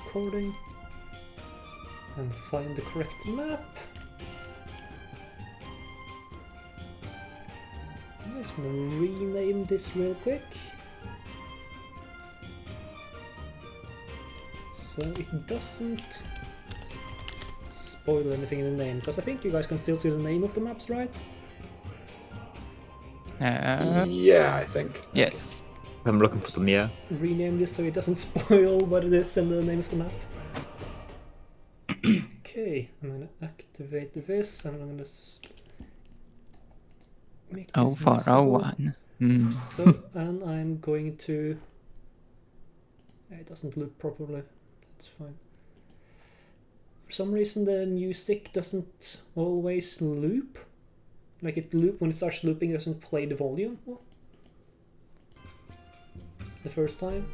recording and find the correct map. I'm just gonna rename this real quick. So it doesn't spoil anything in the name, because I think you guys can still see the name of the maps, right? Yeah, I think. Yes. I'm looking for some, yeah. Rename this so it doesn't spoil what it is and the name of the map. Okay, I'm gonna activate this and I'm gonna make this 0401. So, and I'm going to... It doesn't loop properly, that's fine. For some reason the music doesn't always loop. Like when it starts looping, it doesn't play the volume the first time.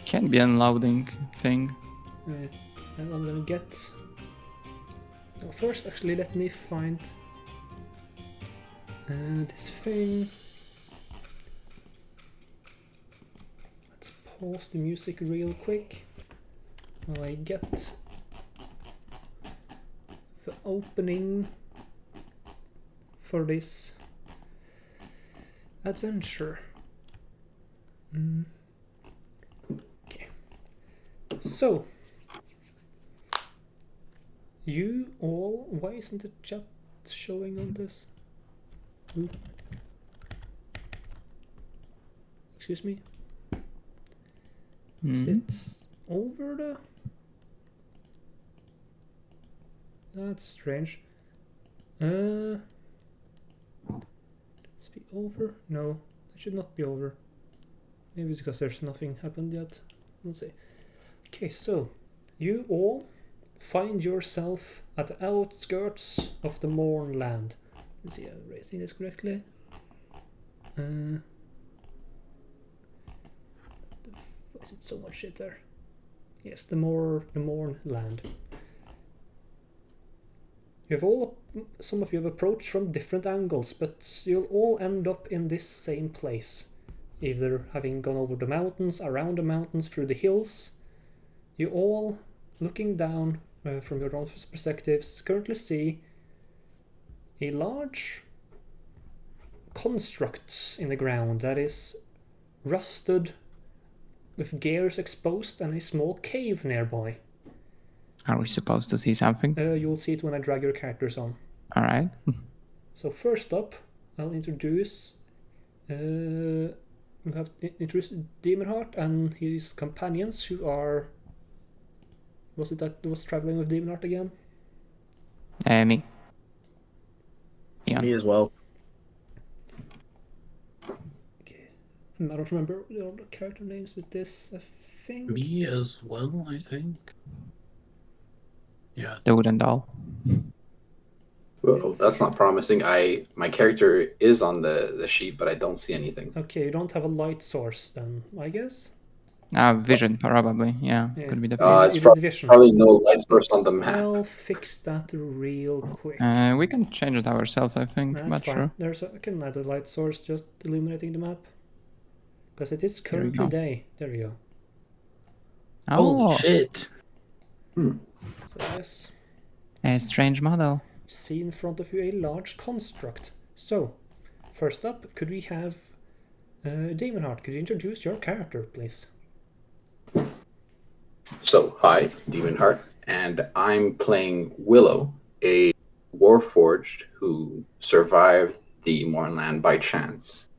Can be unloading thing. And I'm gonna get... Well, first actually let me find this thing. Let's pause the music real quick while I get the opening for this adventure. Okay. So, you all... Why isn't the chat showing on this? Ooh. Excuse me? Is it over the... That's strange. Let's be over? No, it should not be over. Maybe it's because there's nothing happened yet. We'll see. Okay, so you all find yourself at the outskirts of the Mournland. Let's see, I'm raising this correctly. Why is it so much shit there? Yes, the Mournland. Some of you have approached from different angles, but you'll all end up in this same place. Either having gone over the mountains, around the mountains, through the hills. You all, looking down from your own perspectives, currently see a large construct in the ground that is rusted, with gears exposed, and a small cave nearby. Are we supposed to see something? You'll see it when I drag your characters on. Alright. So first up, I'll introduce... we have introduced Demonheart and his companions, who are... Was it that was traveling with Demonheart again? Me. Yeah. Me as well. Okay. I don't remember all the character names with this, I think. Me as well, I think. Yeah. The wooden doll. Well, that's not promising. My character is on the sheet, but I don't see anything. Okay, you don't have a light source then, I guess? Vision, probably. Yeah, Yeah. could be the It's vision. probably no light source on the map. I'll fix that real quick. We can change it ourselves, I think. That's But fine. sure. I can add a light source just illuminating the map. Because it is currently go. day. There we go. Holy shit. So yes, A strange model. see in front of you a large construct. So, first up, could we have Demonheart? Could you introduce your character, please? So, hi, Demonheart, and I'm playing Willow, a warforged who survived the Mournland by chance,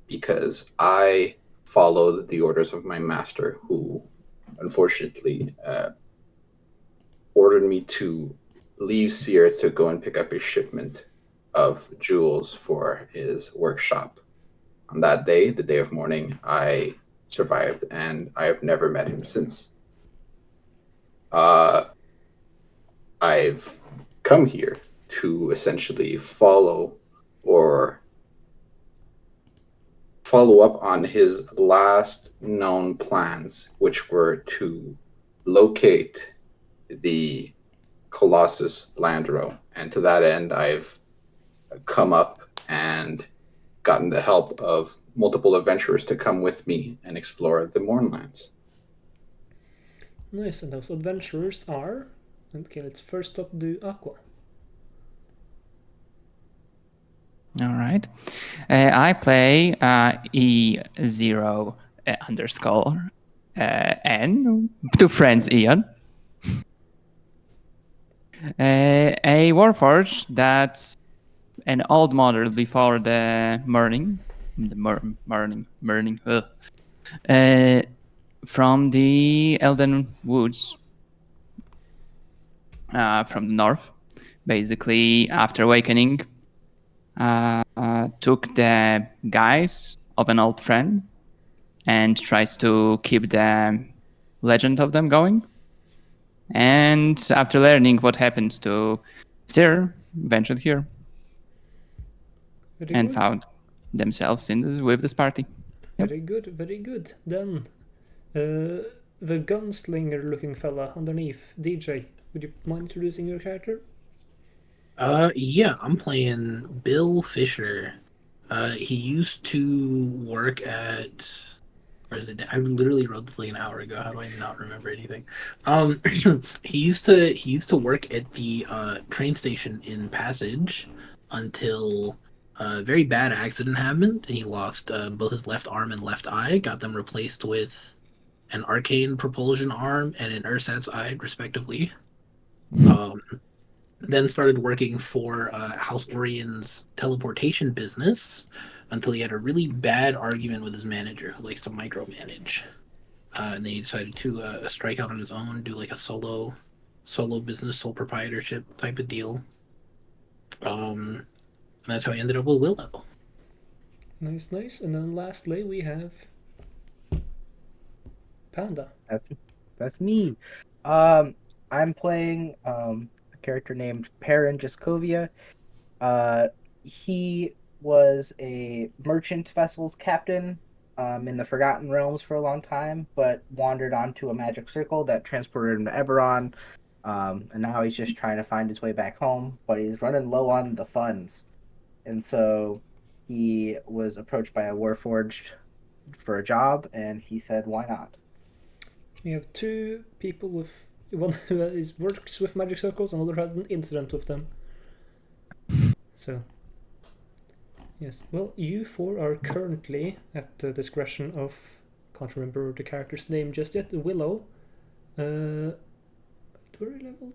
because I followed the orders of my master, who unfortunately ordered me to leave Seer to go and pick up a shipment of jewels for his workshop. On that day, the day of mourning, I survived, and I have never met him since. I've come here to essentially follow up on his last known plans, which were to locate the Colossus Landro. And to that end, I've come up and gotten the help of multiple adventurers to come with me and explore the Mournlands. Nice, and those adventurers are... Okay, let's first up do Aqua. All right. I play E0 underscore N. Two friends, Ian. A Warforged that's an old model before the Murning. From the Elden Woods, from the north. Basically, after awakening, took the guise of an old friend and tries to keep the legend of them going. And after learning what happened to Sir, ventured here Very and good. found themselves with this party. Yep. Very good, very good. Then, the gunslinger-looking fella underneath, DJ. Would you mind introducing your character? Yeah, I'm playing Bill Fisher. He used to work at... Where is it? I literally wrote this like an hour ago. How do I not remember anything? He used to work at the train station in Passage until a very bad accident happened. He lost both his left arm and left eye. Got them replaced with an arcane propulsion arm and an ersatz eye, respectively. Then started working for House Orion's teleportation business until he had a really bad argument with his manager who likes to micromanage. And then he decided to strike out on his own, do like a solo business, sole proprietorship type of deal. And that's how I ended up with Willow. Nice, nice. And then lastly, we have Panda. That's me. I'm playing a character named Perrin Jaskovia. He was a merchant vessel's captain in the Forgotten Realms for a long time, but wandered onto a magic circle that transported him to Eberron. And now he's just trying to find his way back home, but he's running low on the funds. And so he was approached by a Warforged for a job, and he said, why not? We have two people with... One who works with magic circles, another had an incident with them. So... Yes, well, you four are currently at the discretion of... Can't remember the character's name just yet. Willow. Do we level?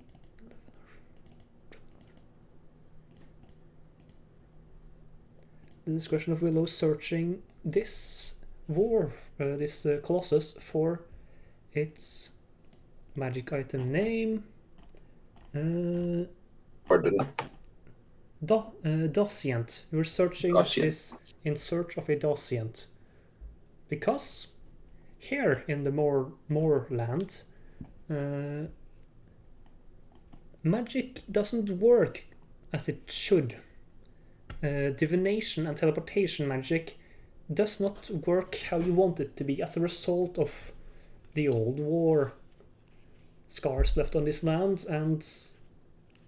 The discretion of Willow searching this this colossus for its magic item name. Dociant. We're searching this in search of a Dociant. Because here in the moorland, magic doesn't work as it should. Divination and teleportation magic does not work how you want it to be as a result of the old war scars left on this land and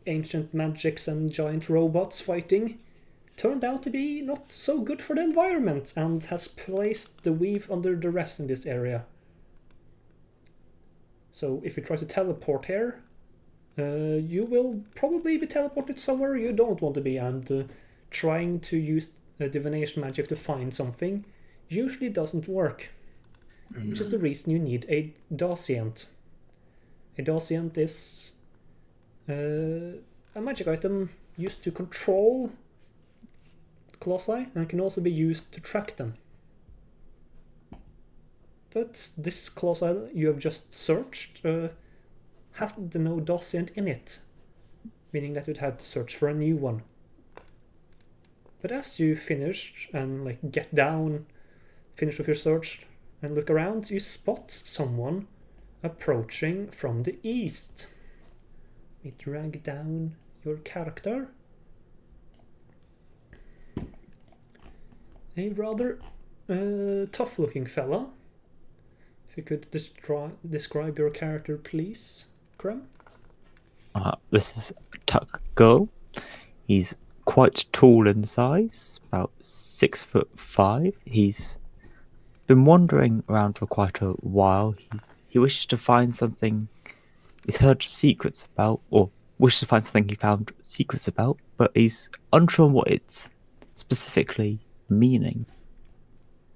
ancient magics and giant robots fighting turned out to be not so good for the environment and has placed the weave under duress in this area. So if you try to teleport here, you will probably be teleported somewhere you don't want to be, and trying to use divination magic to find something usually doesn't work. Which is the reason you need a Dociant. A Dociant is a magic item used to control colossi and can also be used to track them. But this colossi you have just searched had no Dociant in it, meaning that you'd had to search for a new one. But as you finish and get down, finish with your search and look around, you spot someone approaching from the east. We drag down your character. A rather tough-looking fella. If you could describe your character, please, Krem. This is Tuck Go. He's quite tall in size, about 6'5". He's been wandering around for quite a while. he wishes to find something he's heard secrets about, or wishes to find something he found secrets about, but he's unsure what it's specifically meaning.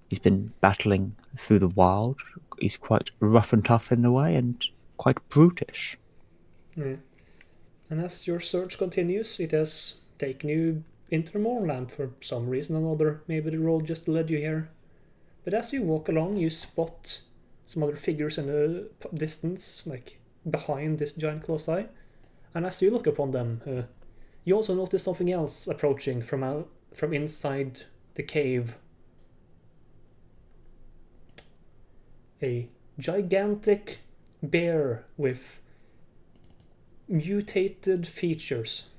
He's been battling through the wild. He's quite rough and tough in the way, and quite brutish. Yeah. And as your search continues, it has taken you into the moorland for some reason or another. Maybe the road just led you here. But as you walk along, you spot some other figures in the distance, like behind this giant colossi. And as you look upon them, you also notice something else approaching from inside the cave. A gigantic bear with mutated features.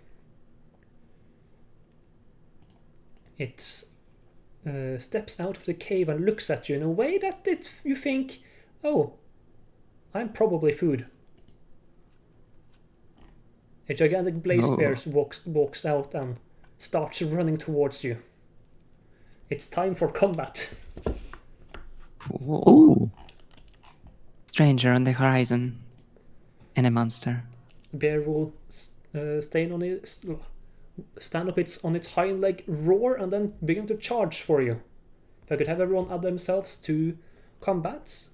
It steps out of the cave and looks at you in a way that you think, oh, I'm probably food. A gigantic blaze bear walks out and starts running towards you. It's time for combat. Ooh. Stranger on the horizon. And a monster. The bear will stand on its hind leg, roar, and then begin to charge for you. If I could have everyone add themselves to combats,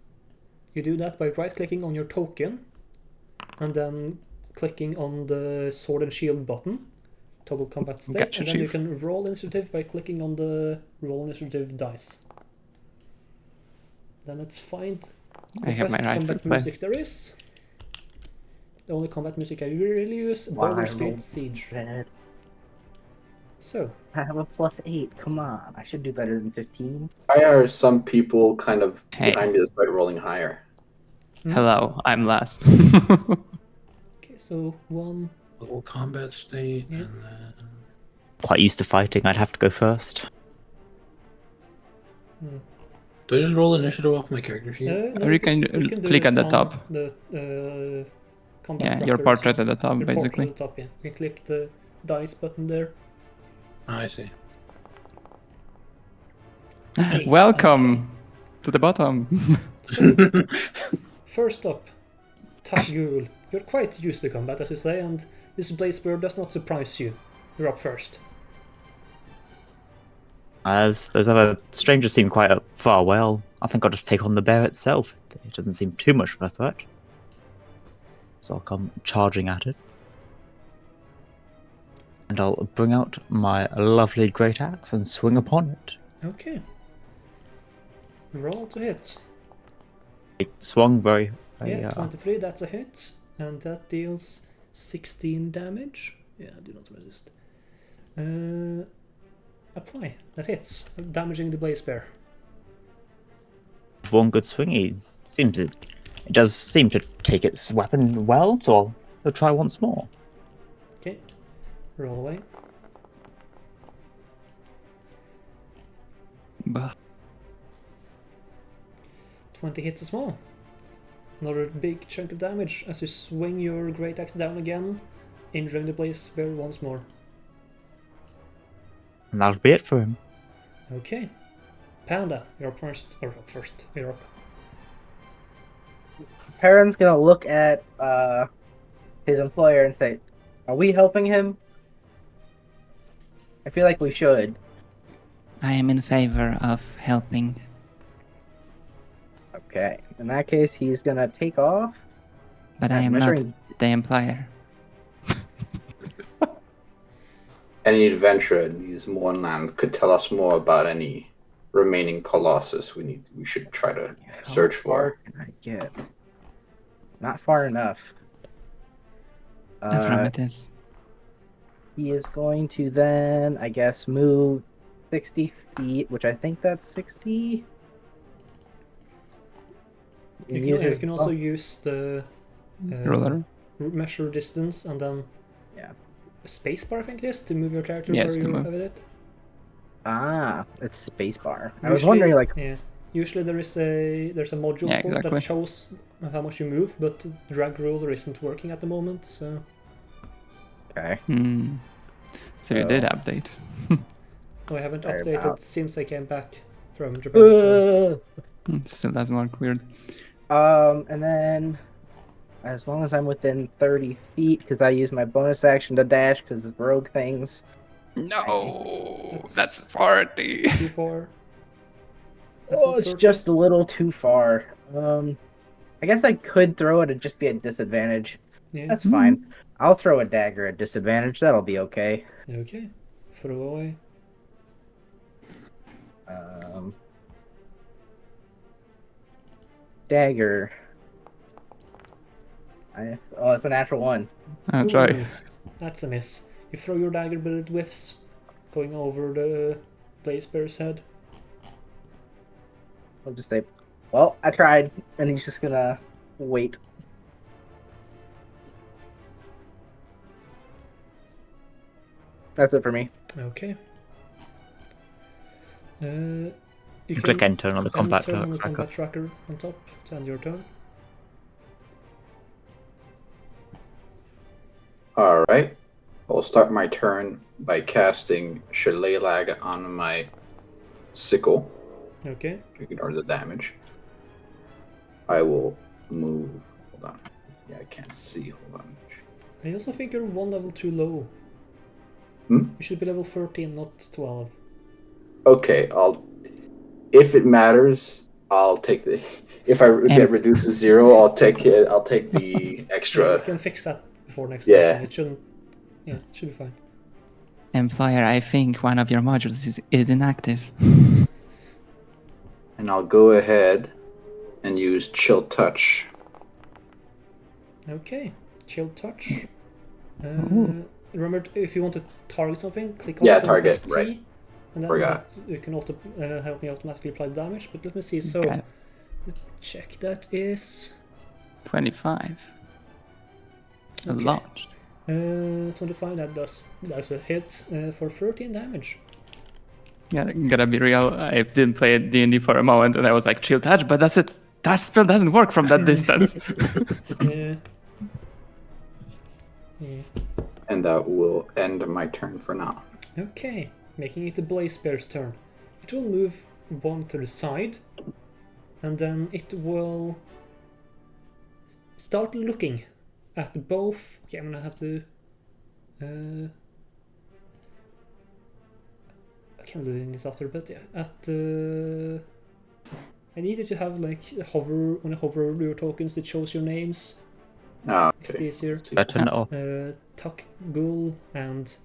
you do that by right-clicking on your token, and then clicking on the sword and shield button, toggle combat state, Gotcha, and then you Chief. can roll initiative by clicking on the roll initiative dice. Then let's find I have my best rifle combat music placed. there is. The only combat music I really use, Why Baldur's roll Gate Siege. Red? So, I have a +8. Come on, I should do better than 15. Why are some people kind of Hey. behind me despite rolling higher? Hello, I'm last. okay, so 1, Little combat state, Yeah. and then Quite used to fighting, I'd have to go first. do I just roll initiative off my character sheet? no, Or you can do click it at the on top. The combat Yeah, your tracker portrait itself. at the top, Your portrait basically. at the top, yeah. You can click the dice button there. Oh, I see. 8, Welcome to the bottom. okay. First up, Takgul. You're quite used to combat, as you say, and this blaze bear does not surprise you. You're up first. As those other strangers seem quite far away, I think I'll just take on the bear itself. It doesn't seem too much of a threat. So I'll come charging at it. And I'll bring out my lovely great axe and swing upon it. Okay. Roll to hit. It swung very... Yeah, 23, that's a hit. And that deals 16 damage. Yeah, do not resist. Apply. That hits, damaging the blaze bear. With one good swing, it does seem to take its weapon well, so I'll try once more. Okay. Roll away. Bah. 20 hits as well. Another big chunk of damage as you swing your great axe down again, injuring the blaze bear once more. And that'll be it for him. Okay. Panda, you're up first. Or up first. You're up. Perrin's gonna look at his employer and say, "Are we helping him? I feel like we should." I am in favor of helping. Okay. In that case, he's gonna take off. But I am not measuring- the employer. Any adventurer in these Mournlands could tell us more about any remaining Colossus we should try to search How far for. can I get? Not far enough. Affirmative. He is going to then, I guess, move 60 feet, which I think that's 60. You can also use the Ruler. measure distance and then Yeah. spacebar, I think it is, to move your character Yes, where to you move. have it. It's spacebar. I was wondering, like, yeah. Usually there's a module Yeah, for it exactly. that shows how much you move, but the drag ruler isn't working at the moment, so okay. So you did update. I haven't Sorry updated about- since I came back from Japan. So Uh, Still doesn't work weird. And then as long as I'm within 30 feet, because I use my bonus action to dash because of rogue things. No, That's that's 40. too far. That's Oh, not it's 30. just a little too far. I guess I could throw it and just be at disadvantage. Yeah. That's fine. I'll throw a dagger at disadvantage. That'll be okay. Okay. Throw away. Dagger. Oh, it's a natural one. I'll try. Ooh, that's a miss. You throw your dagger, but it whiffs, going over the blaze bear's head. I'll just say, well, I tried, and he's just gonna wait. That's it for me. Okay. You You click enter on the combat enter on the tracker. combat tracker on top to end your turn. All right. I'll start my turn by casting Shillelagh on my sickle. Okay. Ignore the damage. I will move. Hold on. Yeah, I can't see. Hold on. I also think you're one level too low. Hmm? You should be level 13, not 12. Okay, if it matters, I'll take the. If I get reduced to 0, I'll take it. I'll take the Yeah, extra. you can fix that before next Yeah. session. It shouldn't. Yeah, it should be fine. Employer, I think one of your modules is inactive. And I'll go ahead and use Chill Touch. Okay. Chill touch. Ooh. Remember, if you want to target something, click on Yeah, it and target, press T, right. and then Forgot. you can help me automatically apply the damage. But let me see. So, Okay. let's check that is 25. Okay. Launched. 25. That's a hit for 13 damage. Gotta be real. I didn't play D&D for a moment, and I was like, chill touch, but that's it. That spell doesn't work from that distance. Yeah. Yeah. And that will end my turn for now. Okay, making it the Blaze Bear's turn. It will move one to the side, and then it will start looking at both. Okay, I'm gonna have to. I can do this after, but yeah, I needed to have like hover when I hover over your tokens, it shows your names. It's Okay. easier. See. Better turn it off. Tuck, Ghoul, and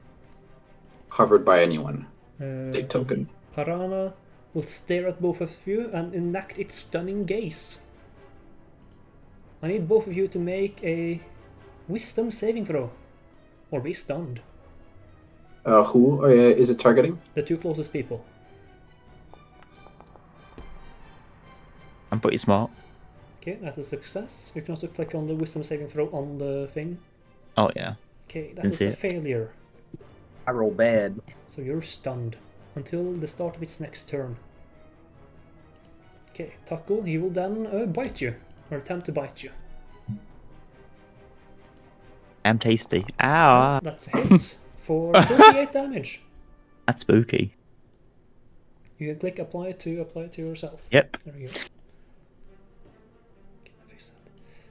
Covered by anyone. Big token. Parana will stare at both of you and enact its stunning gaze. I need both of you to make a wisdom saving throw. Or be stunned. Who is it targeting? The two closest people. I'm pretty smart. Okay, that's a success. You can also click on the wisdom saving throw on the thing. Oh yeah. Okay, that Can is see a it. failure. I roll bad. So you're stunned until the start of its next turn. Okay, Tackle, he will then bite you, or attempt to bite you. I'm tasty. Ow! That's a hit for 38 damage. That's spooky. You can click apply to yourself. Yep. There we go. Okay, fix that.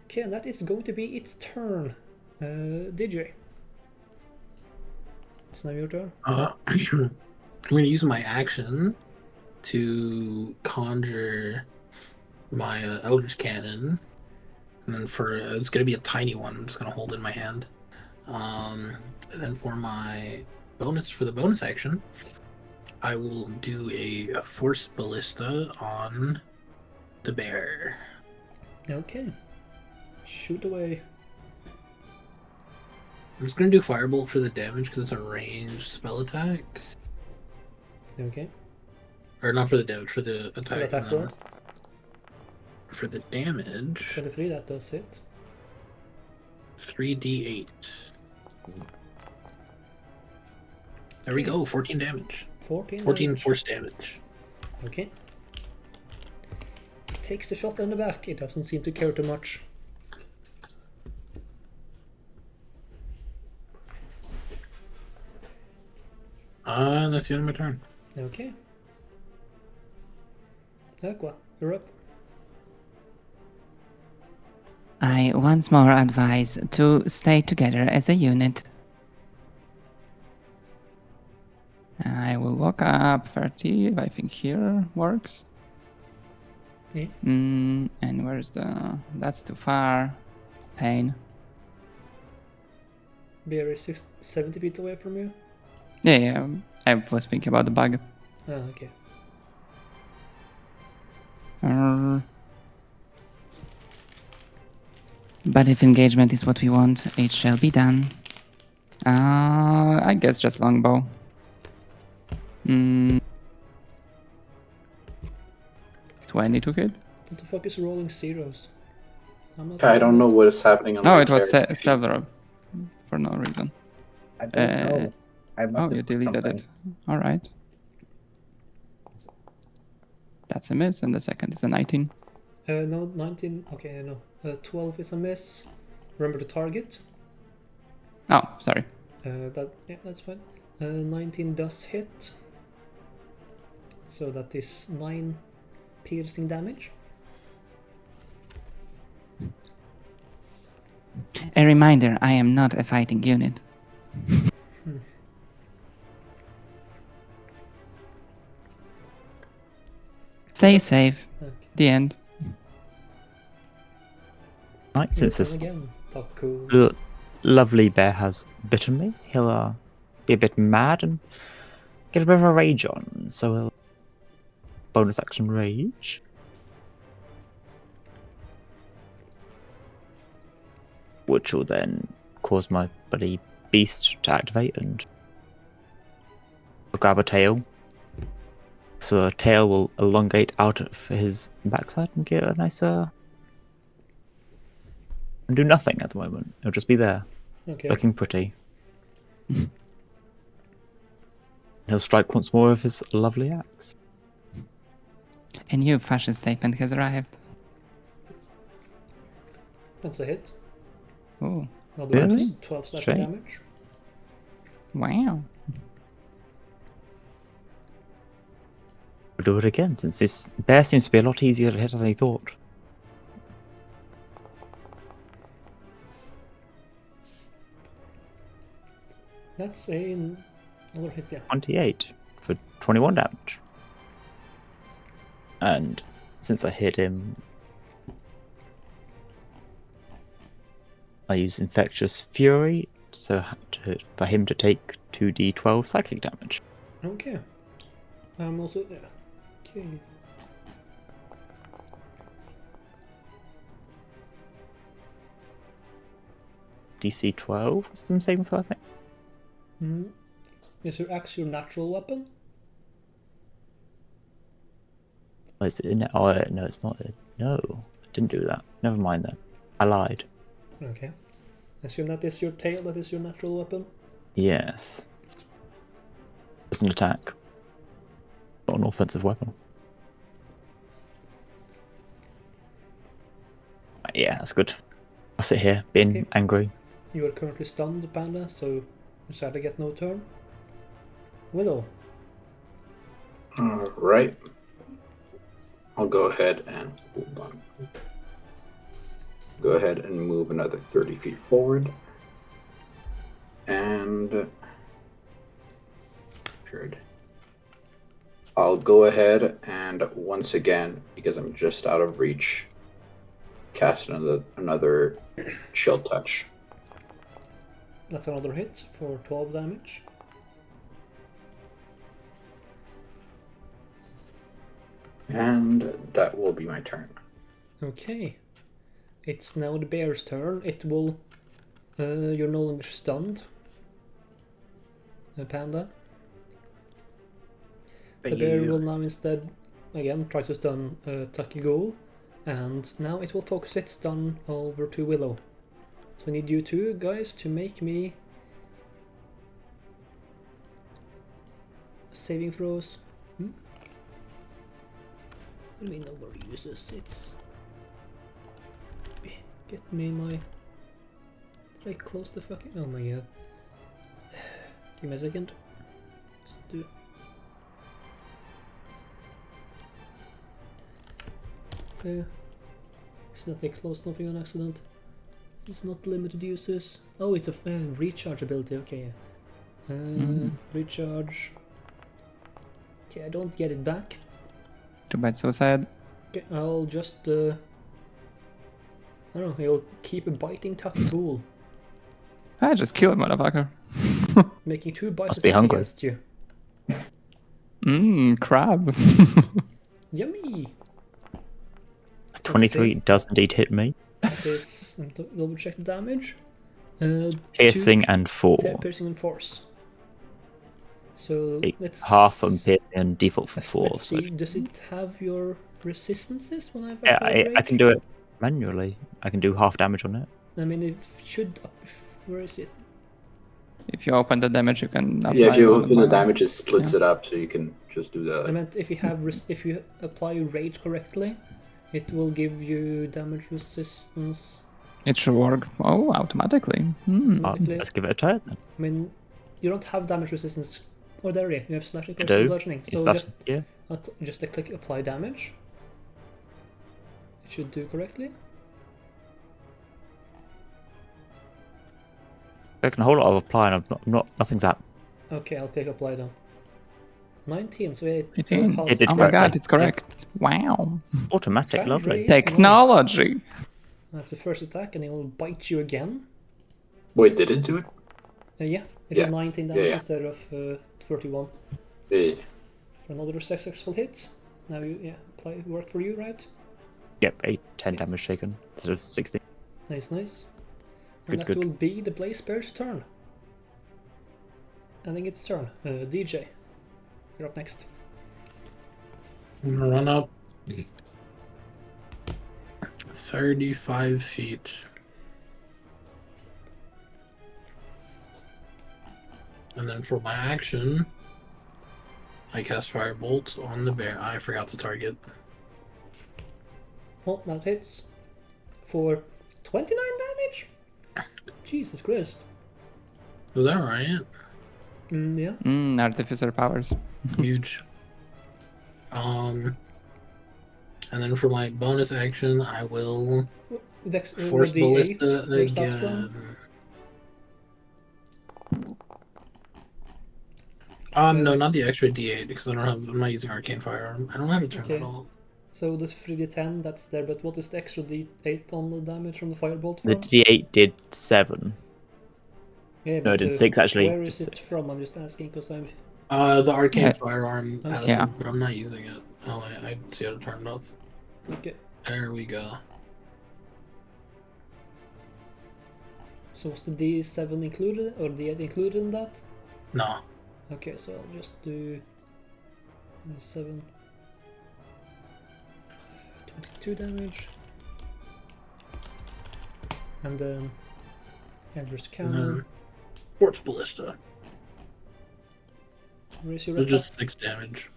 Okay, and that is going to be its turn. DJ. It's now your turn. I'm going to use my action to conjure my Eldritch Cannon. And then it's going to be a tiny one. I'm just going to hold it in my hand. And then for the bonus action, I will do a Force Ballista on the bear. Okay. Shoot away. I'm just going to do Firebolt for the damage because it's a ranged spell attack. Okay. Or not for the damage, for the attack. For the attack roll. For the damage, 23, that does hit. 3d8. There we go, 14 damage. 14 damage. Force damage. Okay. It takes the shot in the back. It doesn't seem to care too much. That's the end of my turn. Okay. Aqua, you're up. I once more advise to stay together as a unit. I will walk up 30. I think here works. Yeah. And where's the... That's too far. Pain. Bear is 70 feet away from you. Yeah, I was thinking about the bug. Ah, okay. But if engagement is what we want, it shall be done. I guess just longbow. 20 to hit? What the fuck is rolling zeros? I'm not I don't know what is happening on Oh, my it was character sheet. several. For no reason. I don't know. I must Oh, have you put deleted something. it. Alright. That's a miss, and the second is a 19. No, 19. Okay, no. 12 is a miss. Remember the target. Oh, sorry. That's fine. 19 does hit. So that is 9 piercing damage. A reminder, I am not a fighting unit. Stay safe. Okay. The end. Right, Your since turn this again. Cool. lovely bear has bitten me, he'll be a bit mad and get a bit of a rage on. So he'll bonus action rage. Which will then cause my buddy beast to activate and grab a tail. So a tail will elongate out of his backside and get a nice and do nothing at the moment. It'll just be there, Okay. looking pretty. He'll strike once more with his lovely axe. A new fashion statement has arrived. That's a hit. Oh, I'll do Really? just 12 slashing Straight. damage. wow. We'll do it again, since this bear seems to be a lot easier to hit than I thought. That's another hit, yeah. 28 for 21 damage. And since I hit him, I use Infectious Fury for him to take 2d12 psychic damage. Okay. I'm also, yeah. Okay. DC 12 is the same throw, I think. Is your axe your natural weapon? Oh, is it no, it's not. No, I didn't do that. Never mind then. I lied. Okay. Assume that is your tail, that is your natural weapon? Yes. It's an attack. Not an offensive weapon. Yeah, that's good. I'll sit here, being Okay. angry. You are currently stunned, Panda, so you sadly get no turn. Willow. Alright. I'll go ahead and hold on. Go ahead and move another 30 feet forward. And I'll go ahead and once again, because I'm just out of reach, cast another chill touch. That's another hit for 12 damage. And that will be my turn. Okay. It's now the bear's turn. It will... you're no longer stunned. Panda. The bear will now instead, again, try to stun Taki Ghoul. And now it will focus its stun over to Willow. So I need you two guys to make me... saving throws. Let me know where to use this. It's... Get me my... Did I close the fucking... Oh my god. Give me a second. Just do... Should not close something on accident. It's not limited uses. Oh, it's a recharge ability. Okay. Recharge. Okay, I don't get it back. Too bad, so sad. Okay, I'll just. I don't know. He'll keep a biting Taki Bull, I just kill a motherfucker. making 2 bite Must be attacks hungry. against you. Crab. Yummy. 23 does indeed hit me. That is. Double check the damage. Piercing and 4. Piercing and force. So It's let's half on piercing and default for 4. Let's So see. Does it have your resistances when I've yeah, applied I can rage? do it manually. I can do half damage on it. I mean, it should. Where is it? If you open the damage, you can apply Yeah, if you on open the bar. damage, it splits it up, so you can just do I the. meant if you have if you apply rage correctly, it will give you damage resistance. It should work. Oh, automatically. Hmm. Automatically. Let's give it a try then. I mean, you don't have damage resistance. Or there you have slashing, I piercing, do. bludgeoning. It's So that's, yeah. just click apply damage. It should do correctly. I can a whole lot of applying. I'm not. Nothing's happened. Okay, I'll click apply then. 19. So it 18. halves It did Oh my god, correctly. it's correct. Wow. Automatic, Damage lovely. raise. Technology. That's the first attack, and it will bite you again. Wait, did it do it? Yeah, it Yeah. did 19 damage Yeah. instead of 31 Yeah. for another successful hit. Now you apply worked for you, right? Yep, 10 damage taken instead of 16. Nice. And Good, that good. will be the Blaze Bear's turn. I think it's turn. DJ, you're up next. I'm gonna run up 35 feet. And then for my action, I cast Firebolt on the bear. I forgot to target. Oh, that hits for 29 damage. Jesus Christ. Is that right? Yeah. Artificer powers. Huge. And then for my bonus action, I will Dex force the ballista where's that from? again. No, not the extra D8 because I'm not using Arcane Firearm. I don't know how to turn that Okay. off. So the 3d10, that's there, but what is the extra d8 on the damage from the firebolt from? The D8 did 7. Yeah, No, but, it did 6 actually. Where is it from? I'm just asking because I'm. The Arcane Yeah. Firearm has Yeah. it, but I'm not using it. Oh, I see how to turn it off. Okay. There we go. So was the d7 included or d8 included in that? No. Okay, so I'll just do 7. 22 damage. And then Ender's Cannon. Force Ballista. Where is your It's attack? just 6 damage.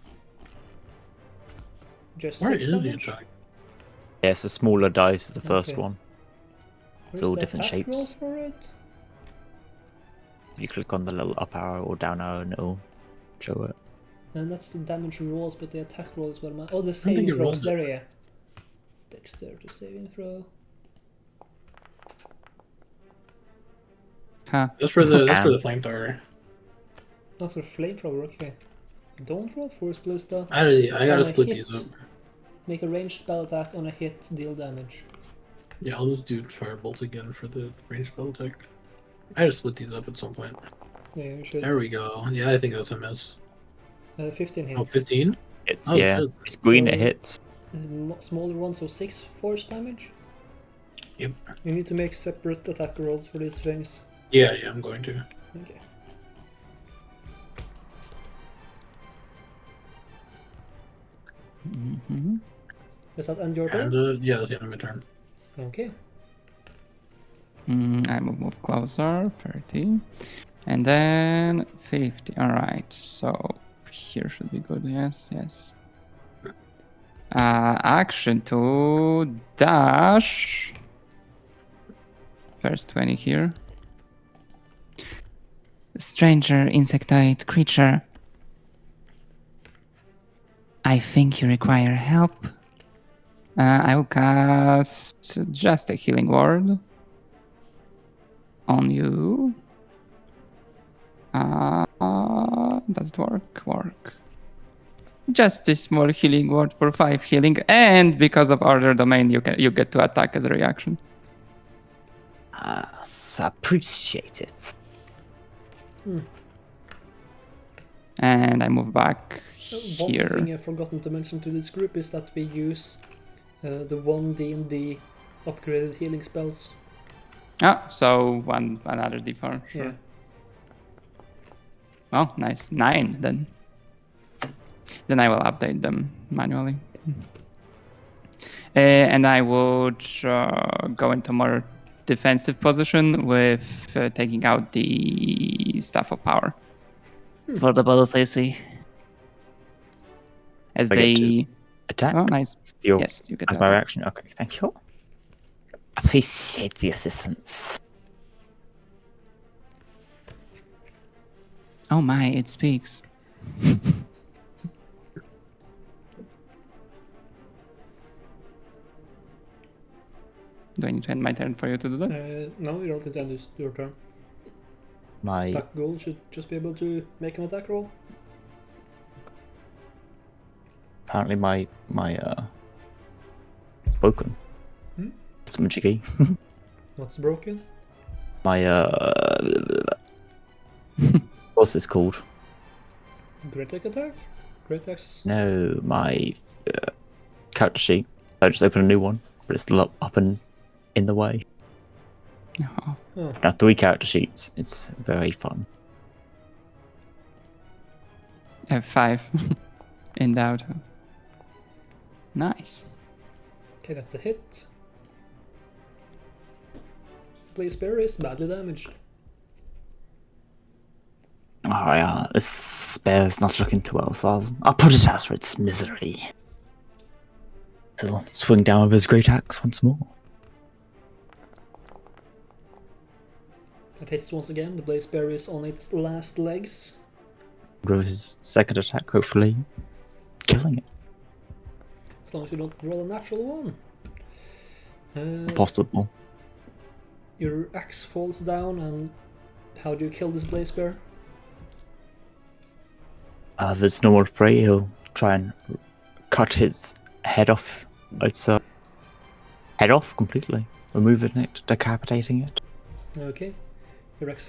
Just Where 6 is the damage? attack? Yeah, it's a smaller dice, the first Okay. one. Where's all the different attack roll shapes. for it? You click on the little up arrow or down arrow and it'll show it. And that's the damage rolls, but the attack rolls were my. Oh, the think saving you throws. rolled it. There, yeah. Dexterity saving throw. Huh. That's for the Damn. flamethrower. That's a flamethrower, okay. Don't roll force ballista. I gotta On a split hit, these up. Make a ranged spell attack on a hit, deal damage. Yeah, I'll just do Firebolt again for the range spell attack. I just split these up at some point. Yeah, you should. There we go. Yeah, I think that's a miss. 15 hits. Oh, 15? It's Oh, yeah, shit. it's green, it So- hits. Smaller one, so 6 force damage. Yep. You need to make separate attack rolls for these things. Yeah, I'm going to. Okay. Mhm. Does that end your turn? And, yeah, that's the end of my turn. Okay. I will move closer, 30. And then 50. Alright, so here should be good. Yes. Action to dash. First 20 here. Stranger insectoid creature. I think you require help. I will cast just a healing word. on you. Does it work? Just a small healing word for 5 healing, and because of order domain, you get to attack as a reaction. Appreciate it. And I move back One here. thing I've forgotten to mention to this group is that we use the 1 D&D upgraded healing spells. So another D4. Sure. Yeah. Oh, nice. 9 then. Then I will update them manually. And I would go into more defensive position with taking out the Staff of Power. For the bonus AC. As I get to they... attack. Oh, nice. Your, Yes, you get as to my attack. reaction. Okay, thank you. Appreciate the assistance. Oh my, it speaks. Do I need to end my turn for you to do that? No, you don't intend to your turn. My Attack goal should just be able to make an attack roll. apparently my broken. Some jiggy. What's broken? My what's this called? Great attack? Great axe? No, my character sheet. I just opened a new one, but it's still up and in the way. Oh. Oh. Now 3 character sheets. It's very fun. I have 5 in doubt. Nice. Okay, that's a hit. Blaze Bear is badly damaged. Oh yeah, this bear's not looking too well, so I'll put it out for its misery. So he'll swing down with his great axe once more. That hits once again. The Blaze Bear is on its last legs. With his second attack, hopefully killing it. As long as you don't roll a natural one. Possible. Your axe falls down, and how do you kill this Blaze Bear? If there's no more prey, he'll try and cut his head off. It's head off completely, removing it, decapitating it. Okay. Your axe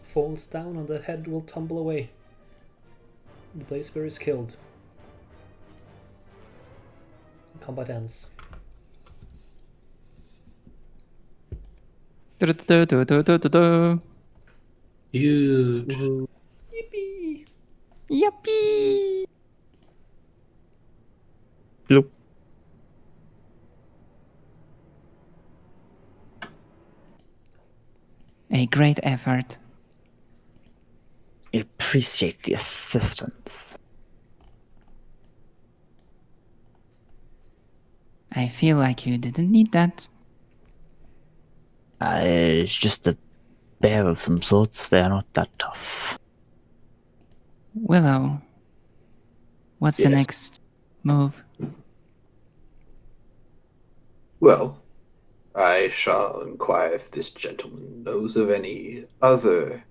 falls down, and the head will tumble away. The Blaze Bear is killed. Combat ends. Huge. Yippee! Yuppie! Bloop. A great effort. I appreciate the assistance. I feel like you didn't need that. It's just a bear of some sorts. They're not that tough. Willow, what's the Yes. next move? Well, I shall inquire if this gentleman knows of any other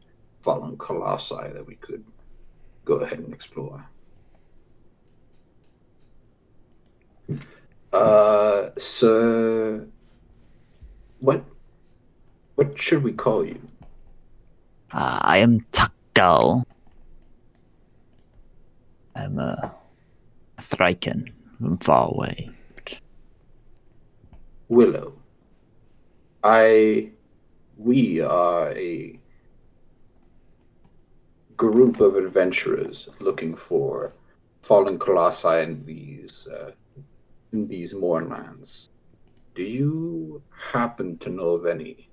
fallen colossi that we could go ahead and explore. Sir, what should we call you? I am Takgal. I'm a Thriken from far away. Willow. We are a group of adventurers looking for fallen colossi in these moorlands. Do you happen to know of any?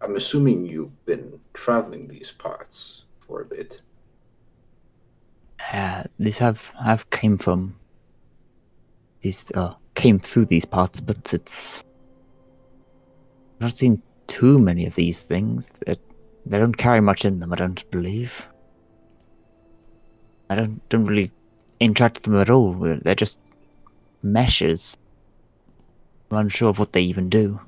I'm assuming you've been traveling these parts for a bit. These have came from these came through these parts, but it's I've not seen too many of these things. They don't carry much in them, I don't believe. I don't really interact with them at all. They're just meshes. I'm unsure of what they even do.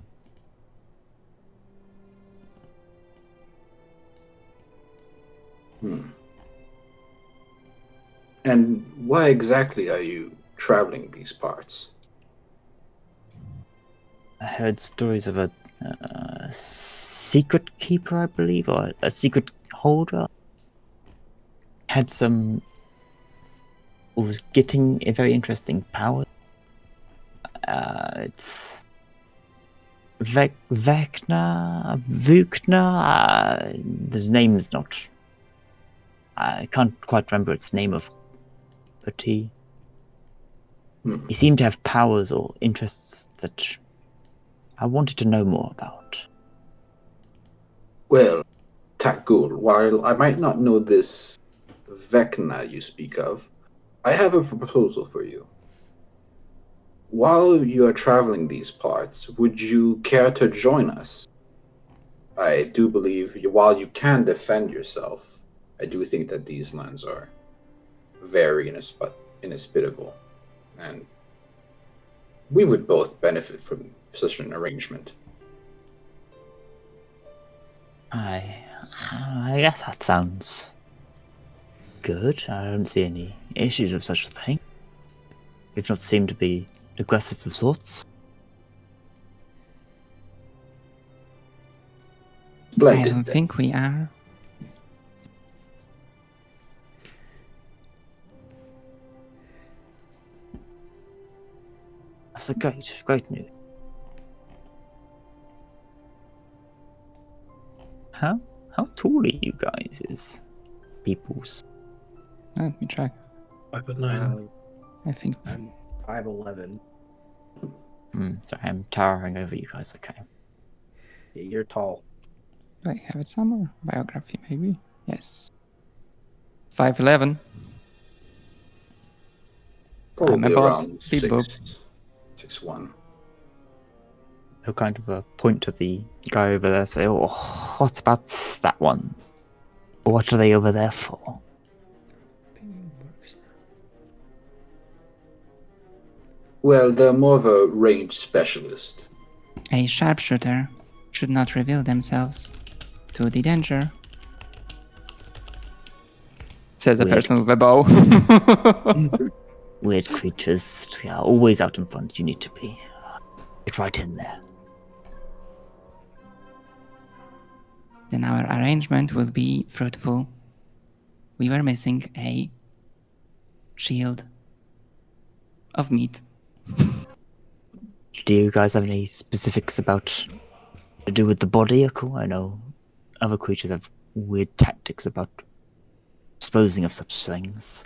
And why exactly are you traveling these parts? I heard stories of a secret keeper, I believe, or a secret holder. Had some. Was getting a very interesting power. It's. Vecna? The name is not. I can't quite remember its name but he seemed to have powers or interests that I wanted to know more about. Well, Takul, while I might not know this Vecna you speak of, I have a proposal for you. While you are traveling these parts, would you care to join us? I do believe, while you can defend yourself, I do think that these lands are very inhospitable, and we would both benefit from such an arrangement. I guess that sounds good. I don't see any issues with such a thing. We've not seemed to be aggressive of sorts. I Splendid. don't think we are. That's a great news. How tall are you guys? Is peoples? Let me check. 5'9". I think I'm 5'11". Sorry, I'm towering over you guys. Okay. Yeah, you're tall. do I have it somewhere? Biography, maybe? Yes. 5'11". Probably about around Bilbo. 6'1". He'll kind of point to the guy over there. Say, "Oh, what about that one? What are they over there for?" Ping works now. Well, they're more of a range specialist. A sharpshooter should not reveal themselves to the danger. Says a Weird. person with a bow. Weird creatures. They are always out in front. You need to be. Get right in there. Then our arrangement will be fruitful. We were missing a shield of meat. Do you guys have any specifics about to do with the body? Cool. I know other creatures have weird tactics about disposing of such things.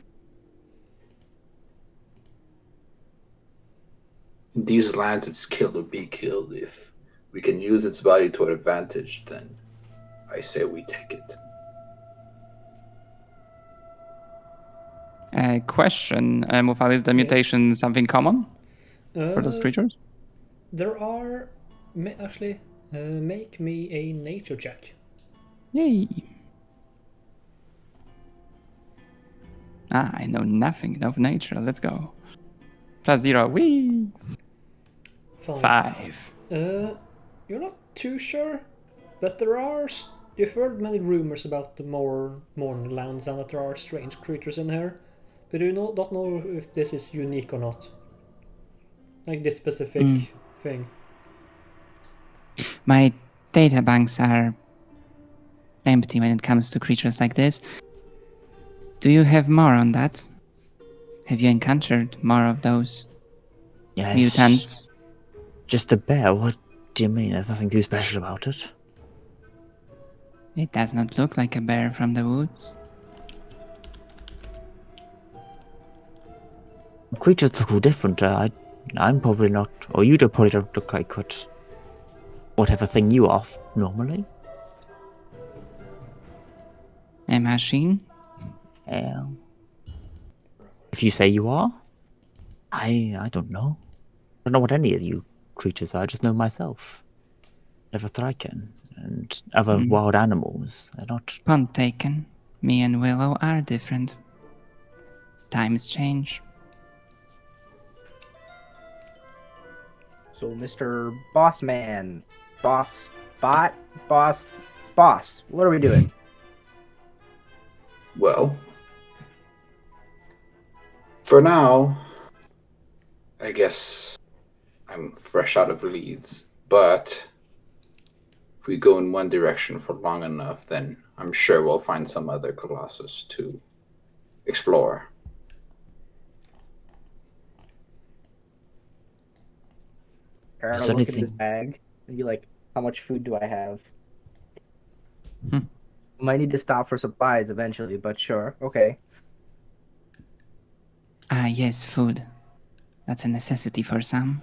In these lands, it's kill or be killed. If we can use its body to our advantage, then I say we take it. Question, Mufal, is the Yes. mutation something common for those Uh, creatures? There are. Actually, make me a nature check. Yay! I know nothing of nature. Let's go. +0. Whee! 5. You're not too sure, but there are. You've heard many rumors about the Morn lands and that there are strange creatures in here, but you don't know if this is unique or not. Like this specific thing. My data banks are empty when it comes to creatures like this. Do you have more on that? Have you encountered more of those Yes. mutants? Just a bear? What do you mean? There's nothing too special about it. It does not look like a bear from the woods. Creatures look all different. I'm probably not, or you probably don't look like whatever thing you are normally. A machine? Yeah. If you say you are, I don't know. I don't know what any of you creatures are. I just know myself. Never Thryken and other wild animals. They're not. Point taken. Me and Willow are different. Times change. So, Mr. Bossman, Boss, what are we doing? Well, for now, I guess I'm fresh out of Leeds, but if we go in one direction for long enough, then I'm sure we'll find some other colossus to explore. Aaron Is will there look at his anything- bag and be like, "How much food do I have?" Hmm. Might need to stop for supplies eventually, but sure, okay. Ah, yes, food. That's a necessity for some.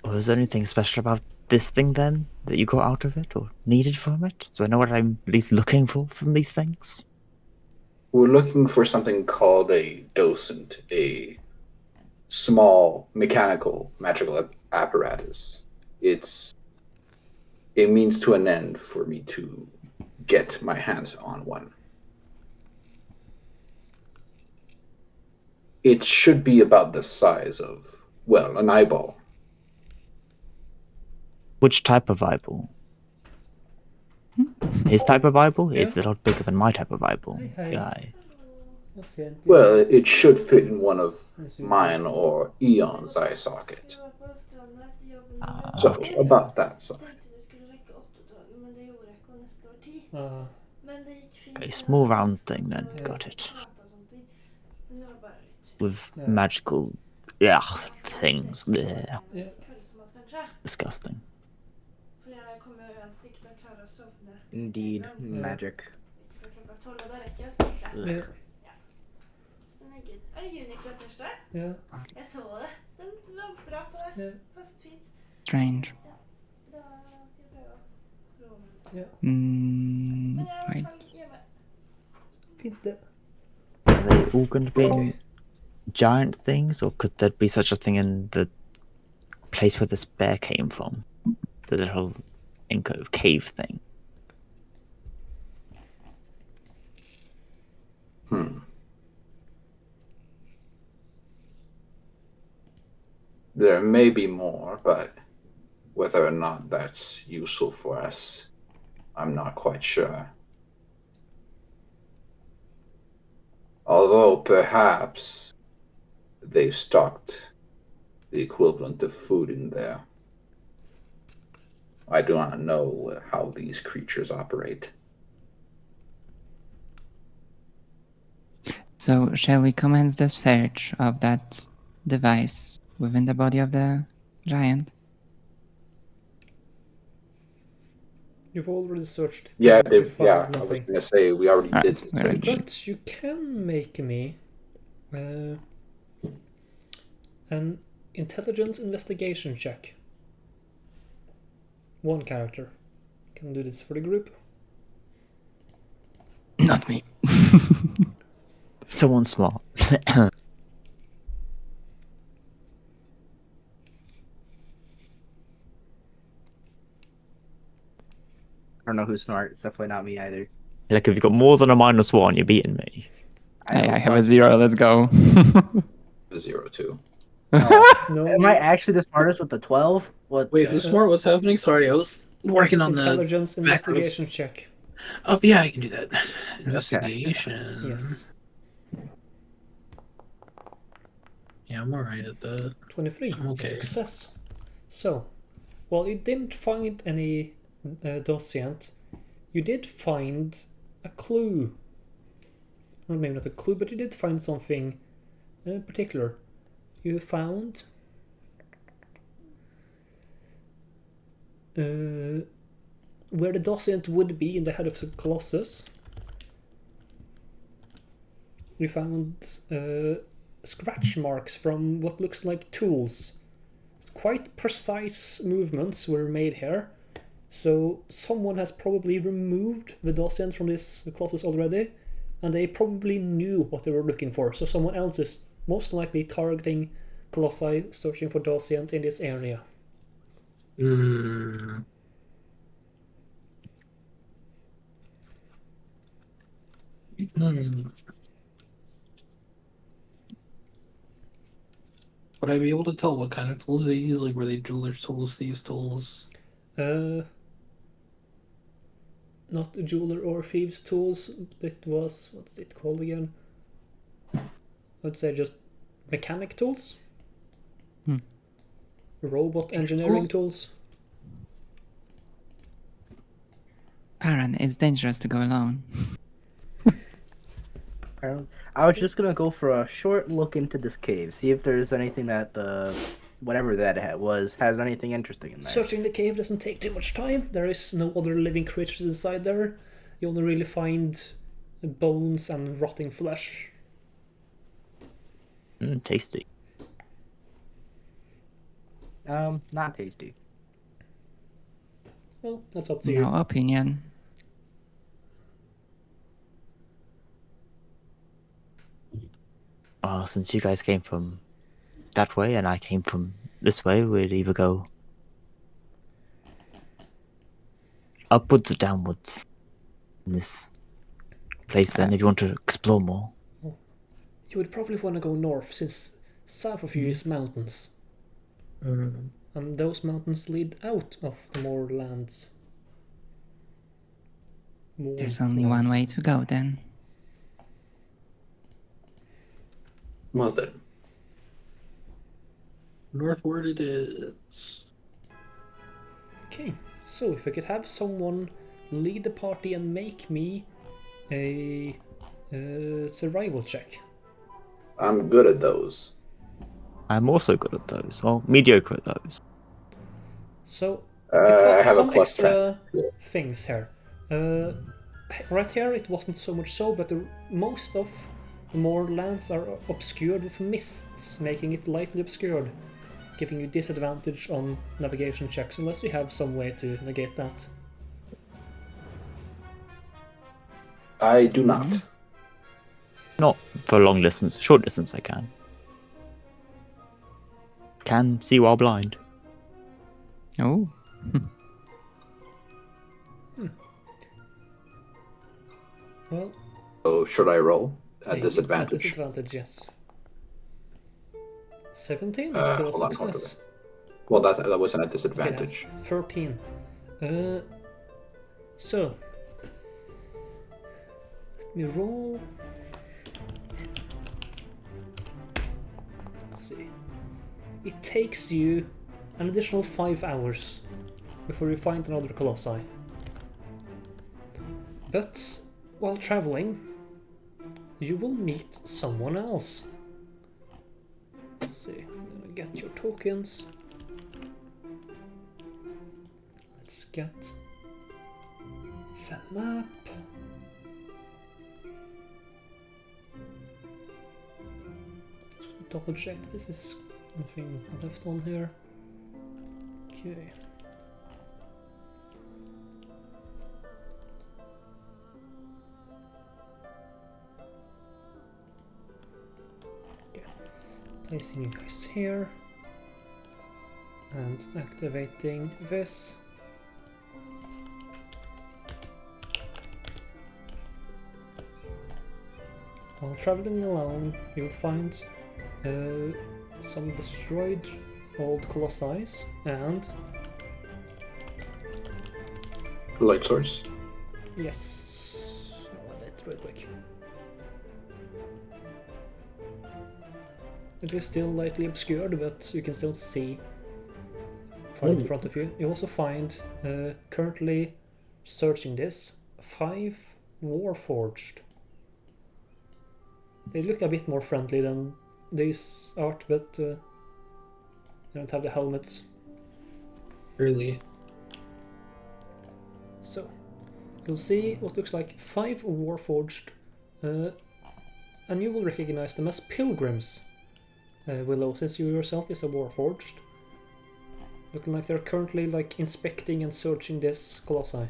Was there anything special about this thing then that you got out of it or needed from it? So I know what I'm at least looking for from these things. We're looking for something called a docent, a small mechanical magical apparatus. It's a means to an end for me to get my hands on one. It should be about the size of, well, an eyeball. Which type of eyeball? His type of eyeball is a lot bigger than my type of eyeball. Hey. Yeah. Well, it should fit in one of mine or Eon's eye socket. So, Okay. about that size. A small round thing then. Got it. With magical things. Bleh. Disgusting. Indeed, magic. Yeah. Den er good. Er det Uniqlo tørste? Ja. Jeg så det. Den var bra på det. Ja. Passet fint. Strange. Da skal jeg prøve å prøve den. Ja. Men jeg er i Right. hvert fall hjemme. Fint det. Are they all going to be giant things, or could there be such a thing in the place where this bear came from? The little cave thing. There may be more, but whether or not that's useful for us, I'm not quite sure. Although perhaps they've stocked the equivalent of food in there. I do not know how these creatures operate. So, shall we commence the search of that device within the body of the giant? You've already searched it. Yeah, but you found I was nothing. gonna say we already Alright, did the we're search. But you can make me an intelligence investigation check. One character can do this for the group. Not me. Someone smart. I don't know who's smart. It's definitely not me either. Like, if you've got more than a -1, you're beating me. Hey, don't I have a know. 0, let's go. 0-2. No. Am I actually the smartest with the 12? What? Wait, who's smart? What's happening? Sorry, I was working on the. Intelligence backwards. investigation check. Oh yeah, I can do that. Investigation. Yes. Yeah, I'm alright at that. 23. Okay. Success. So, while you didn't find any docent, you did find a clue. Well, maybe not a clue, but you did find something particular. You found where the docent would be in the head of the Colossus. You found scratch marks from what looks like tools. Quite precise movements were made here. So someone has probably removed the docent from this Colossus already, and they probably knew what they were looking for. So someone else is most likely targeting Colossi, searching for docent in this area. Hmm. Would I be able to tell what kind of tools they use? Like, were they jeweler's tools, thieves' tools? not jeweler or thieves tools. It was, what's it called again? I'd say just mechanic tools. Robot engineering tools. Baron, it's dangerous to go alone. I was just gonna go for a short look into this cave, see if there's anything that the whatever that was has anything interesting in there. Searching the cave doesn't take too much time. There is no other living creatures inside there. You only really find bones and rotting flesh. Tasty. Not tasty. Well, that's up to you. No opinion. Since you guys came from that way and I came from this way, we'd either go upwards or downwards in this place then, if you want to explore more. You would probably want to go north, since south of you is mountains. And those mountains lead out of the moorlands. There's only one way to go then. Well then, Northward it is. Okay, so if I could have someone lead the party and make me a survival check. I'm good at those. I'm also good at those, or mediocre at those. So, I have a some plus 10. extra things here. Right here it wasn't so much so, but most of the moorlands are obscured with mists, making it lightly obscured, giving you disadvantage on navigation checks unless you have some way to negate that. I do not. Not for long distance, short distance I can. Can see while blind. Oh. Well, So should I roll at at disadvantage? disadvantage, yes. 17 is Hold still on, a hold on. success. Well, that wasn't at Okay, disadvantage. that's 13. So, let me roll. Let's see. It takes you an additional 5 hours before you find another colossi. But while traveling, you will meet someone else. Let's see. I'm gonna get your tokens. Let's get the map. Just double check this is nothing left on here. Okay. Placing you guys here and activating this. While traveling alone, you'll find some destroyed old colossi and Light source. yes, I'll add it real quick. It is still lightly obscured, but you can still see far in front of you. You also find, currently searching this, 5 Warforged. They look a bit more friendly than these art, but they don't have the helmets. Really? So, you'll see what looks like 5 Warforged, and you will recognize them as pilgrims. Willow, since you yourself is a Warforged. Looking like they're currently like inspecting and searching this colossi.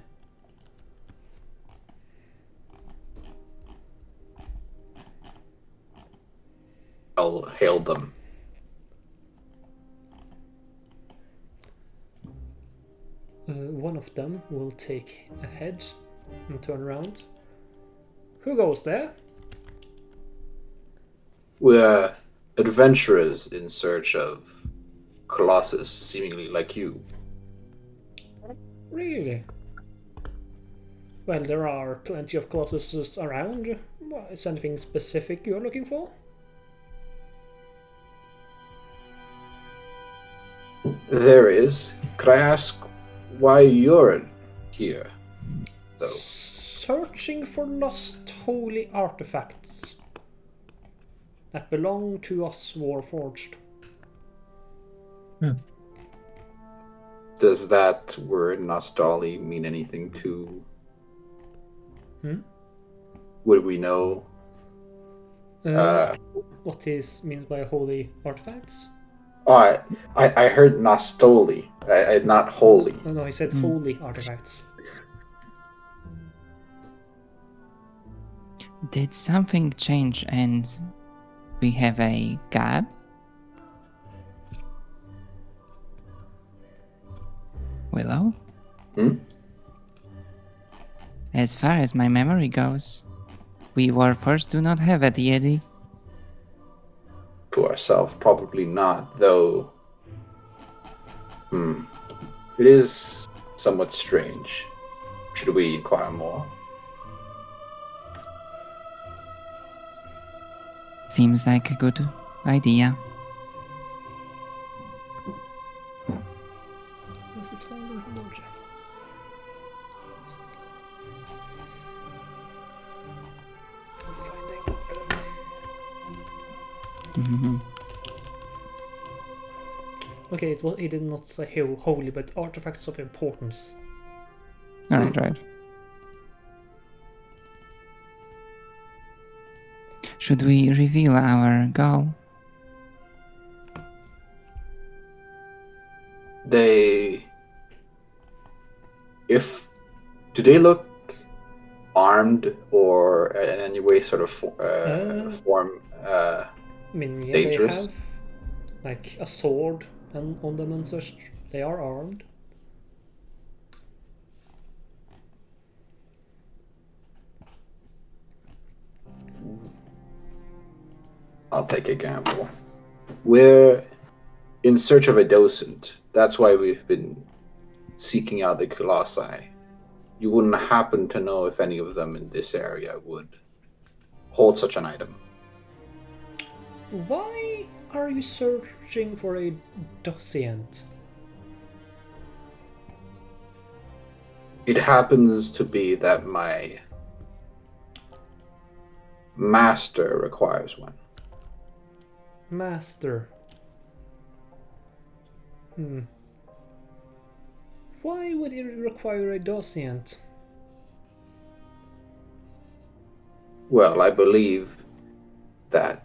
I'll hail them. One of them will take a head and turn around. Who goes there? We're adventurers in search of colossus, seemingly like you. Really? Well, there are plenty of colossuses around. Is anything specific you're looking for? There is. Could I ask why you're here, though? Searching for lost holy artifacts that belong to us Warforged. Does that word Nostali mean anything to... Would we know? What is means by holy artifacts? Oh, I heard Nostoli, not holy. Oh no, he said holy artifacts. Did something change and we have a god? Willow? As far as my memory goes, we Warforged do not have a deity. To ourselves, probably not, though. It is somewhat strange. Should we inquire more? Seems like a good idea. Was it one or no, Jack? Okay, it did not say holy, but artifacts of importance. Right. Should we reveal our goal? Do they look armed or in any way sort of form I mean, yeah, dangerous? they have like a sword and on them and such. They are armed. I'll take a gamble. We're in search of a docent. That's why we've been seeking out the Colossi. You wouldn't happen to know if any of them in this area would hold such an item. Why are you searching for a docent? It happens to be that my master requires one. Master. Why would it require a docent? Well, I believe that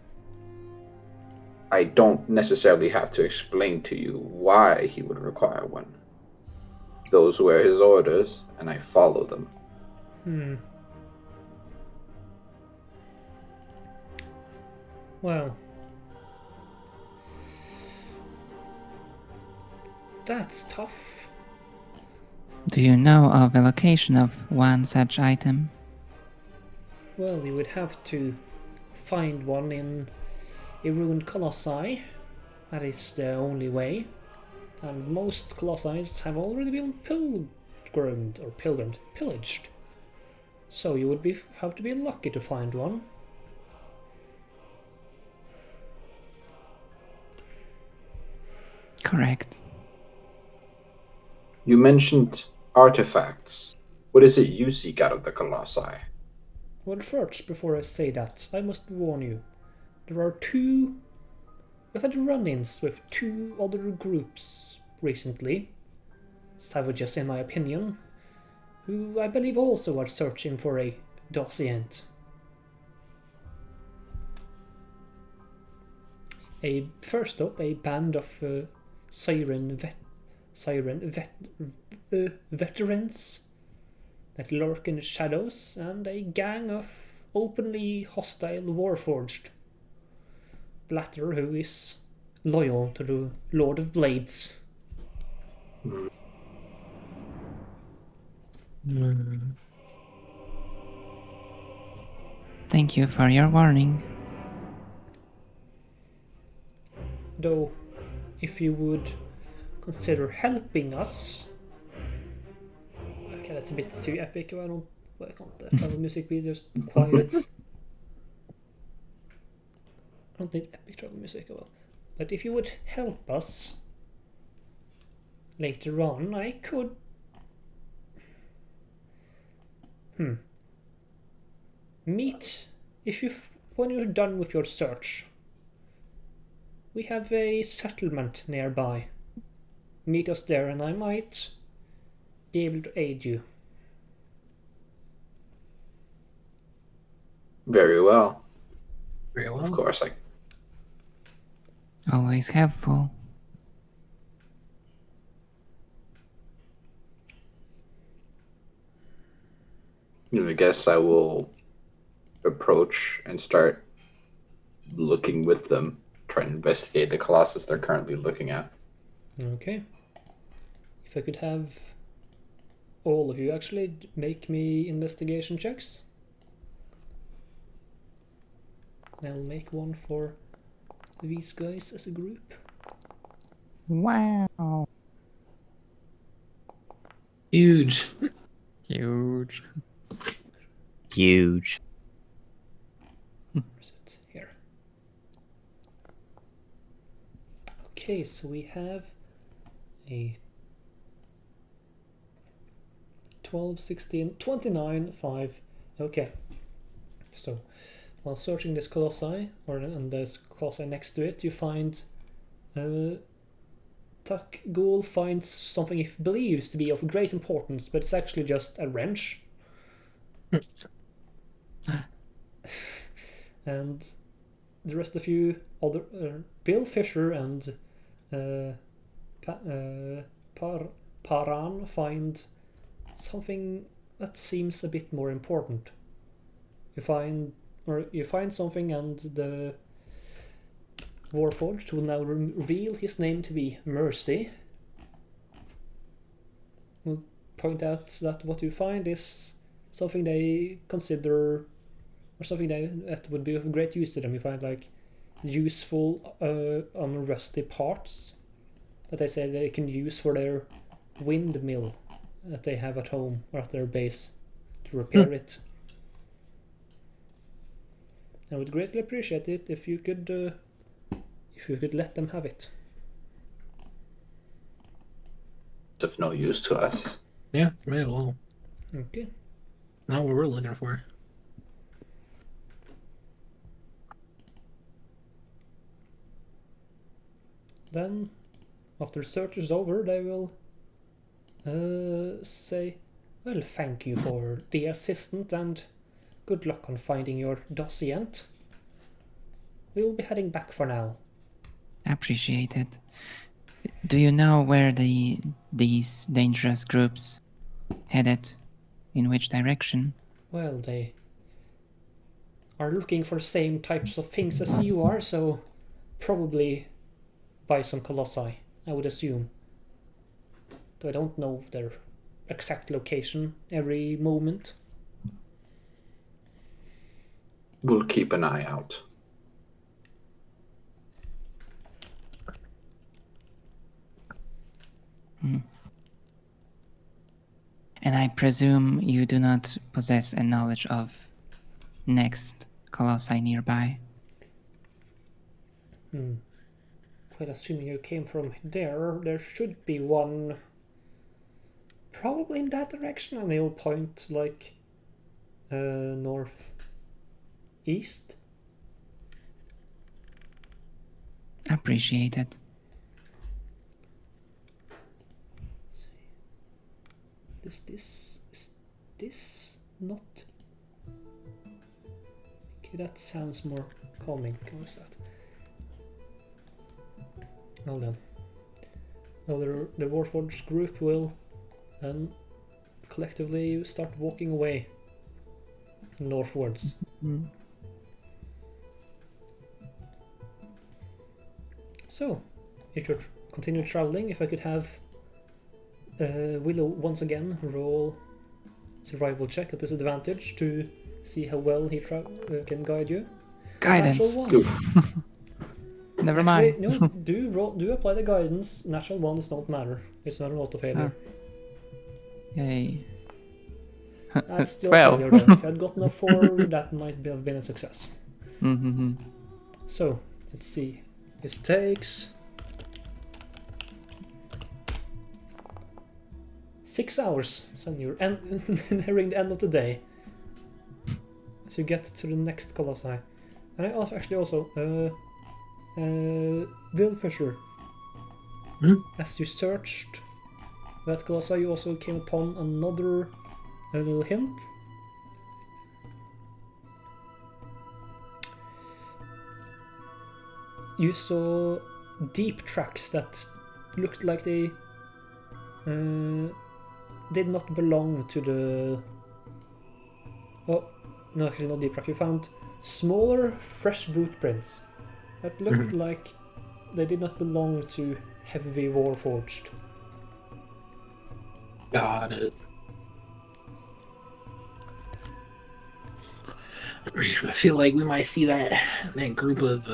I don't necessarily have to explain to you why he would require one. Those were his orders, and I follow them. Well, that's tough. Do you know of a location of one such item? Well, you would have to find one in a ruined colossi. That is the only way. And most colossi have already been pillaged. So you would have to be lucky to find one. Correct. You mentioned artifacts. What is it you seek out of the Colossi? Well, first, before I say that, I must warn you. We've had run-ins with two other groups recently. Savages, in my opinion. Who I believe also are searching for a docent. First up, a band of veterans that lurk in the shadows, and a gang of openly hostile Warforged. The latter who is loyal to the Lord of Blades. Thank you for your warning. Though, if you would consider helping us... Okay, that's a bit too epic. I don't Why can't the travel music be just quiet? I don't need epic travel music, well. But if you would help us later on, I could... Meet... when you're done with your search. We have a settlement nearby. Meet us there and I might be able to aid you. Very well. Very well. Of course, Always helpful. I guess I will approach and start looking with them, trying to investigate the Colossus they're currently looking at. Okay. If I could have all of you actually make me investigation checks. I'll make one for these guys as a group. Wow. Huge. Huge. Huge. Where's it? Here. Okay, so we have a 12, 16, 29, 5. Okay. So, while searching this colossi, and there's colossi next to it, you find Tak Ghoul finds something he believes to be of great importance, but it's actually just a wrench. And the rest of you, Bill Fisher and Paran, find something that seems a bit more important. You find something, and the Warforged will now reveal his name to be Mercy. Will point out that what you find is something they consider, or something that would be of great use to them. You find like useful unrusty parts that they say they can use for their windmill that they have at home or at their base to repair it. I would greatly appreciate it if you could let them have it. It's of no use to us. Yeah, right. Well, Okay. not what we're looking for. Then, after search is over, they will say, well, thank you for the assistant and good luck on finding your dossier. We will be heading back for now. Appreciate it. Do you know where these dangerous groups headed? In which direction? Well, they are looking for the same types of things as you are, so probably by some colossi, I would assume. Though I don't know their exact location every moment. We'll keep an eye out. And I presume you do not possess a knowledge of next colossi nearby. Quite assuming you came from there should be one probably in that direction, and they'll point like north east. Appreciate it. Is this not? Okay, that sounds more calming. What is that? Well then. Well, the Warforged group will then collectively start walking away northwards. So, you should continue traveling. If I could have Willow once again roll survival check at disadvantage to see how well he can guide you. Guidance. Natural one. Never Actually, mind. no, do apply the guidance. Natural ones don't matter. It's not an auto failure. Yay. That's still Well. a failure though. If you had gotten a 4, that might have been a success. Mm-hmm. So, let's see. This takes 6 hours, so you're nearing the end of the day. As you get to the next colossi. And I also Bill Fisher. As you searched that colossi, you also came upon another little hint. You saw deep tracks that looked like they did not belong to the... Oh, no, actually not deep track. You found smaller, fresh boot prints that looked like they did not belong to heavy Warforged. Got it. I feel like we might see that group of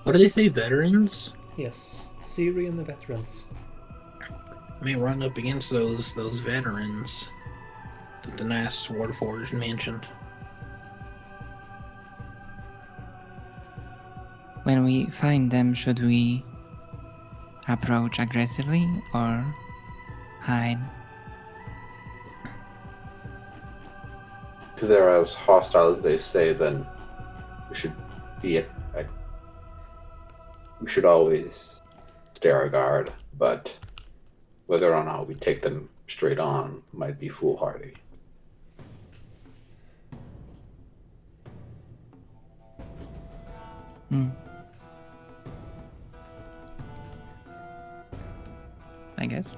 what do they say, veterans? Yes, Syrian veterans. May run up against those veterans that the last Warforged mentioned. When we find them, should we approach aggressively or hide? If they're as hostile as they say, then we should be we should always stay our guard. But whether or not we take them straight on might be foolhardy. I guess.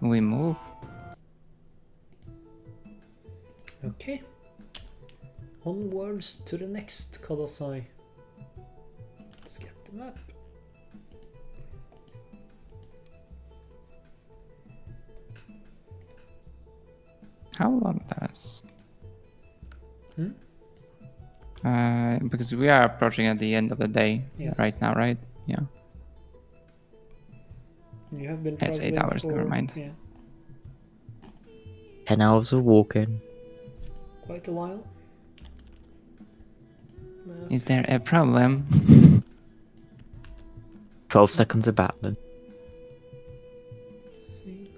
We move. Okay. Onwards to the next colossi. Let's get the map. How long does? Because we are approaching at the end of the day right now, right? Yeah. You have been It's 8 traveling hours, for, never mind. Yeah, 10 hours of walking. quite a while. Is there a problem? 12 seconds of battling. See.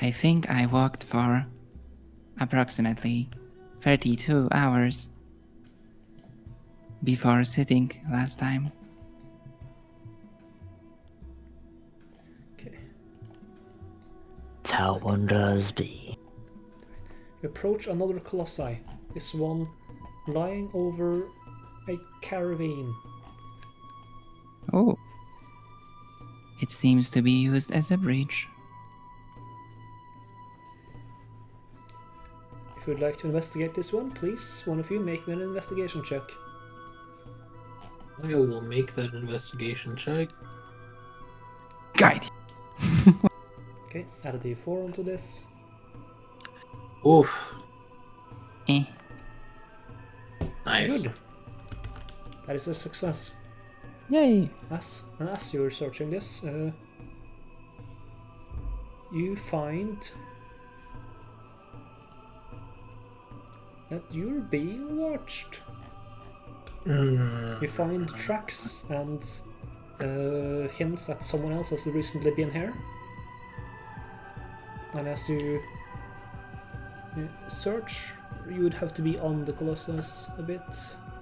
I think I walked for approximately 32 hours before sitting last time. Okay. How wonders be. You approach another colossi. This one lying over a caravan. Oh. It seems to be used as a bridge. If you'd like to investigate this one, please, one of you, make me an investigation check. I will make that investigation check. Guide. Okay, add a d4 onto this. Oof. Eh. Nice. Good. That is a success. Yay. As you're searching this, you find that you're being watched. You find tracks and hints that someone else has recently been here. And as you search, you would have to be on the Colossus a bit,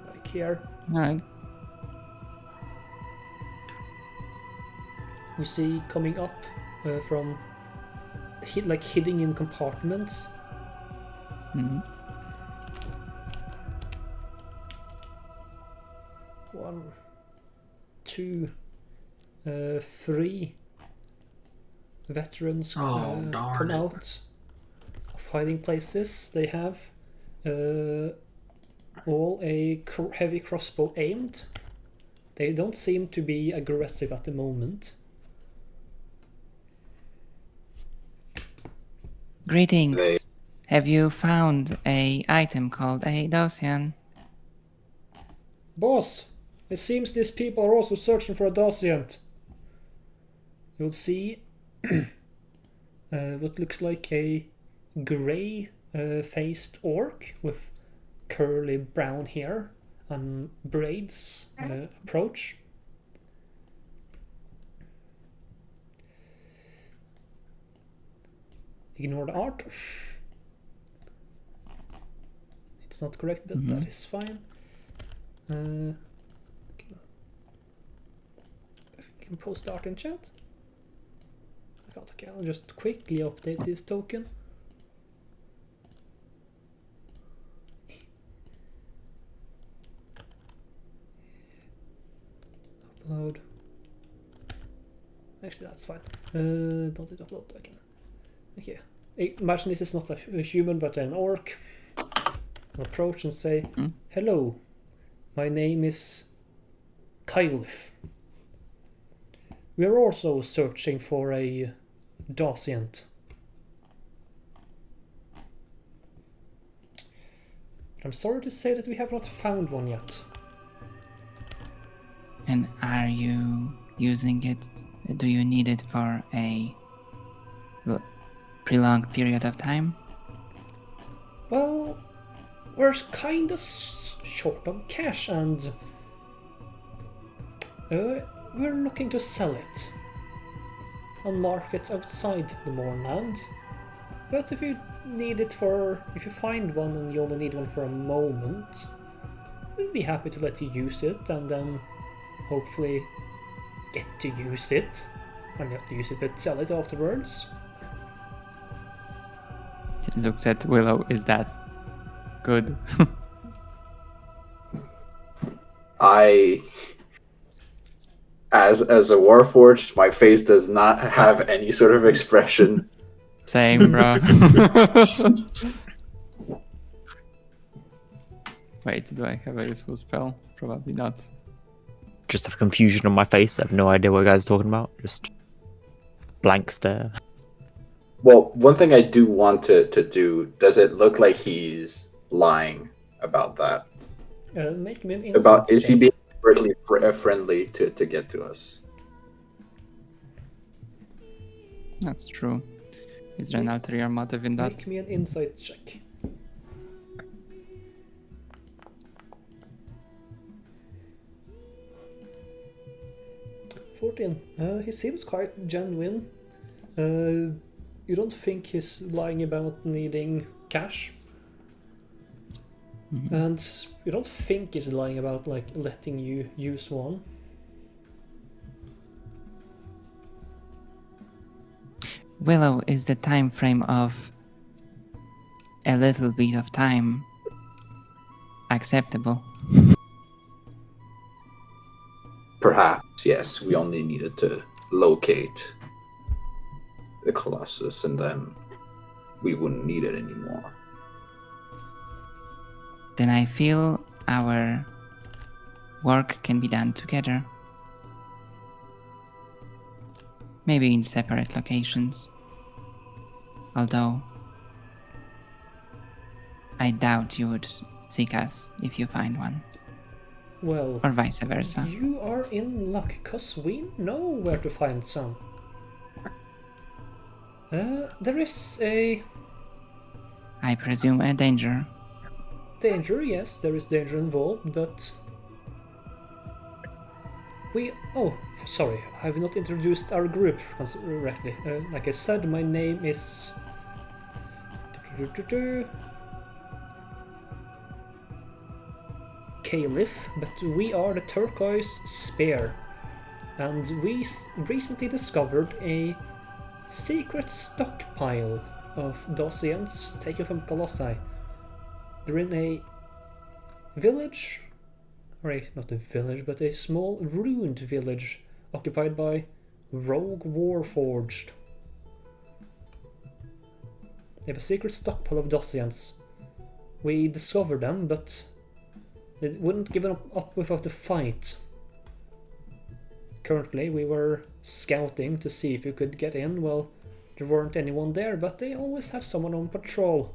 like here. Alright. You see coming up from hiding in compartments. Mm-hmm. 1, 2, 3 veterans darn come it. out of hiding places. They have all a heavy crossbow aimed. They don't seem to be aggressive at the moment. Greetings. They- Have you found a item called a Dosian? Boss, it seems these people are also searching for a Dosient. You'll see what looks like a grey faced orc with curly brown hair and braids approach. Ignore the art. It's not correct, but that is fine. I can post art in chat. I can't. Okay, I'll just quickly update this token. Upload. Actually, that's fine. Don't hit upload token. Okay. Imagine this is not a human but an orc. I'll approach and say, hello, my name is Kylif. We are also searching for a Dacient. But I'm sorry to say that we have not found one yet. And are you using it? Do you need it for a prolonged period of time? Well, we're kinda short on cash and we're looking to sell it on markets outside the Mournland. But if you find one and you only need one for a moment, we'd be happy to let you use it and then hopefully get to use it. Or not use it, but sell it afterwards. It looks at Willow. Is that good? As a Warforged, my face does not have any sort of expression. Same, bro. Wait, do I have a useful spell? Probably not. Just have confusion on my face. I have no idea what you guys are talking about. Just blank stare. Well, one thing I do want to do, does it look like he's lying about that? Make me an insight Is he check. being overtly friendly to get to us? That's true. Is there an ulterior motive in that? Make me an insight check. He seems quite genuine. You don't think he's lying about needing cash? And you don't think he's lying about like letting you use one? Willow, is the time frame of a little bit of time acceptable? Perhaps, yes. We only needed to locate the Colossus and then we wouldn't need it anymore. Then I feel our work can be done together. Maybe in separate locations. Although I doubt you would seek us if you find one. Well, Or vice versa. you are in luck, cause we know where to find some. There is a I presume a danger. danger, yes, there is danger involved, but sorry, I have not introduced our group correctly. Like I said, my name is Caliph, but we are the Turquoise Spear, and we recently discovered a secret stockpile of Docians taken from Colossi. They're in a village, not a village, but a small ruined village occupied by rogue Warforged. They have a secret stockpile of Docians. We discovered them, but they wouldn't give up without a fight. Currently, we were scouting to see if we could get in. Well, there weren't anyone there, but they always have someone on patrol.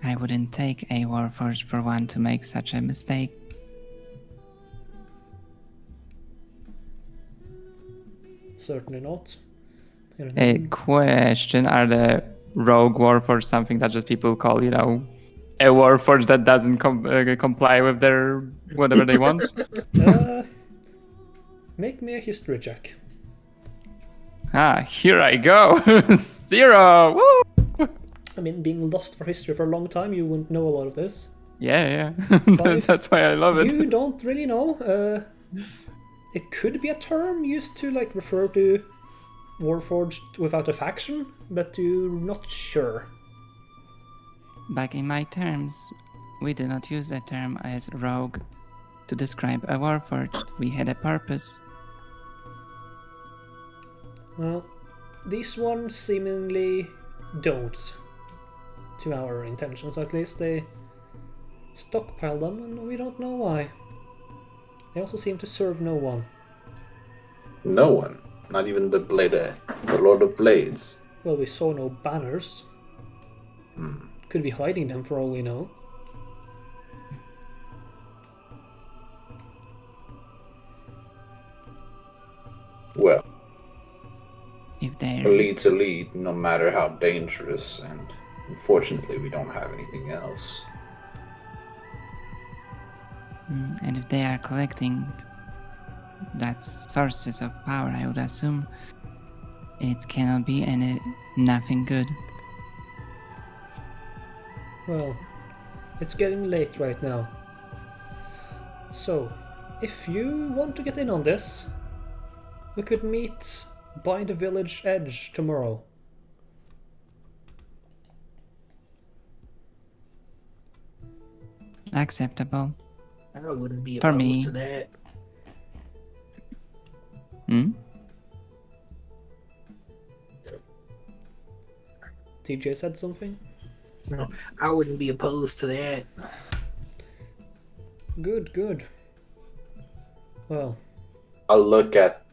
I wouldn't take a Warforged for one to make such a mistake. certainly not. A question: are the rogue warforged something that just people call, you know, a warforged that doesn't comply with their whatever they want? Make me a history check. Ah, here I go. 0. Woo! I mean, being lost for history for a long time, you wouldn't know a lot of this. Yeah. 5. That's why I love it. You don't really know. It could be a term used to like refer to warforged without a faction, but you're not sure. Back in my terms, we do not use that term as rogue to describe a warforged. We had a purpose. Well, these ones seemingly don't. To our intentions, at least. They stockpile them, and we don't know why. They also seem to serve no one. No one. Not even the Lord of Blades. Well, we saw no banners. Could be hiding them for all we know. Well, If a they're lead's a lead, no matter how dangerous, and unfortunately we don't have anything else. and if they are collecting that's sources of power, I would assume it cannot be nothing good. Well, it's getting late right now. So, if you want to get in on this, we could meet by the village edge tomorrow. Acceptable. I wouldn't be For opposed me. to that. Hmm? TJ said something? No, I wouldn't be opposed to that. Good. Well, I'll look at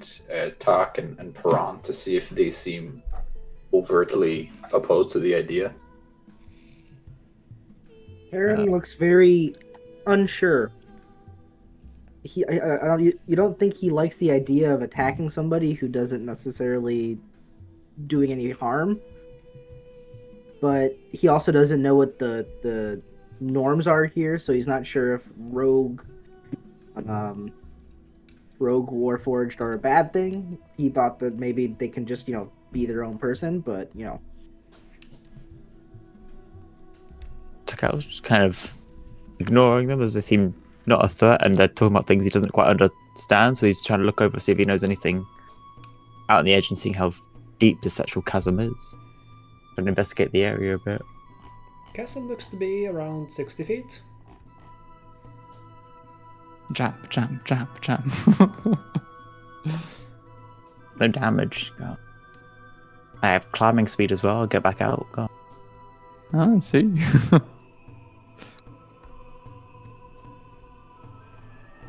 Tak and Piran to see if they seem overtly opposed to the idea. Aaron looks very unsure. You don't think he likes the idea of attacking somebody who doesn't necessarily doing any harm, but he also doesn't know what the norms are here, so he's not sure if rogue warforged are a bad thing. He thought that maybe they can just be their own person, but Takao was just kind of ignoring them as they seem not a threat, and they're talking about things he doesn't quite understand, so he's trying to look over, see if he knows anything out on the edge and seeing how deep this actual chasm is. And investigate the area a bit. chasm looks to be around 60 feet. Jump. No damage. God. I have climbing speed as well. I'll get back out. God. Ah, see.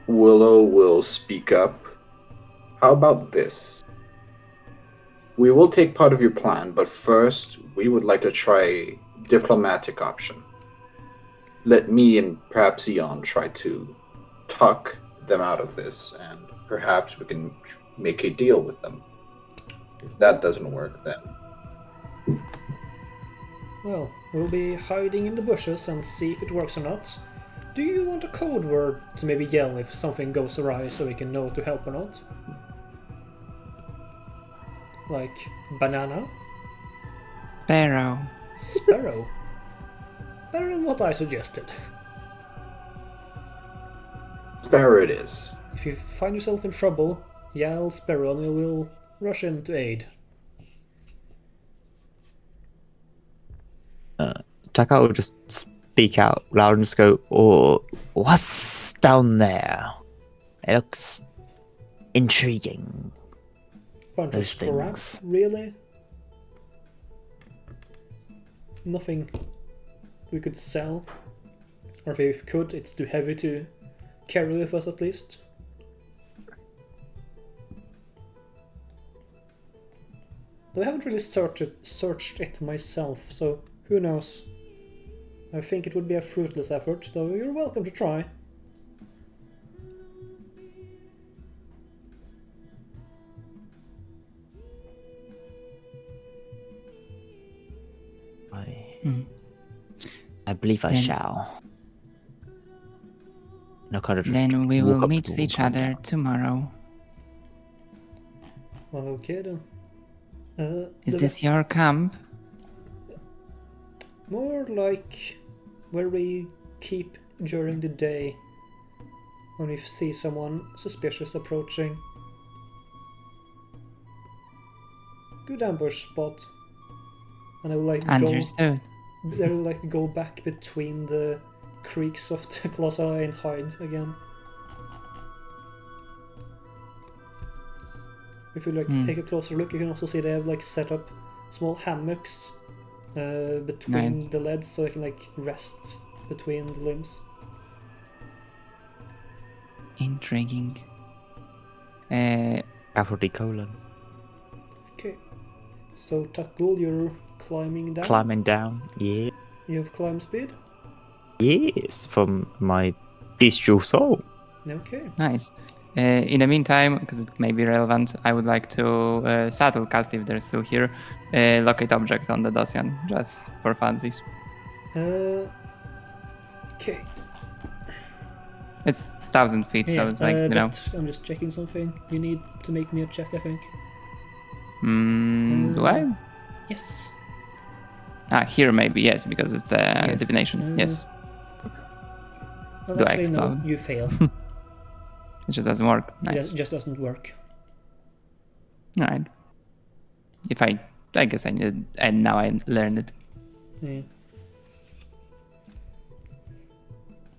Willow will speak up. How about this? We will take part of your plan, but first, we would like to try a diplomatic option. Let me and perhaps Eon try to talk them out of this, and perhaps we can make a deal with them. If that doesn't work, then Well, we'll be hiding in the bushes and see if it works or not. Do you want a code word to maybe yell if something goes awry so we can know to help or not? Like banana? Sparrow. Sparrow? Better than what I suggested. Sparrow it is. If you find yourself in trouble, yell Sparrow and we will rush in to aid. Takao will just speak out loud and just go, "Oh, what's down there? It looks intriguing." Bunch Those of scrap, things. really? Nothing we could sell? Or if we could, it's too heavy to carry with us at least. Though I haven't really searched it myself, so who knows? I think it would be a fruitless effort, though you're welcome to try. I believe I Then- shall. No, kind of just Then we walk will up meet the wall and each climb other down. tomorrow. Well, okay then. Is The this your camp? more like where we keep during the day when we see someone suspicious approaching. Good ambush spot. And I would like Understood. I would like to go back between the creaks of the plaza and hide again. If you like take a closer look, you can also see they have like set up small hammocks between Nice. the leads, so I can like rest between the limbs. Intriguing. Capital D colon. Okay. So Takul, you're climbing down. Climbing down. Yeah. You have climb speed. Yes, from my bestial soul. Okay. Nice. In the meantime, because it may be relevant, I would like to saddle cast if they're still here. Locate object on the Dosian, just for funsies. Okay. It's 1,000 feet, so it's like, you know. but I'm just checking something. You need to make me a check, I think. Do I? Yes. Here maybe, yes, because it's the Yes, divination. Yes, Well, Do I actually, no. explode? You fail. it just doesn't work. It Nice. just doesn't work. Alright. If I guess I need, and now I learned it. Yeah.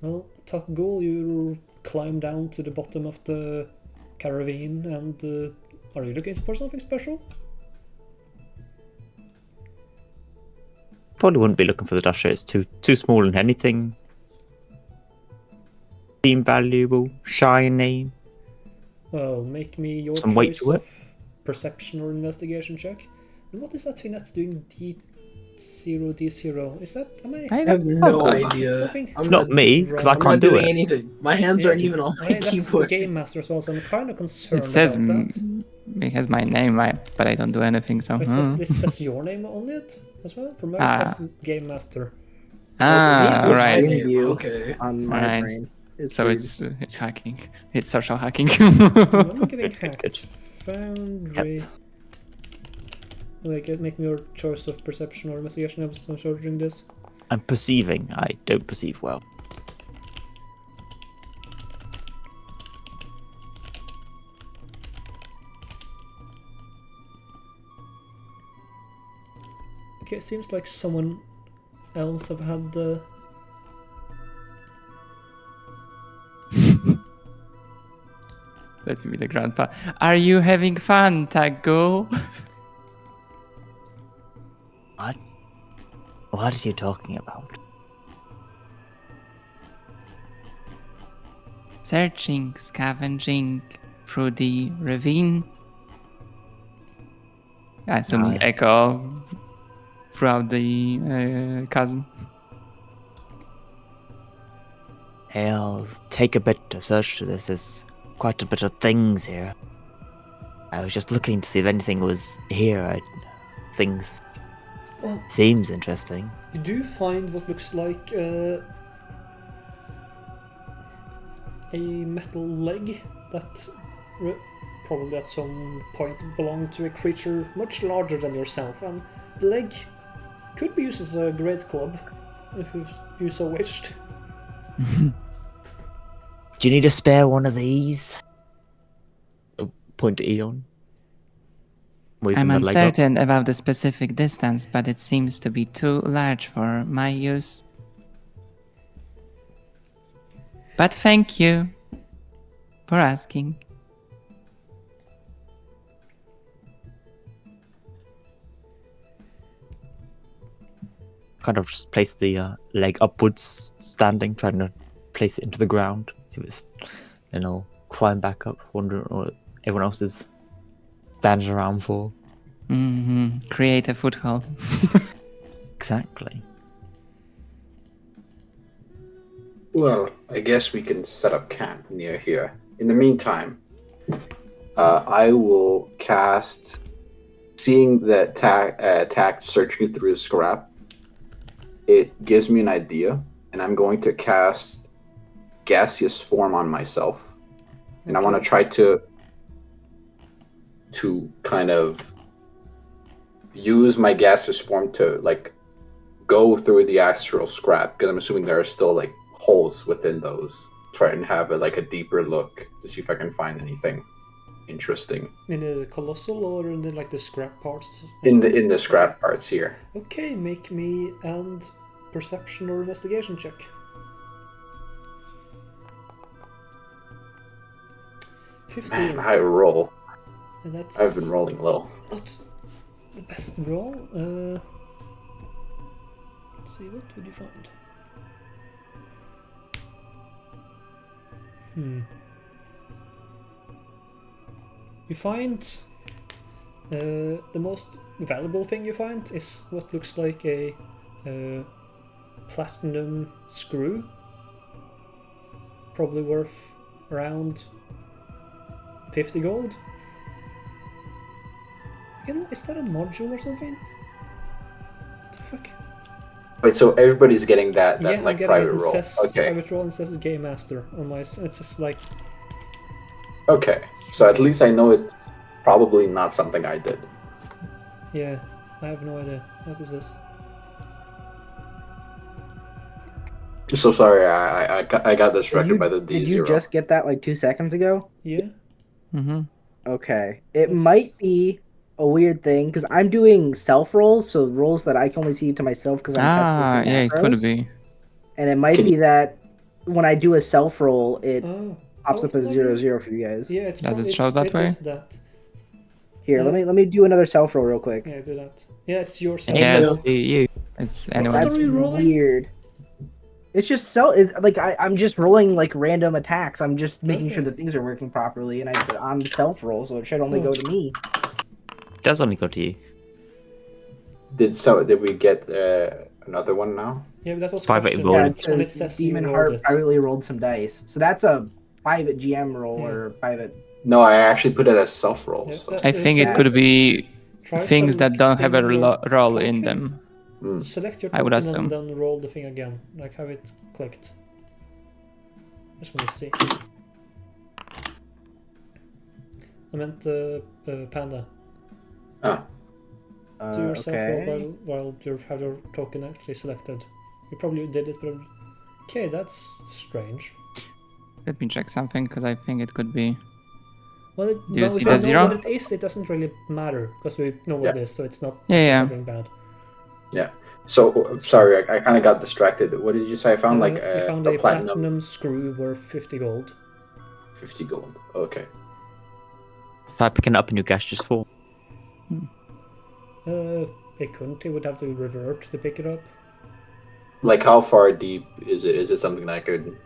Well, Takgul, you climb down to the bottom of the caravan, and are you looking for something special? Probably wouldn't be looking for the dust. It's too small and anything. Seem valuable, shiny. Well, make me your Some weight choice to it. of perception or investigation check. And what is that thing that's doing D0, D0? Is that... I have no Oh, idea. something- It's not me because I I'm can't not do doing it. anything. My hands aren't even on my That's the keyboard. Game Master as well, so I'm kind of concerned It says about that. it has my name, but I don't do anything. So This says your name on it as well? For me, it says Game Master. It's all my right. name, You Okay. on my Alright. brain. So weird. it's hacking. It's social hacking. I'm not getting hacked. Good. Foundry. Like, make me your choice of perception or investigation. I'm searching this. I'm perceiving. I don't perceive well. Okay, it seems like someone else have had the... Let me be the grandpa. Are you having fun, Tagul? What? What are you talking about? Searching, scavenging through the ravine. Assuming Aye. echo throughout the chasm. It'll take a bit to search through this. There's quite a bit of things here. I was just looking to see if anything was here. Things Well, seems interesting. you do find what looks like a metal leg that probably at some point belonged to a creature much larger than yourself, and the leg could be used as a great club if you so wished. Do you need a spare one of these? Point to Eon. Waving I'm the leg up. uncertain about the specific distance, but it seems to be too large for my use. But thank you for asking. Kind of just place the leg upwards, standing, trying to place it into the ground. See if it's, then I'll climb back up, wondering what everyone else is standing around for. Create a foothold. Exactly. Well, I guess we can set up camp near here. In the meantime, I will cast, seeing that Tact searching through the scrap, it gives me an idea, and I'm going to cast gaseous form on myself, and I want to try to kind of use my gaseous form to like go through the astral scrap, because I'm assuming there are still like holes within those. Try and have a deeper look to see if I can find anything interesting In the colossal or in the scrap parts? in the scrap parts here. Okay, make me and perception or investigation check. 15. Man, I roll. And that's I've been rolling low. not the best roll. Let's see, what would you find? You find the most valuable thing you find is what looks like a platinum screw, probably worth around 50 gold. Is that a module or something? What the fuck? Wait, so everybody's getting that Yeah, I'm like getting private it. It roll. says Okay. private roll and says Game Master on my. It's just like, Okay. So at least I know it's probably not something I did. yeah, I have no idea. What is this? So sorry, I got distracted by the D0. Did you just get that like 2 seconds ago? Yeah. Mm-hmm. Okay. It It's- might be a weird thing because I'm doing self rolls, so rolls that I can only see to myself because I'm testing for Yeah, it could macros. be. And it might Can be that when I do a self roll, it Oh. pops oh, up as maybe- 0-0 for you guys. Yeah, it's Does it prob- show it's- that it way? is that. Here, let me do another self roll real quick. Yeah, do that. Yeah, it's your self. Yes. You. It's What anyone's. are you rolling? Weird. It's just I'm just rolling like random attacks. I'm just making sure Okay. that things are working properly, and I'm self roll, so it should only go to me. It does only go to you. Did we get another one now? Yeah, but that was Private question. roll. Yeah, Roll. it And it says says you Demon rolled Heart it. privately rolled some dice, so that's a private GM roll Yeah. or private. No, I actually put it as self roll. Yeah, So. I think it select could be Try things that don't have a selecting your roll in token. them. Select your I would token assume. and then roll the thing again. Like have it clicked. Just want to see. I meant Panda. Ah, Do your self-roll Okay. while you have your token actually selected. You probably did it, but... Okay, that's strange. Let me check something because I think it could be. Well, Do you see if the I know zero? what it is, it doesn't really matter, because we know what it is, so it's not Yeah. something bad. yeah. So sorry, I kind of got distracted. What did you say? I found like we found a a platinum screw worth 50 gold. 50 gold. Okay. Try picking it up in your gaseous form. It couldn't. It would have to revert to pick it up. Like how far deep is it? Is it something that I could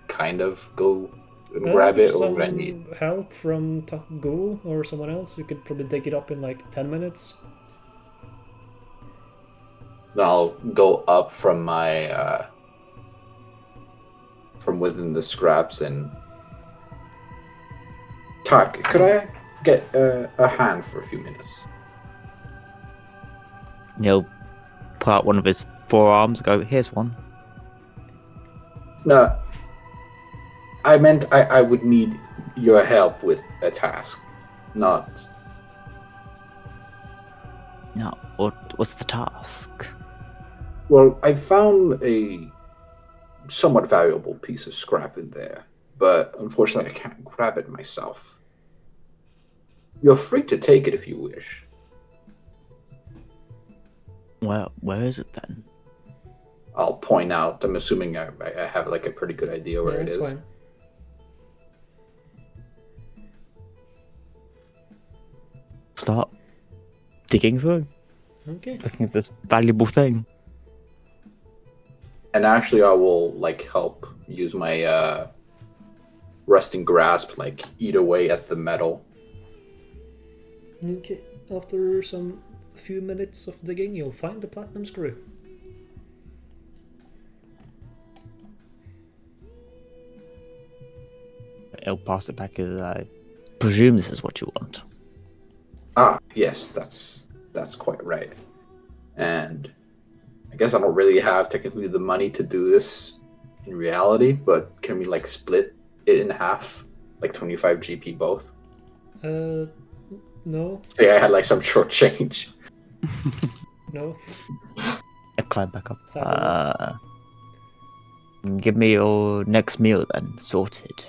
kind of go and grab With it, or would I need? some help from Ghoul or someone else, you could probably dig it up in like 10 minutes. Then I'll go up from my from within the scraps and talk. Could I get a hand for a few minutes? He'll pull out one of his forearms and go, here's one. No, I meant I would need your help with a task, not. No, what's the task? Well, I found a somewhat valuable piece of scrap in there, but unfortunately I can't grab it myself. You're free to take it if you wish. Well, where is it then? I'll point out. I'm assuming I have like a pretty good idea where it that's is. fine. Start digging through, Okay. looking at this valuable thing. And actually, I will like help use my rusting grasp, like eat away at the metal. Okay. After some few minutes of digging, you'll find the platinum screw. He'll pass it back as I presume this is what you want. Ah, yes, that's quite right. And I guess I don't really have technically the money to do this in reality, but can we like split it in half, like 25 GP both? No, Say I had like some short change. no. I climb back up. Sadly not. Give me your next meal then, sorted.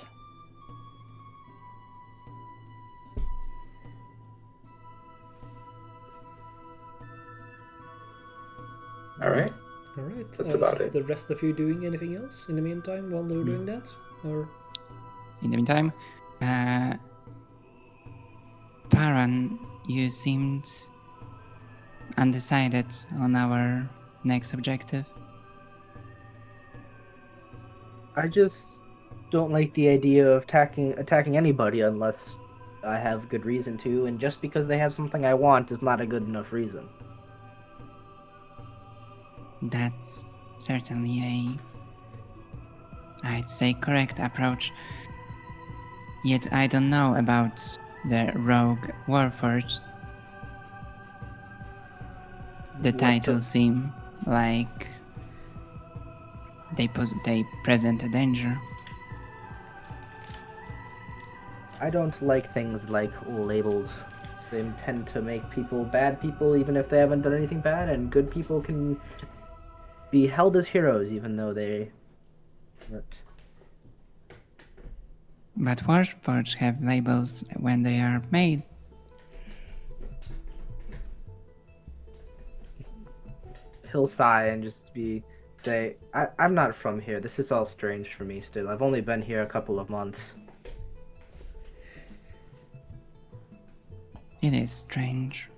All right. All right. That's about Is it. the rest of you doing anything else in the meantime while they're doing that, or? In the meantime, Paran, you seemed undecided on our next objective. I just don't like the idea of attacking anybody unless I have good reason to, and just because they have something I want is not a good enough reason. That's certainly I'd say, correct approach. Yet I don't know about the rogue Warforged. The What titles seem like they present a danger. I don't like things like labels. They tend to make people bad people even if they haven't done anything bad, and good people can be held as heroes even though they weren't. But Warforged have labels when they are made. He'll sigh and just say, I'm not from here. This is all strange for me still. I've only been here a couple of months. It is strange.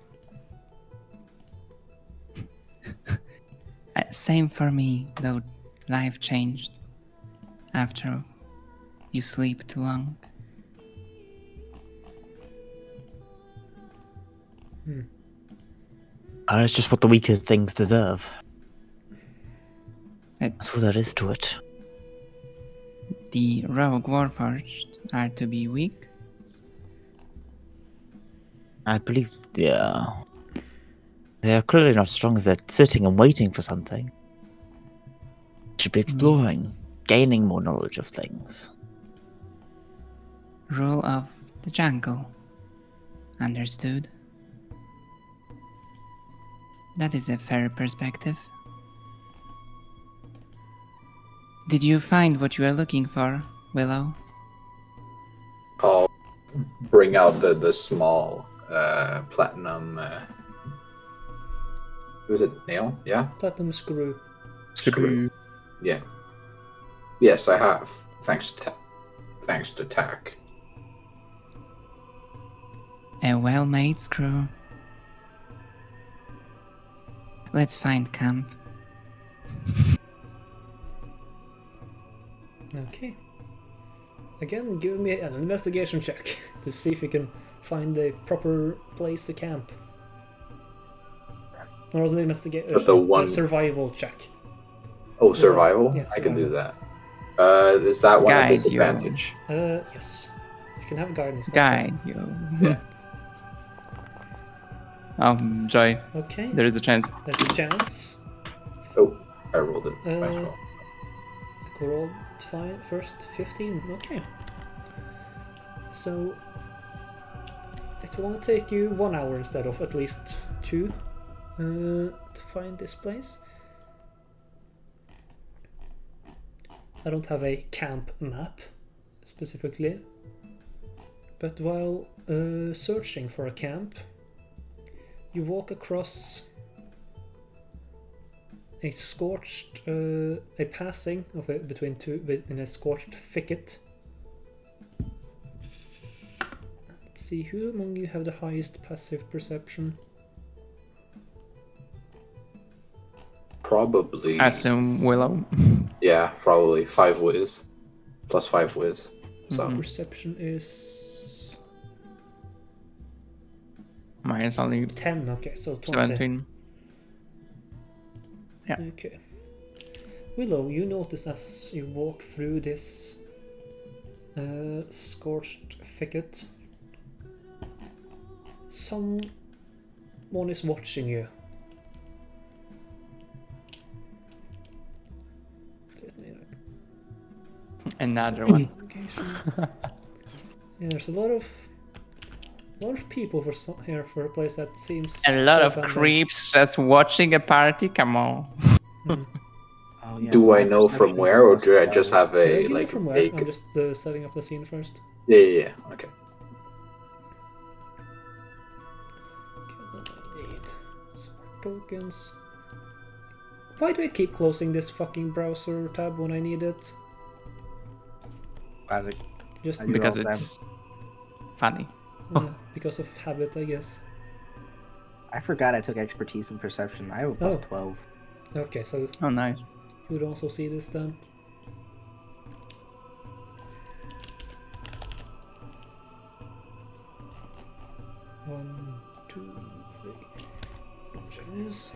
Same for me, though life changed after you sleep too long. It's just what the weaker things deserve. It- That's all there is to it. The rogue Warforged are to be weak. I believe they are clearly not as strong as they're sitting and waiting for something. Should be exploring, gaining more knowledge of things. Rule of the jungle. Understood? That is a fair perspective. Did you find what you were looking for, Willow? I'll bring out the small platinum. Was it nail? Yeah. Platinum screw. Screw. Yeah. Yes, I have. Thanks to Tack. A well-made screw. Let's find camp. Okay. Again, give me an investigation check to see if you can find the proper place to camp. Or also investigation, But the one- survival check. Oh, survival? Yeah, I can do survival. that. Is that one a Guide you. disadvantage? Yes. You can have guidance. that's Guide you. Yeah. Joy, fine. Okay. there is a chance. There's a chance. Oh, I rolled it. Uh, Nice roll. I rolled first 15. Okay. So it won't take you 1 hour instead of at least 2 to find this place. I don't have a camp map specifically, but while searching for a camp, you walk across a scorched, a passing of between two in a scorched thicket. Let's see, who among you have the highest passive perception? Probably. Assume Willow. Yeah, probably 5 whiz. Plus 5 whiz. So Perception is Mine is only 10. Okay, so 20. 17. Yeah. Okay. Willow, you notice as you walk through this scorched thicket, someone is watching you. Another one. Location. Yeah, there's a lot of people here for a place that seems A lot so of abandoned. creeps just watching a party. Come on. Oh, yeah, Do I my know from perception where, or plus do I just 12. have a You know like from where? a? I'm just setting up the scene first. Yeah. Okay. Okay, then I need smart tokens. Why do I keep closing this fucking browser tab when I need it? Classic. Just I do Because all the time. it's funny. because of habit, I guess. I forgot I took expertise in perception. I have a plus Oh. 12. Okay, so Oh, nice. you would also see this then. One, two, three. Double check this.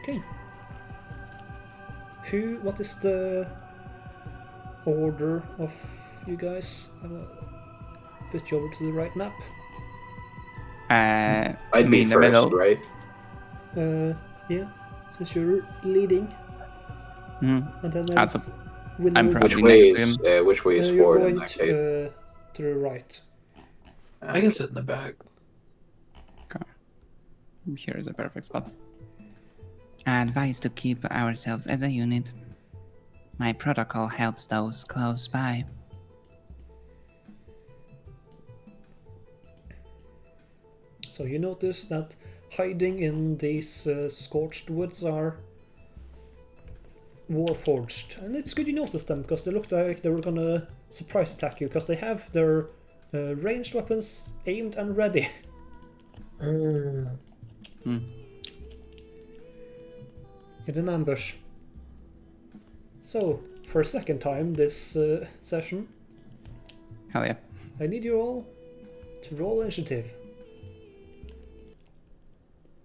Okay. What is the order of you guys? I'm gonna put you over to the right map. I'd Me be in the first, middle. right? Yeah, since you're leading, Mhm. and then Also, it's Willow. I'm Which probably way next to is which way is you're forward in going that case? to the right. I can sit in the back. Here is a perfect spot. Advise to keep ourselves as a unit. My protocol helps those close by. So you notice that hiding in these scorched woods are warforged, and it's good you noticed them because they looked like they were gonna surprise attack you because they have their ranged weapons aimed and ready. In an ambush. So, for a second time this session, Hell yeah. I need you all to roll initiative.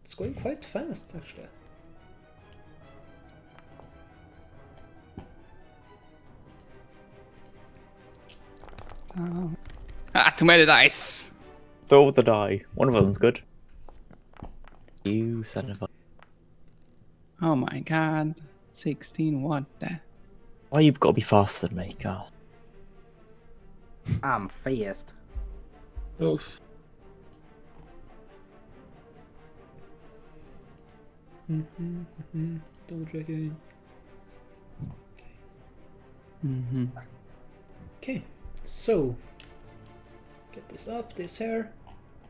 It's going quite fast, actually. Too many dice. Throw the die. One of them's good. You son of a... Oh my god. 16, what the? Why you gotta be faster than me, Carl? I'm fast. Oof. Double checking. Mm-hmm. Okay, so get this up, this here.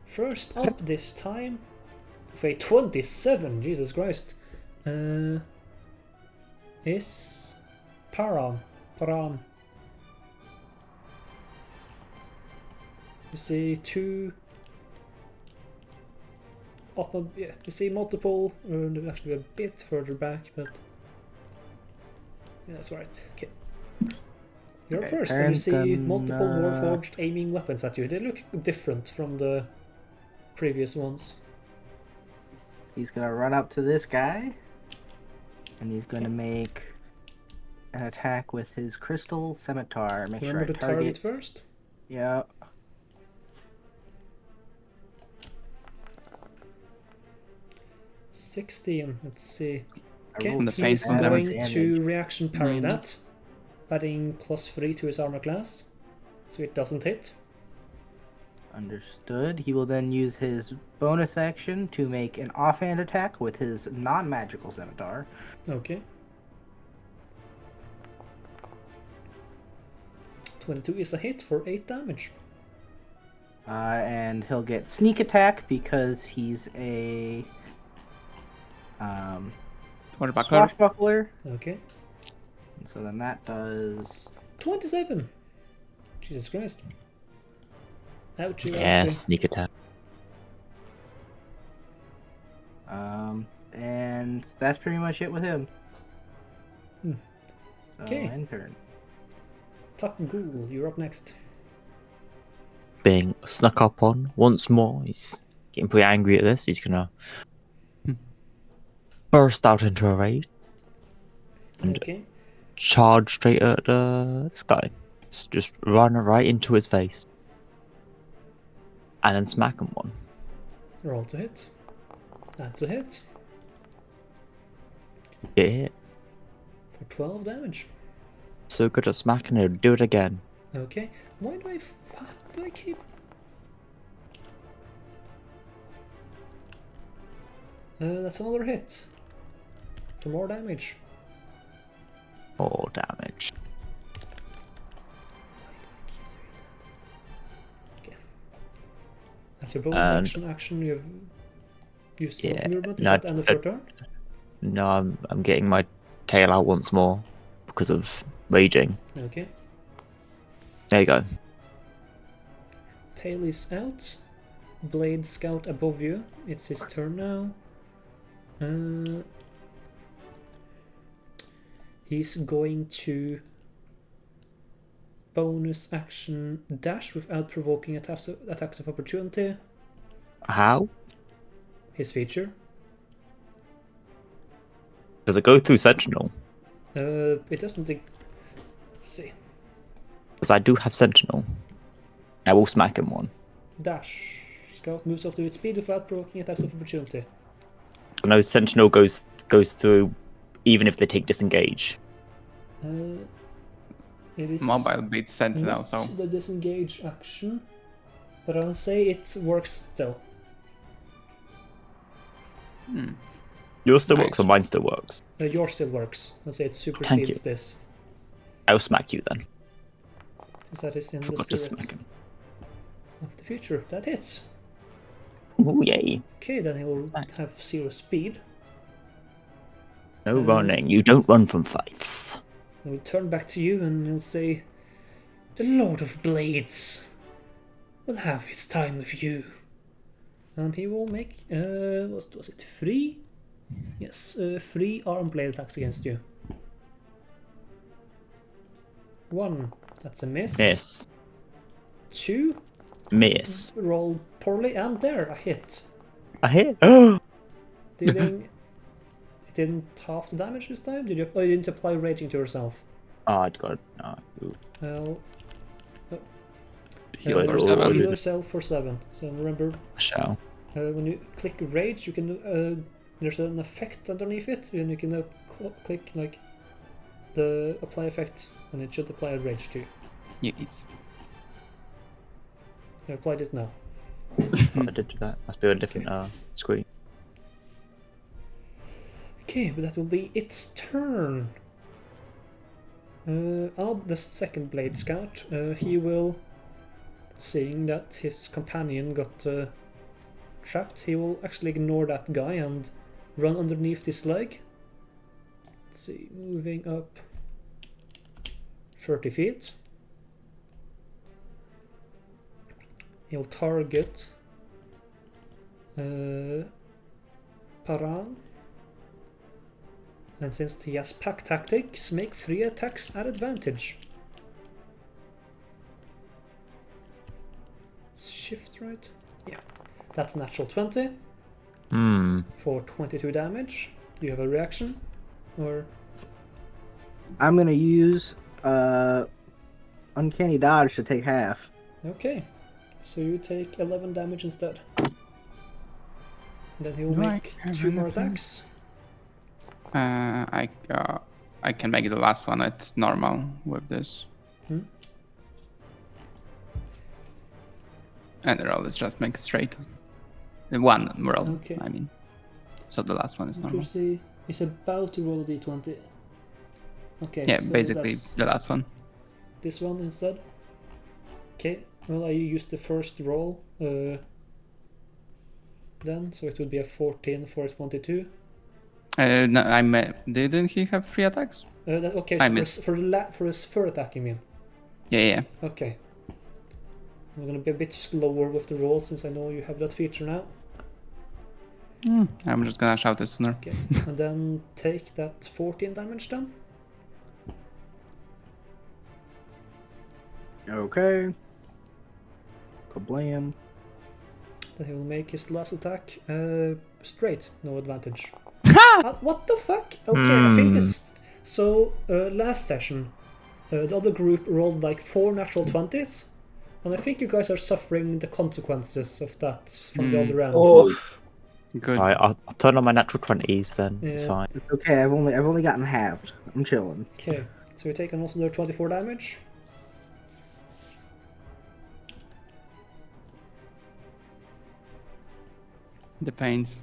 First up this time, with a 27, Jesus Christ, is Paran. You see two up, yes, you see multiple, actually a bit further back, but yeah, that's right. Okay. You're up Okay, first, and you see turn, multiple warforged aiming weapons at you. They look different from the previous ones. He's gonna run up to this guy, and he's gonna make an attack with his crystal scimitar. Make Remember sure to I target. first. Yeah. $16. Let's see. I Okay, rolled The he's face on going damage. to reaction parry Mm. that, adding +3 to his armor class, so it doesn't hit. Understood. He will then use his bonus action to make an offhand attack with his non-magical scimitar. Okay. 22 is a hit for 8 damage. And he'll get sneak attack because he's a What buckler? swashbuckler. Okay. And so then that does 27. Jesus Christ. Ouchie, Yeah, ouchie. sneak attack. and that's pretty much it with him. Hmm. So, Okay. end turn. Tuck Ghoul, you're up next. Being snuck up on once more. He's getting pretty angry at this. He's gonna burst out into a rage and Okay. charge straight at this guy. Just run right into his face. And then smack him one. Roll to hit. That's a hit. Yeah. For 12 damage. So good at smacking her. Do it again. Okay. Why do I keep... that's another hit. For more damage. More damage. Okay. That's your bonus And- action. You've used full Yeah, movement. Is no, that the end of your turn? No, I'm getting my tail out once more because of raging. Okay. There you go. Tail is out. Blade Scout above you. It's his turn now. He's going to bonus action dash without provoking attacks of opportunity. How? His feature. Does it go through Sentinel? It doesn't think. Let's see. Because I do have Sentinel. I will smack him one. Dash. Scout moves up to its speed without provoking attacks of opportunity. No, Sentinel goes through even if they take disengage. It is Mobile beats Sentinel, not so the disengage action, but I'll say it works still. Yours still Nice. works or mine still works? Yours still works. I'll say it Thank you. supersedes this. I'll smack you then. Since that is in the Forgot to spirit smack him. of the future. That hits. Ooh, yay. Okay, then he'll have 0 speed. No running. You don't run from fights. He'll turn back to you and he'll say, "The Lord of Blades will have his time with you." And he will make, was it 3? Yes, 3 arm blade attacks against you. 1, that's a miss. Miss. 2, Miss. roll poorly, and there, a hit. I hit. Oh! It didn't half the damage this time? Did you? Oh, you didn't apply raging to yourself. I'd got. Ooh. Well, Heal it for all. seven. heal yourself for 7. So remember, Shall. when you click rage, you can there's an effect underneath it, and you can click like the apply effect, and it should apply a rage to you. yes. I applied it now. I did do that. Must be on a different screen. Okay, but that will be its turn. The second Blade Scout, he will, seeing that his companion got trapped, he will actually ignore that guy and run underneath this leg. Let's see, moving up 30 feet. He'll target Paran. And since he has pack tactics, make 3 attacks at advantage. Shift, right? Yeah. That's a natural 20 for 22 damage. Do you have a reaction? Or I'm gonna use Uncanny Dodge to take half. okay. So you take 11 damage instead. Then he will Do I make have 2 more anything? attacks. I can make the last one at normal with this. And the roll is just make straight. One roll, Okay. I mean. So the last one is normal. Accuracy is about to roll a d20. Okay. Yeah, so basically that's the last one. this one instead. Okay. Well, I used the first roll. Then, so it would be a 14 for a 22. No, didn't he have 3 attacks? Okay, I for missed. for his fur attack, you mean? Yeah. Okay. I'm gonna be a bit slower with the rolls since I know you have that feature now. I'm just gonna shout it sooner. Okay, and then take that 14 damage then. Okay. Kablam. Then he will make his last attack straight, no advantage. What the fuck? Okay, I think this. So last session, the other group rolled like 4 natural 20s, and I think you guys are suffering the consequences of that from the other end. Oh, Good. Alright, I'll turn on my natural 20s then. It's Yeah. fine. It's okay. I've only gotten halved. I'm chilling. Okay, so you're taking also their 24 damage. The pains.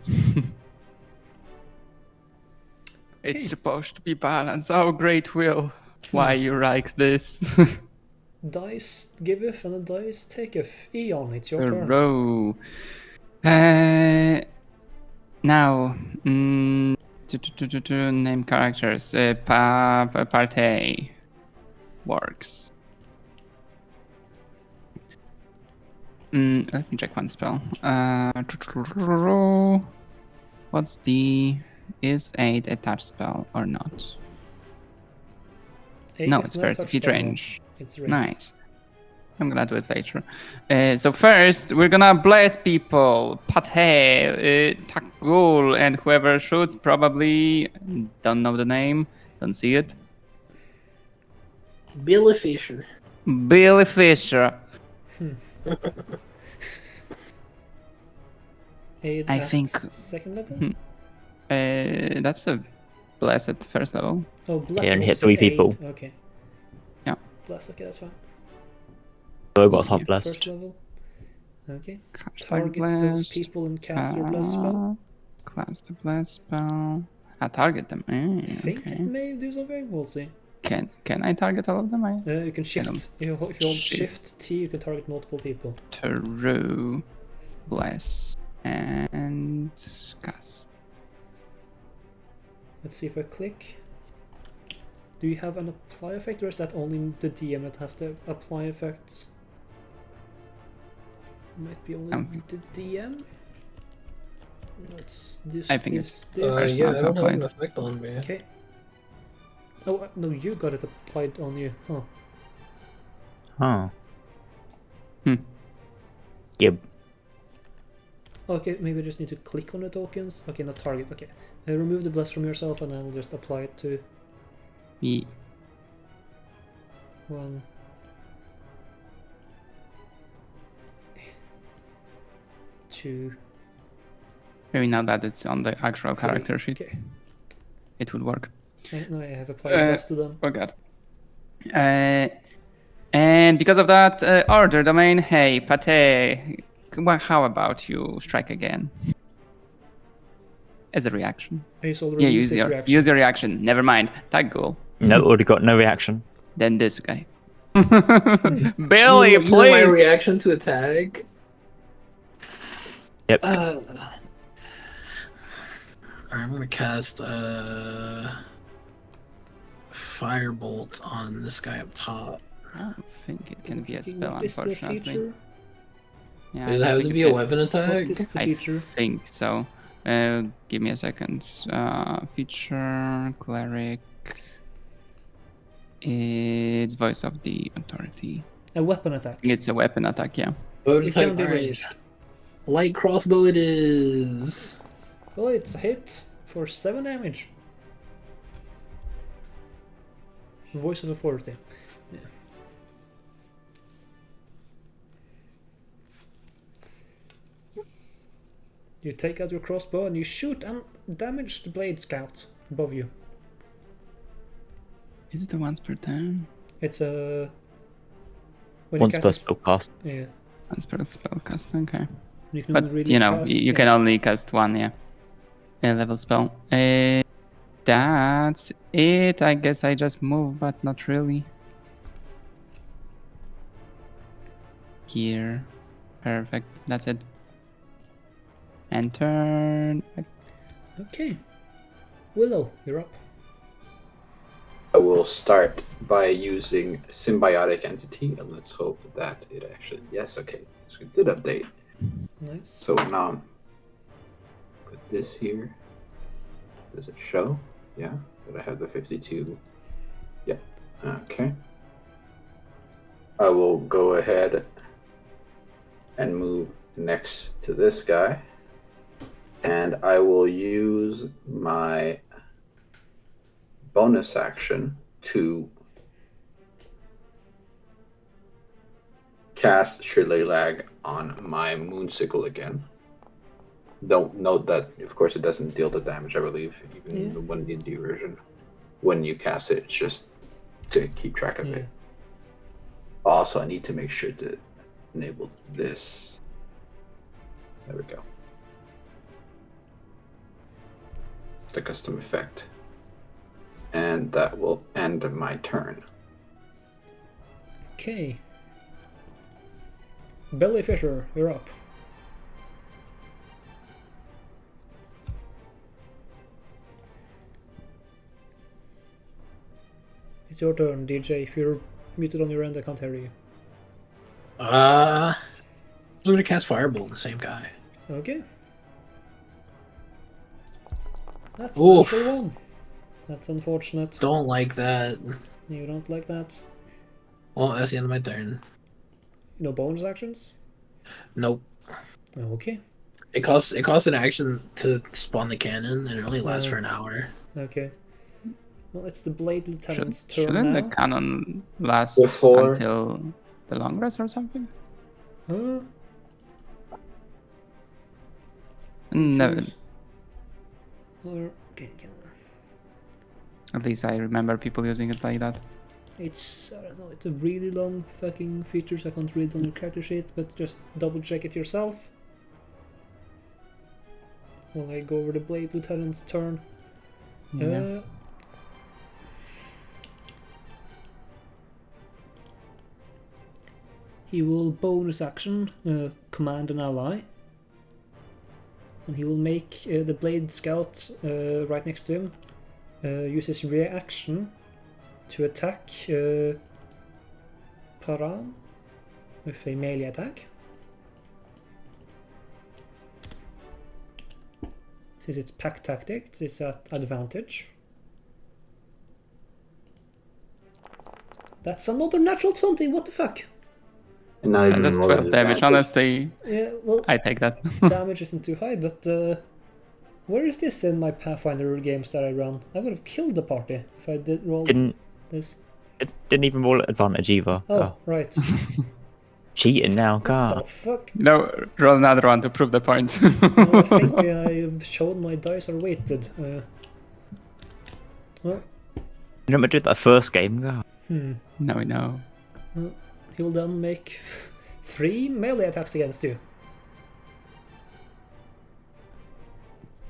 Okay. It's supposed to be balanced. Oh, great will. Why you like this? Dice giveth and a dice taketh. Eon, it's your turn. Row. Now, name characters. Partey works. Let me check one spell. What's the... Is 8 a touch spell or not? No, it's not a 30 touch feet spell, no. range. It's range. Nice. I'm gonna do it later. So first, we're gonna bless people. Pathe, Takgul, and whoever shoots probably don't know the name, don't see it. Billy Fisher. Billy Fisher. Aid I at think- second level? That's a bless at first level. Oh, bless. Yeah, and I hit thought 3 you said aid. people. Okay. Yeah. Bless, okay, that's fine. Robots Yeah. are First blessed. level. Okay. Hashtag Target those blessed. people and cast your bless spell. Class the bless spell. I target them. I think Okay. it may do something. We'll see. Can I target all of them? You can shift. don't- If you hold Shift. Shift T, you can target multiple people. True. Bless and cast. Let's see if I click. Do you have an apply effect, or is that only the DM that has the apply effects? Might be only the DM. Let's I think this. Yeah, I Personal don't have an template. effect on me. Okay. Oh no, you got it applied on you. Huh. Huh. Hmm. Gib. Okay, maybe I just need to click on the tokens. Okay, not target. Okay. Remove the bless from yourself, and I'll just apply it to Yeah. one. Two. Maybe now that it's on the actual three. character sheet, Okay. it would work. No, I have applied bless to them. Oh god. And because of that, order domain. Hey, Pate. Well, how about you strike again? As a reaction. He's already Yeah, used his reaction. use your reaction. Never mind. Tag goal. No, already got no reaction. Then this guy. Billy, You know my please. reaction to a tag? Yep. Alright, I'm gonna cast Firebolt on this guy up top. I don't think it can be a spell, What is the unfortunately. feature? Yeah, Does it I have think to it be a can. weapon attack? What is the I feature? think so. Give me a second. Feature, cleric. It's voice of the authority. A weapon attack. I think it's a weapon attack, yeah. Weapon It attack, can be alright. ranged. Light crossbow it is. Well, it's a hit for 7 damage. Voice of authority. Yeah. You take out your crossbow and you shoot and damage the blade scout above you. Is it the once per turn? It's a... When Once you per cast spell cast. yeah. Once per spell cast, okay. You can But, only really you know, cast, you can only cast one, yeah. A level spell. That's it. I guess I just move, but not really. Here. Perfect. That's it. And turn. Okay. Willow, you're up. I will start by using symbiotic entity, and let's hope that it actually... Yes, okay. So we did update. Nice. So now, put this here. Does it show? Yeah. Did I have the 52? Yeah. Okay. I will go ahead and move next to this guy. And I will use my bonus action to cast Shillelagh on my Moonsicle again. Don't note that, of course, it doesn't deal the damage, I believe, even in the 1D version. When you cast it, it's just to keep track of it. Also, I need to make sure to enable this. There we go. The custom effect. And that will end my turn. Okay. Belly Fisher, you're up. It's your turn, DJ. If you're muted on your end, I can't hear you. I'm gonna cast Firebolt on the same guy. Okay. That's Oof. natural one. That's unfortunate. Don't like that. You don't like that? Well, that's the end of my turn. No bonus actions? Nope. Okay. It costs an action to spawn the cannon, and it only lasts for an hour. Okay. Well, it's the Blade Lieutenant's turn Shouldn't now. the cannon last Before- until the long rest or something? Huh? No, Choose. Or, okay, at least I remember people using it like that. it's, I don't know, it's a really long fucking feature, so I can't read it on your character sheet, but just double check it yourself. While I go over the Blade Lieutenant's turn. Yeah. He will bonus action command an ally, and he will make the Blade Scout right next to him use his reaction to attack Paran with a melee attack. Since it's pack tactics, it's at advantage. That's another natural 20, what the fuck? And not even That's roll 12 at damage, advantage. honestly. Yeah, well, I take that. damage isn't too high, but where is this in my Pathfinder games that I run? I would have killed the party if I did roll this. It didn't even roll at advantage either. Oh, right. Cheating now, What the God. fuck? No, roll another one to prove the point. No, I think I've shown my dice are weighted. Well, You remember did that first game? God. No, we know. he will then make 3 melee attacks against you.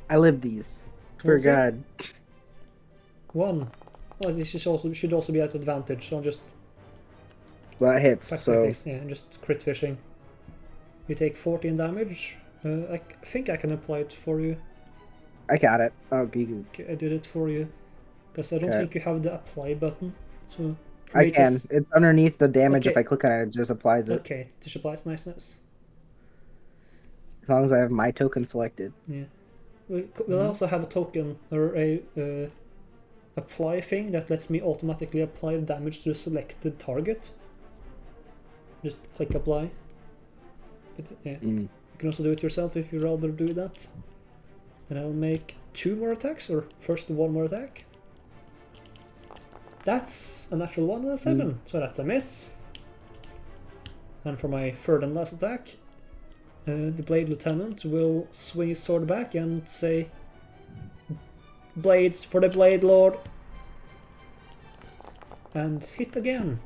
I live these. For Was it? God. 1. Well, this is should also be at advantage, so I'll just Well, that hits, pack so... tactics, yeah, just crit fishing. You take 14 damage. I think I can apply it for you. I got it. Oh, you Okay, I did it for you. Because I don't Okay. think you have the apply button. So for I me, can. just- It's underneath the damage. If Okay. I click on it, it just applies it. Okay, just applies niceness. As long as I have my token selected. Yeah. We'll also have a token or a apply thing that lets me automatically apply damage to the selected target. Just click apply. But, yeah. You can also do it yourself if you rather do that. Then I'll make 2 more attacks, or first 1 more attack. That's a natural 1 and a 7, so that's a miss. And for my third and last attack, the Blade Lieutenant will swing his sword back and say, "Blades for the Blade Lord!" And hit again.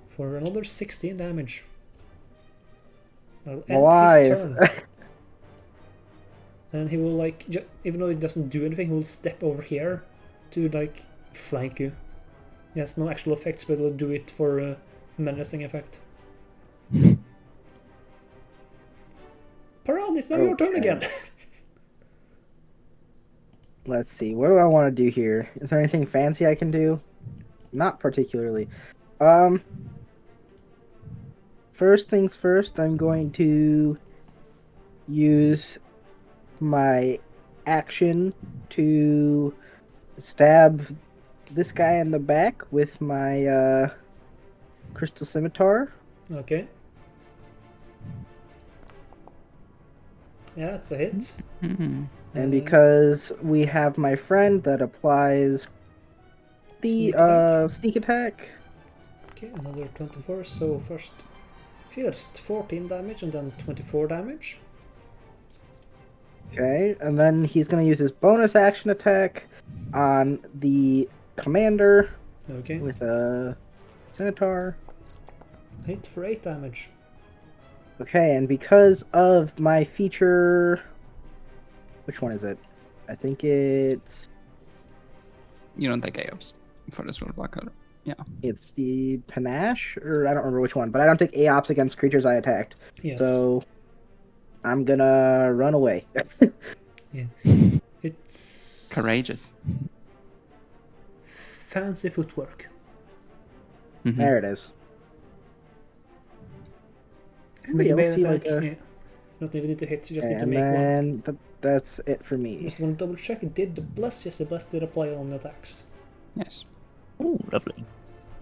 For another 16 damage. I'll end Alive. his turn. And he will, like, even though he doesn't do anything, he will step over here to, like, flank you. He has no actual effects, but he'll do it for a menacing effect. Parad, it's now your turn Okay. again. Let's see. What do I want to do here? Is there anything fancy I can do? Not particularly. First things first, I'm going to use my action to stab this guy in the back with my crystal scimitar. Okay. Yeah, that's a hit. And because we have my friend that applies the Sneak attack. sneak attack. Okay, another 24. So first 14 damage and then 24 damage. Okay, and then he's going to use his bonus action attack on the commander Okay. with a scimitar. Hit for 8 damage. Okay, and because of my feature, which one is it? I think it's You don't take AOPs for this little black color. it's the panache, or I don't remember which one, but I don't take AOPs against creatures I attacked. Yes. So I'm gonna run away. It's Courageous. fancy footwork. Mhm. There it is. Make a Anybody else melee see, attack. like, a- Yeah. You don't even need to hit, you just need to and make one. then that's it for me. Just want to double check. Did the bless? Yes, the bless did apply on attacks. Yes. Oh, lovely.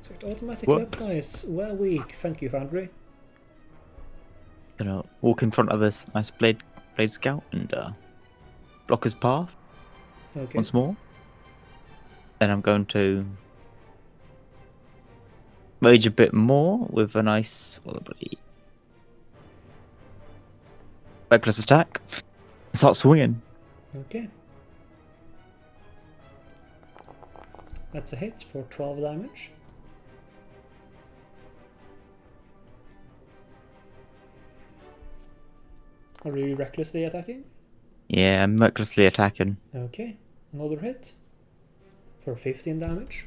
So it automatically Works. applies. Well, weak. Thank you, Foundry. Gonna walk in front of this nice blade scout and block his path Okay. once more. Then I'm going to rage a bit more with a nice, reckless attack. Start swinging. Okay. That's a hit for 12 damage. Are you recklessly attacking? Yeah, I'm recklessly attacking. Okay. Another hit for 15 damage.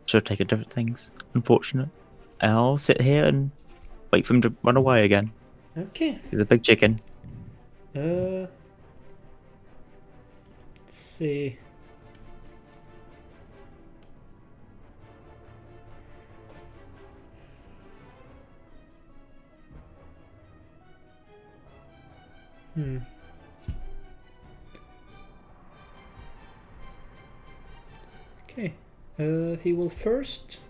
Should have taken different things. Unfortunate. I'll sit here and wait for him to run away again. Okay. He's a big chicken. Let's see. Okay. He will first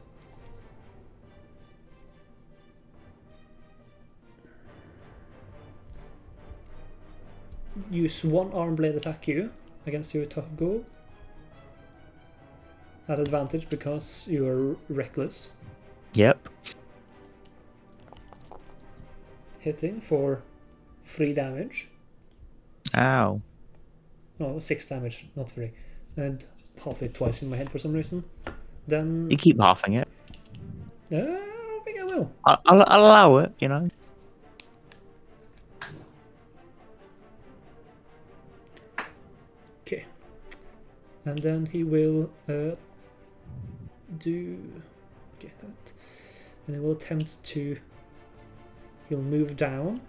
use one arm blade attack you against your top goal. At advantage because you are reckless. Yep. Hitting for 3 damage. Ow. No, 6 damage, not 3. And half it twice in my head for some reason. Then You keep halving it. I don't think I will. I'll allow it, you know. Okay. And then he will do okay that. And he will attempt to he'll move down.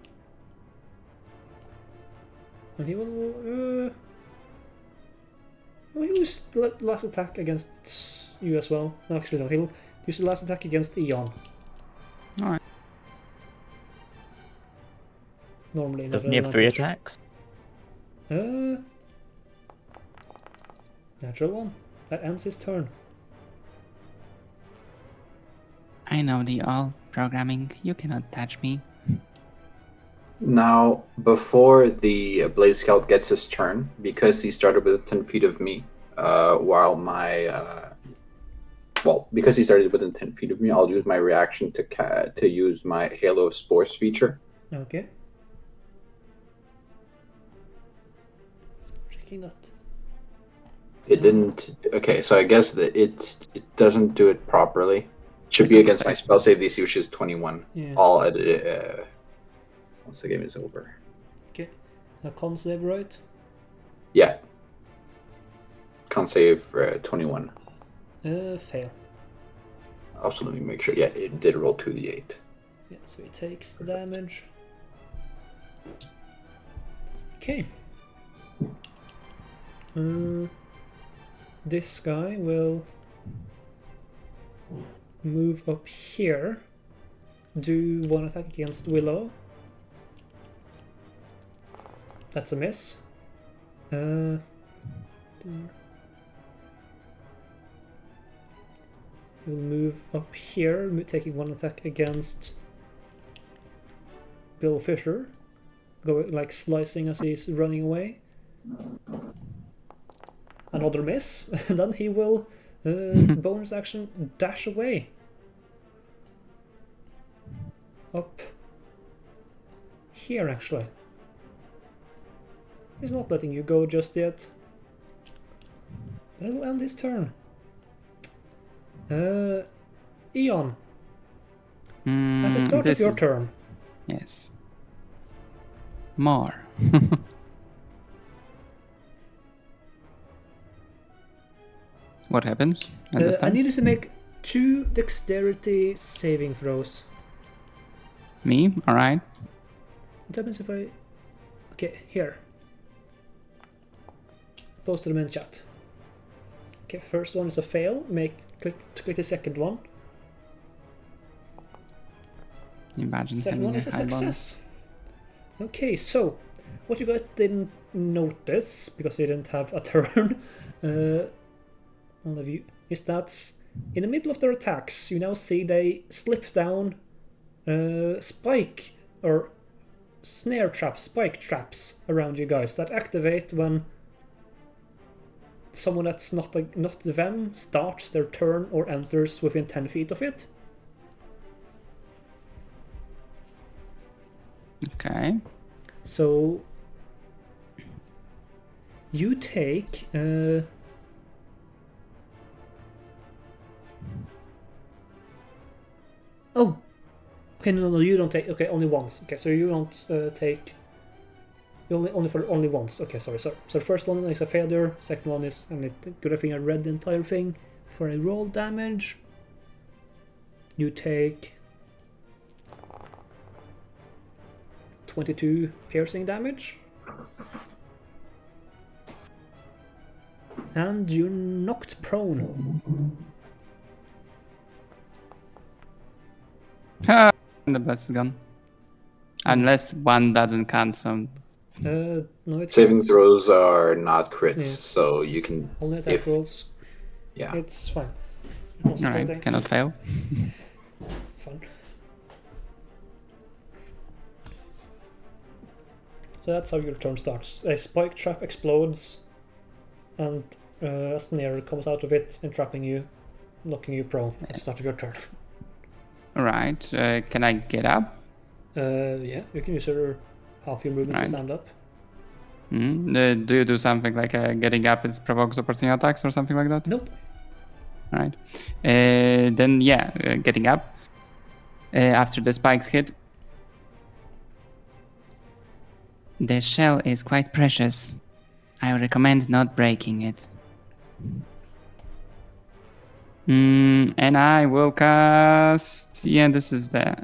And he will he'll use the last attack against you as well. No, actually no, he'll use the last attack against Eon. Alright. Normally not Doesn't an he have 3 advantage. attacks? Natural one. That ends his turn. I know the all programming. You cannot touch me. Now, before the Blade Scout gets his turn, because he started within 10 feet of me, while my because he started within 10 feet of me, I'll use my reaction to use my Halo of Spores feature. Okay. Checking that. It didn't. Okay, so I guess that it doesn't do it properly. It should be against my spell save DC, which is 21. Yeah. All at once the game is over. Okay. A con save, right? Yeah. Con save 21. Fail. Also, let me make sure. Yeah, it did roll 2d8. Yeah, so he takes the damage. Okay. This guy will move up here, do one attack against Willow. That's a miss. He'll move up here, taking one attack against Bill Fisher, going like slicing as he's running away. Another miss, and then he will bonus action dash away. up here, actually. He's not letting you go just yet. But it will end this turn. Eon, at the start of your turn. Yes. More. What happens at this I time? need you to make 2 dexterity saving throws. Me? Alright. What happens if I... Okay, here. Post them in chat. Okay, first one is a fail. Click the second one. Imagine Second having one a is a high bonus. success. Okay, so what you guys didn't notice because you didn't have a turn, all of you, is that in the middle of their attacks, you now see they slip down spike or snare traps, spike traps around you guys that activate when someone that's not them starts their turn or enters within 10 feet of it. Okay. So you take oh, okay, no, you don't take. Okay, only once. Okay, so you don't take. You only once. Okay, sorry. So the first one is a failure. Second one is, and good thing I read the entire thing for a roll damage. You take 22 piercing damage. And you're knocked prone. Ah, the bless is gone. Unless one doesn't count some. No, it's Saving throws are not crits, Yeah. so you can. Only attack if- rolls. Yeah. It's fine. Alright, cannot fail. Fun. So that's how your turn starts. A spike trap explodes, and a snare comes out of it, entrapping you, knocking you prone at the start of your turn. Alright, can I get up? Yeah, you can use your half your movement Right. to stand up. Do you do something like getting up is provokes opportunity attacks or something like that? Nope. Alright. Then yeah, getting up. After the spikes hit. The shell is quite precious. I recommend not breaking it. And I will cast... Yeah, this is the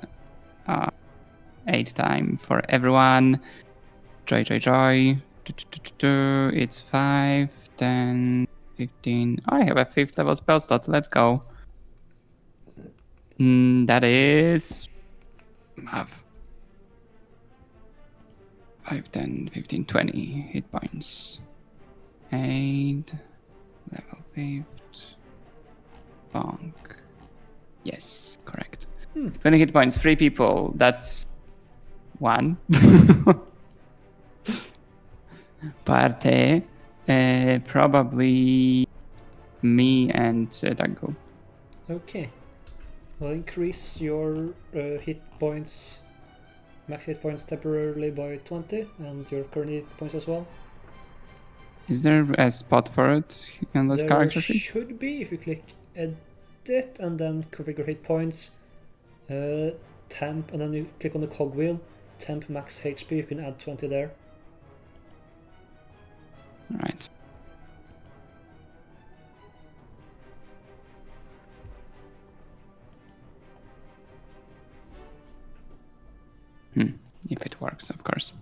8 time for everyone. Joy. It's 5, 10, 15. Oh, I have a 5th level spell slot. Let's go. That is... 5, 10, 15, 20 hit points. 8, level 5th. Bonk. Yes, correct. 20 hit points, 3 people. That's 1. Parte. Probably me and Dango. Okay. I'll increase your hit points, max hit points temporarily by 20, and your current hit points as well. Is there a spot for it in this There character sheet? should be if you click edit and then configure hit points, temp, and then you click on the cogwheel, temp max HP, you can add 20 there. Right. If it works, of course.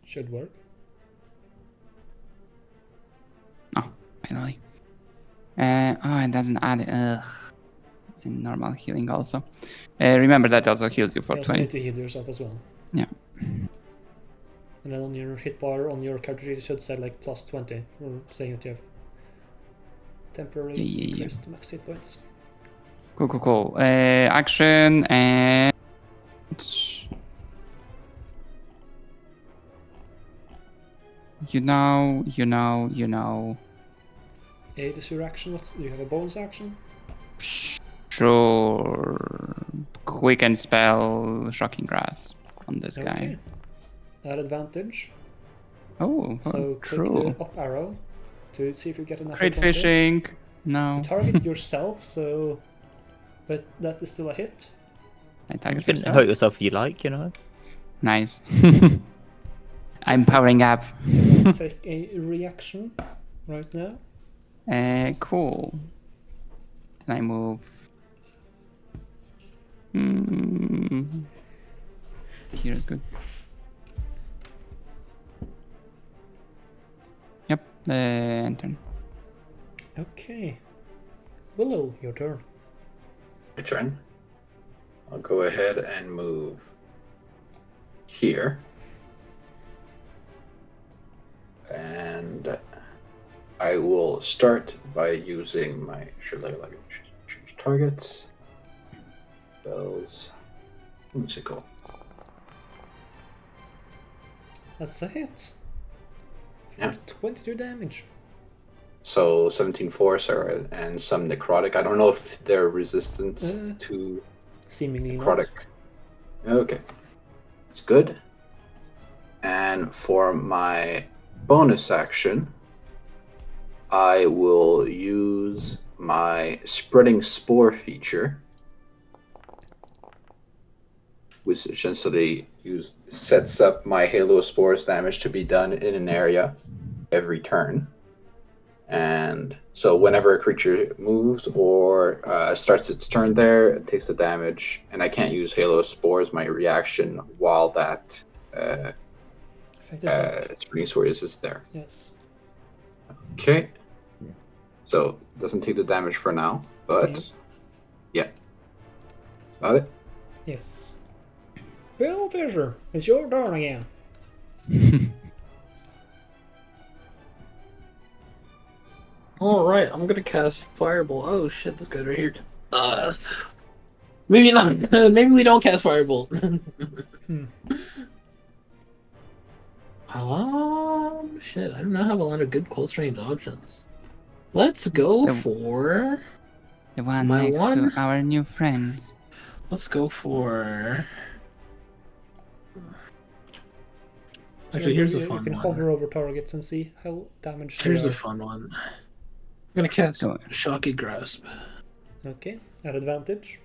Should work. Oh, finally. It doesn't add it. Ugh. And normal healing also. Remember that also heals you for You also 20. need to heal yourself as well. Yeah. And then on your hit bar on your character sheet it should say like plus 20, or saying that you have temporarily Yeah. increased max hit points. Cool. Action and... You know. Aid is your action. Do you have a bonus action? Sure. Quicken spell Shocking Grasp on this guy. Okay. At advantage. Oh, So click true. the up arrow to see if you get enough. Great fishing. No. Target yourself, so. But that is still a hit. I You target can yourself. hurt yourself if you like, you know. Nice. I'm powering up. Take a reaction right now. Cool. Then I move. Here is good. Yep, and turn. Okay. Willow, your turn. My turn. I'll go ahead and move here. And I will start by using my change targets. Spells. Musical. That's a hit. For Yeah. 22 damage. So 17 force and some necrotic. I don't know if they're resistant to Seemingly necrotic. Okay. It's good. And for my bonus action, I will use my spreading spore feature, which essentially sets up my halo spores damage to be done in an area every turn. And so whenever a creature moves or starts its turn there, it takes the damage, and I can't use halo spores, my reaction, while that Effect is up. spreading spore is there. Yes. Okay. So doesn't take the damage for now, but yeah. Got it? Yes. Bill Fisher, it's your turn again. Alright, I'm gonna cast Fireball. Oh shit, this guy's right here. Maybe not. Maybe we don't cast Fireball. Shit, I do not have a lot of good close range options. Let's go for The one my next one. to our new friend. Let's go for. Actually, here's a fun You can one. hover over targets and see how damaged they Here's are. a fun one. I'm gonna cast Go on. Shocky Grasp. Okay, at advantage.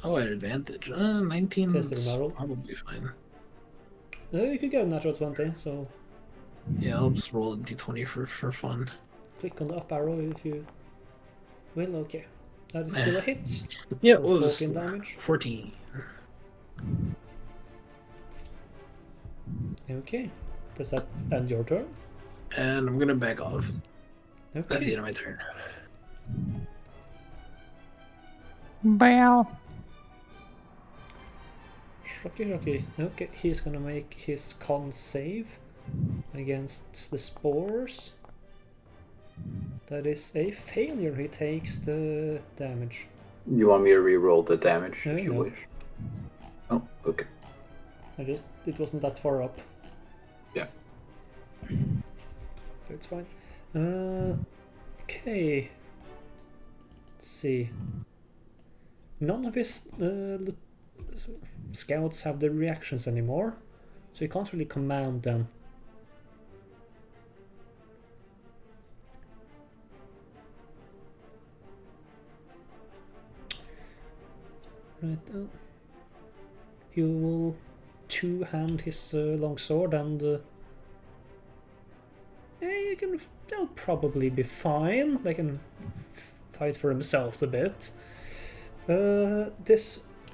Oh, at advantage. 19 Test is the roll. probably fine. You could get a natural 20, so Yeah, I'll just roll a d20 for fun. click on the up arrow if you will. Okay, that is still a hit. Yeah, it For was 14 damage. 14. Okay, does that end your turn? And I'm gonna back off. That's the Okay. end of my turn. Well. Shocky. Okay, he's gonna make his con save against the spores. That is a failure. He takes the damage. You want me to re-roll the damage if you No. wish? Oh, okay. It wasn't that far up. Yeah. So it's fine. Okay. Let's see. None of his scouts have the reactions anymore, so you can't really command them. Right. He will two-hand his longsword and they'll probably be fine. They can fight for themselves a bit.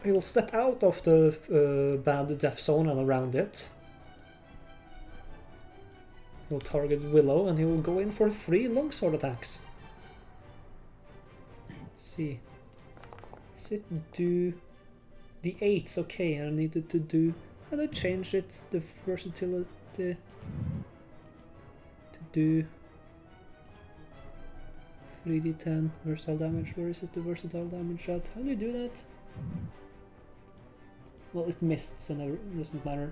He'll step out of the bad death zone and around it. He'll target Willow and he will go in for 3 longsword attacks. Let's see. Sit do the 8's okay. I needed to do. And I changed it the versatility to do 3d10 versatile damage. Where is it, the versatile damage at? How do you do that? Well, it missed, so it doesn't matter.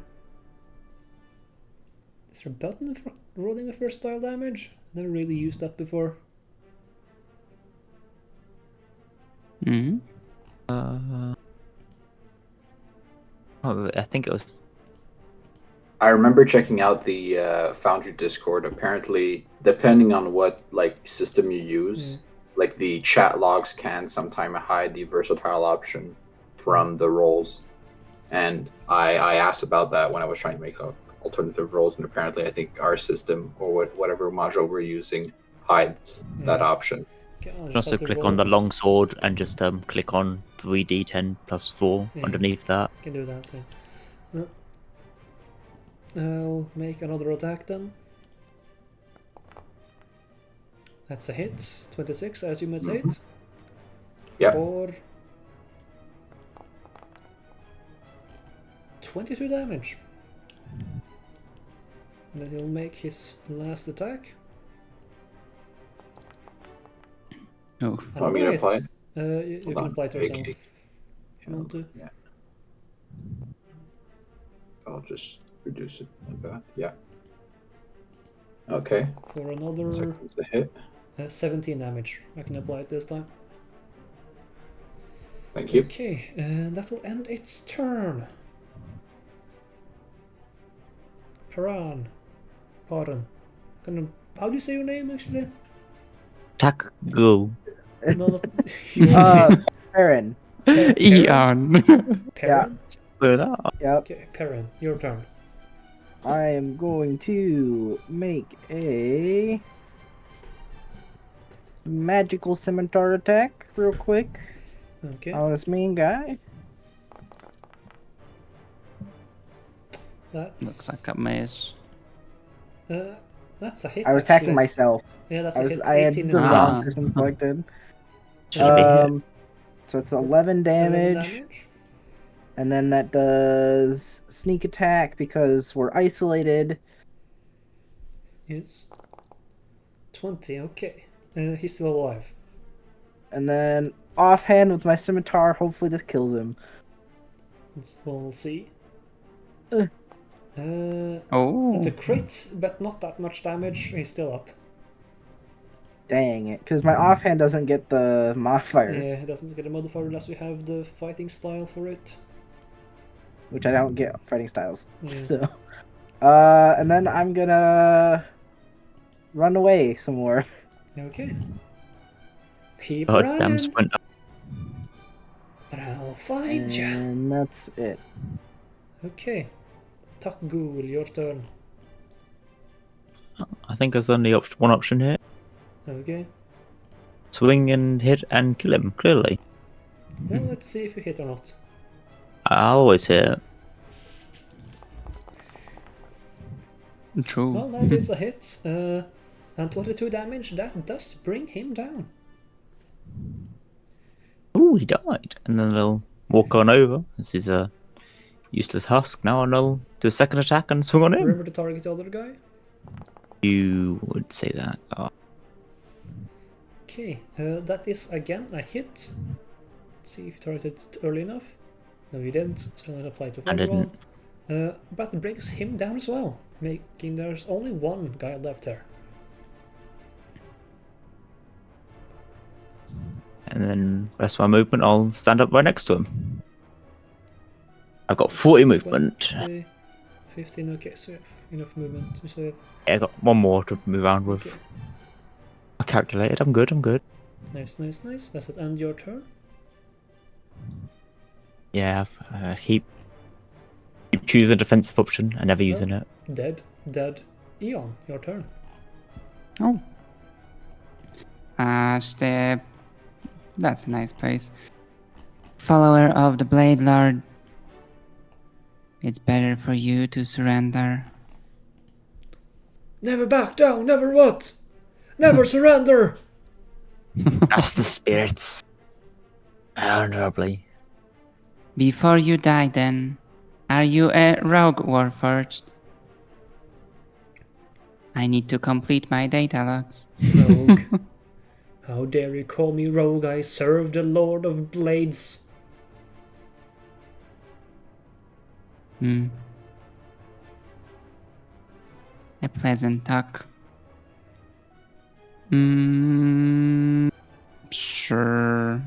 Is there a button for rolling with versatile damage? Never really used that before. Hmm. I think it was. I remember checking out the Foundry Discord. Apparently, depending on what like system you use, like the chat logs can sometimes hide the versatile option from the roles. And I asked about that when I was trying to make alternative roles, and apparently, I think our system or whatever module we're using hides that option. Okay, I'll You just also have to click roll on the it. long sword and just click on 3d10 plus 4 Yeah. underneath that. Can do that. Yeah. I'll make another attack then. That's a hit. 26, I assume it's hit. Yep. For 22 damage. And then he'll make his last attack. Oh. Want me to apply it? You Hold can on. apply it yourself Okay. if you want to. Yeah. I'll just reduce it like that. Yeah. Okay. For another Second's a hit. 17 damage. I can apply it this time. Thank you. Okay, and that will end its turn. Paran. How do you say your name actually? Attack go. No, not your Perrin. Eon. Perrin? With that. Yep. Okay, Perrin, your turn. I am going to make a magical scimitar attack real quick Okay. on this main guy. That's Looks like a miss. that's a hit. I was actually. attacking myself. Yeah, that's a hit. I had 18 the is a wrong hit. person selected. Should be hit. So it's 11 11 damage, and then that does sneak attack because we're isolated. Yes. 20, okay. He's still alive. And then offhand with my scimitar, hopefully this kills him. We'll see. Uh. That's a Oh. crit, but not that much damage. He's still up. Dang it, because my offhand doesn't get the modifier, Yeah, it doesn't get a modifier unless you have the fighting style for it. which I don't get fighting styles. Yeah. So, and then I'm gonna run away some more. Okay. Keep God damn running, sprinter. but I'll find ya. And that's it. Okay. Takgul, your turn. I think there's only one option here. Okay. Swing and hit and kill him, clearly. Well, let's see if you hit or not. I always hit. True. Well, that is a hit. And 22 damage, that does bring him down. Ooh, he died. And then they'll walk on over. This is a useless husk now, and they'll do a second attack and swing on him. Remember to target the other guy? You would say that. Oh. Okay, that is again a hit. Let's see if you targeted it early enough. No, you didn't, so I'll apply to I Fireball. didn't. But it brings him down as well, making there's only one guy left there. And then rest of my movement, I'll stand up right next to him. I've got 40 movement. 20, 15, okay, so you have enough movement. So you have, Yeah, I got one more to move around with. okay. I calculated. I'm good. Nice, nice, nice. Does it end your turn? Yeah, keep choosing the defensive option and never using it. Dead. Eon, your turn. Oh. That's a nice place. Follower of the Blade Lord. It's better for you to surrender. Never back down, never what? Never surrender! That's the spirits. Honorably. Before you die then, are you a rogue warforged? I need to complete my data logs. Rogue. How dare you call me rogue? I serve the Lord of Blades. A pleasant talk. Sure.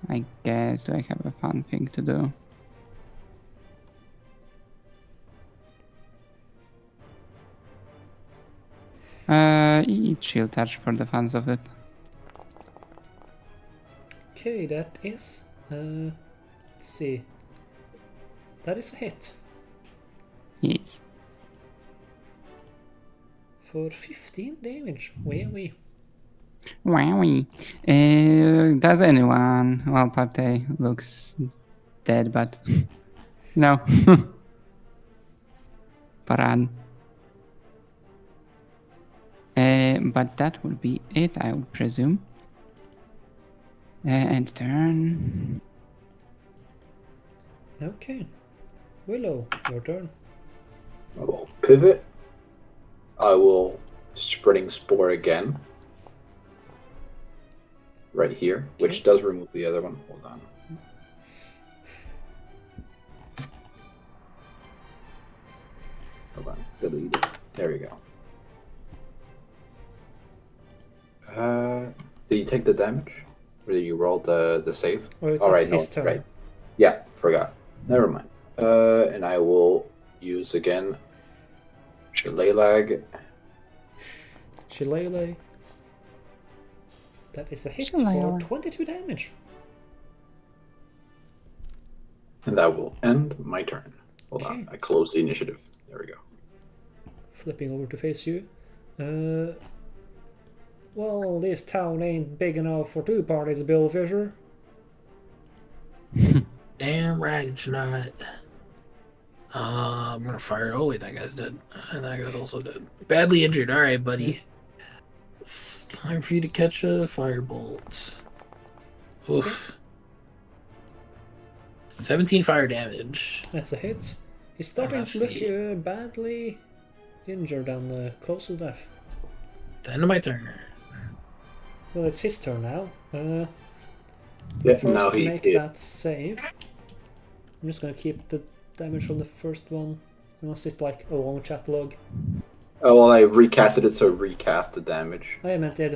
I guess do I have a fun thing to do? Chill touch for the fans of it. Okay, that is. Let's see. That is a hit Yes. for 15 damage. Wee. Wowie. Does anyone? Well, Partey looks dead, but no. Paran. But that would be it, I would presume. And turn. Okay. Willow, your turn. I will pivot. I will spreading spore again. Right here, which does remove the other one. Hold on. Hold on. Delete it. There we go. Did you take the damage? Or did you roll the save? Oh, it's Alright, no, his turn. right. Yeah, forgot. Never mind. And I will use again Shillelagh. Shillelagh. That is a hit for Shillelagh. 22 damage. And that will end my turn. Hold Okay. on. I closed the initiative. There we go. Flipping over to face you. Well, this town ain't big enough for two parties, Bill Fisher. Damn right it's not. I'm gonna fire. Oh wait, that guy's dead. And that guy's also dead. Badly injured. All right, buddy. It's time for you to catch a firebolt. Oof. 17 fire damage. That's a hit. He's starting to look badly injured and close to death. The end of my turn. Well, it's his turn now. Yeah, First, now he make hit. that save. I'm just gonna keep the damage from the first one, unless it's like a long chat log. Oh, well, I recasted it, so recast the damage. I meant the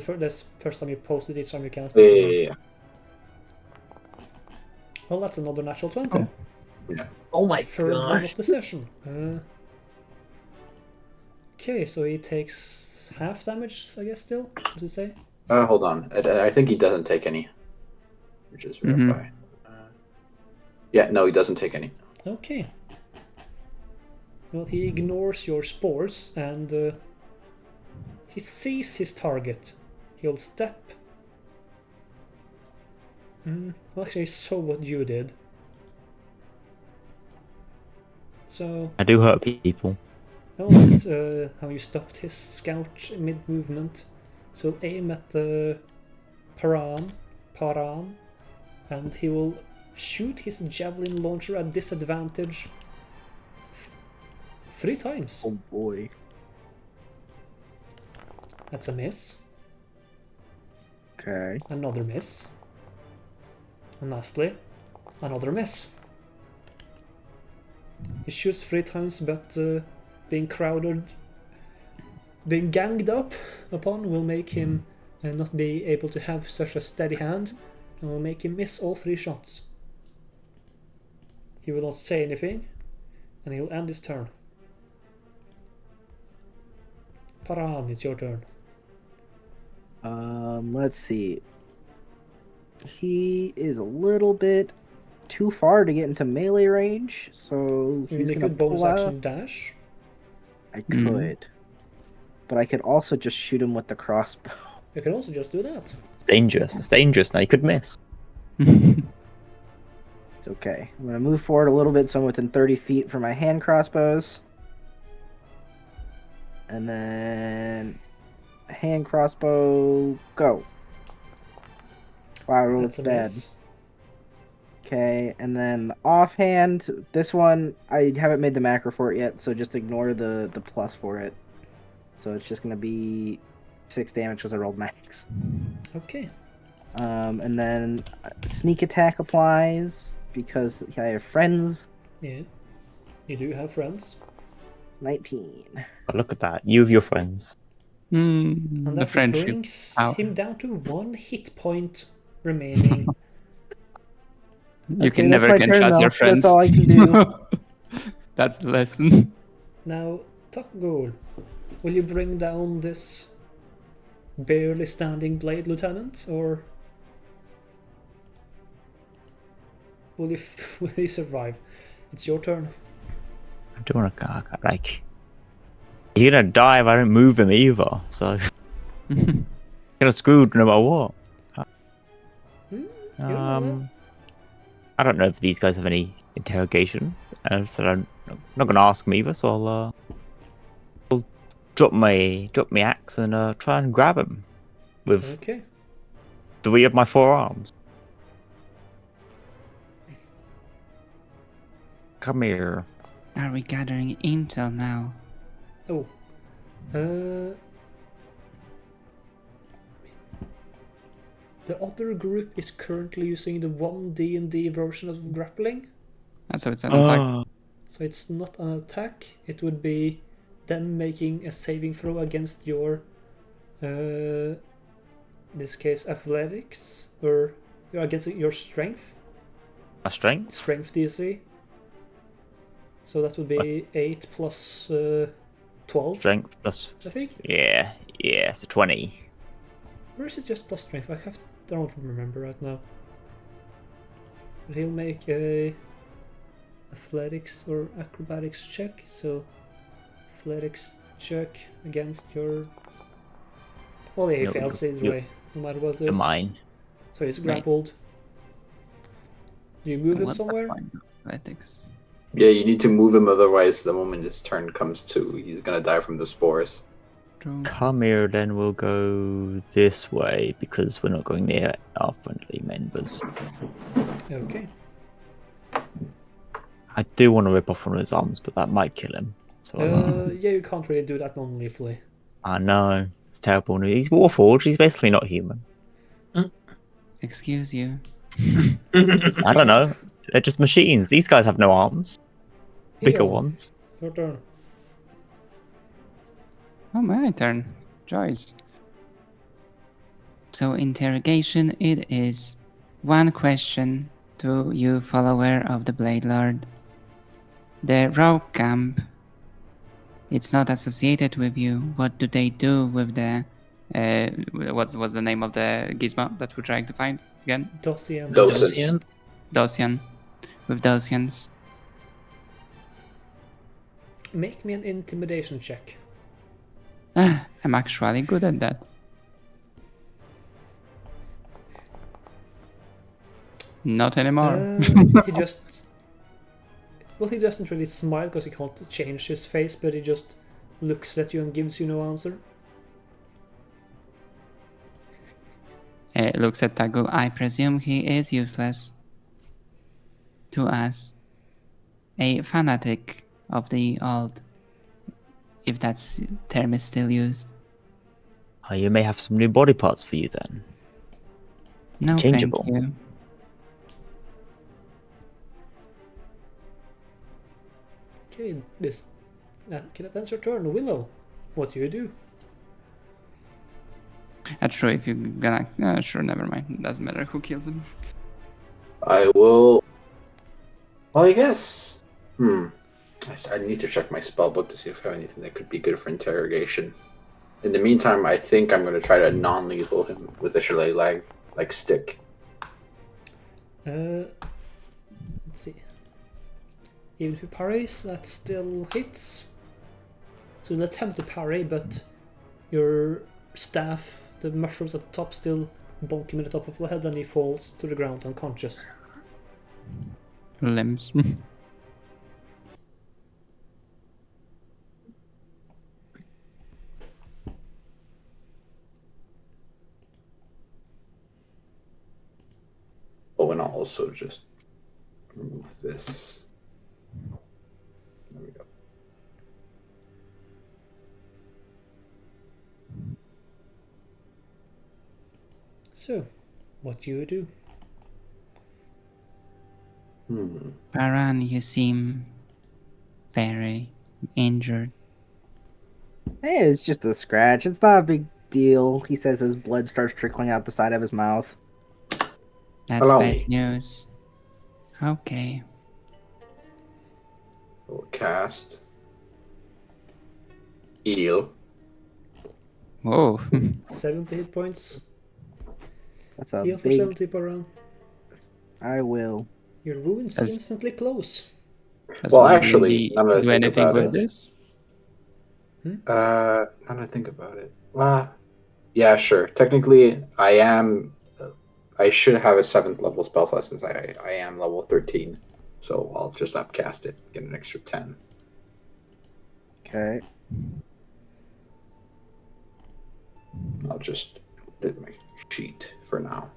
first time you posted each time you cast Yeah, it. yeah. Well, that's another natural 20. Oh my Third one gosh. of the session. Okay, so he takes half damage, I guess, still? What does it say? Hold on. I think he doesn't take any. Which is verify. Yeah, no, he doesn't take any. Okay. Well, he ignores your spores and he sees his target. He'll step. Well, actually, I saw what you did. So, I do hurt people. I liked how you stopped his scout mid-movement. So aim at the Paran, and he will shoot his javelin launcher at disadvantage 3 times. Oh boy. That's a miss. Okay. Another miss. And lastly, another miss. He shoots 3 times, but being crowded, being ganged up upon will make him not be able to have such a steady hand, and will make him miss all 3 shots. He will not say anything, and he'll end his turn. Paran, it's your turn. Let's see. He is a little bit too far to get into melee range, so You he's could gonna bonus pull out. action dash. I could, but I could also just shoot him with the crossbow. You can also just do that. It's dangerous. It's dangerous. Now you could miss. It's okay. I'm gonna move forward a little bit, so I'm within 30 feet for my hand crossbows, and then hand crossbow go. Wow, it's That's a dead. miss. Okay, and then the offhand, this one, I haven't made the macro for it yet, so just ignore the plus for it. So it's just going to be 6 damage because I rolled max. Okay. And then sneak attack applies because I have friends. Yeah. You do have friends. 19. But look at that. You have your friends. And The that friendship. brings Ow. him down to 1 hit point remaining. You Okay, can that's never my can turn, trust though. your That's friends. all I can do. That's the lesson. Now, Takgul, will you bring down this barely standing blade lieutenant, or will you will he survive? It's your turn. I don't want to like. He's gonna die if I don't move him either. So gonna screwed no matter what. You know that. I don't know if these guys have any interrogation, so I'm not gonna ask them either. So I'll drop my axe and try and grab him with Okay. 3 of my 4 arms. Come here. Are we gathering intel now? Oh. The other group is currently using the 1 D&D version of grappling, So it's an attack. so it's not an attack. It would be them making a saving throw against your, in this case, athletics, or against your strength. My strength? Strength DC. So that would be 8 plus 12, Strength plus. I think. Yeah, so 20. Or is it just plus strength? I don't remember right now. But he'll make a athletics or acrobatics check. So athletics check against your. Well, yeah, he No, fails either way, no matter what it is. Mine. So he's grappled. Do you move him What's that somewhere? point? Athletics. Yeah, you need to move him, otherwise, the moment his turn comes to, he's gonna die from the spores. True. Come here, then we'll go this way because we're not going near our friendly members. Okay. I do want to rip off one of his arms, but that might kill him. So Yeah, you can't really do that non-lethally. I know it's terrible. He's Warforged. He's basically not human. Excuse you. I don't know. They're just machines. These guys have no arms. Bigger Eon, ones. your turn. Oh, my turn. Joyce. So interrogation it is. One question to you, follower of the Blade Lord. The rogue camp. It's not associated with you. What do they do with the? What's the name of the gizmo that we're trying to find again? Dossian. Docent. Dosian. With Dosians. Make me an intimidation check. I'm actually good at that. Not anymore. He just. Well, he doesn't really smile because he can't change his face, but he just looks at you and gives you no answer. Looks at Tagul. I presume he is useless to us. A fanatic of the old, if that term is still used. Oh, you may have some new body parts for you then. No, Changeable. thank you. Okay, that's your turn. Willow, what do you do? That's true. If you're gonna, sure, never mind. Doesn't matter who kills him. I will. Well, I guess. I need to check my spellbook to see if I have anything that could be good for interrogation. In the meantime, I think I'm going to try to non-lethal him with a shillelagh like stick. Let's see. Even if you parries, that still hits. So you'll attempt to parry, but your staff, the mushrooms at the top, still bonk him in the top of the head, and he falls to the ground unconscious. Limbs. Oh, and I'll also just remove this. There we go. So, what do you do? Baran, you seem very injured. Hey, it's just a scratch. It's not a big deal. He says his blood starts trickling out the side of his mouth. That's Allow bad me. news. Okay. We'll cast Eel. Whoa. 70 hit points. That's a Heal for big. 70 per round. I will. Your wounds As- instantly close. Does Well, one actually, really now that I do think anything about with it. this? Now that I think about it. Yeah, sure. Technically, I should have a 7th level spell slot since I am level 13. So I'll just upcast it, get an extra 10. Okay. I'll just do my sheet for now.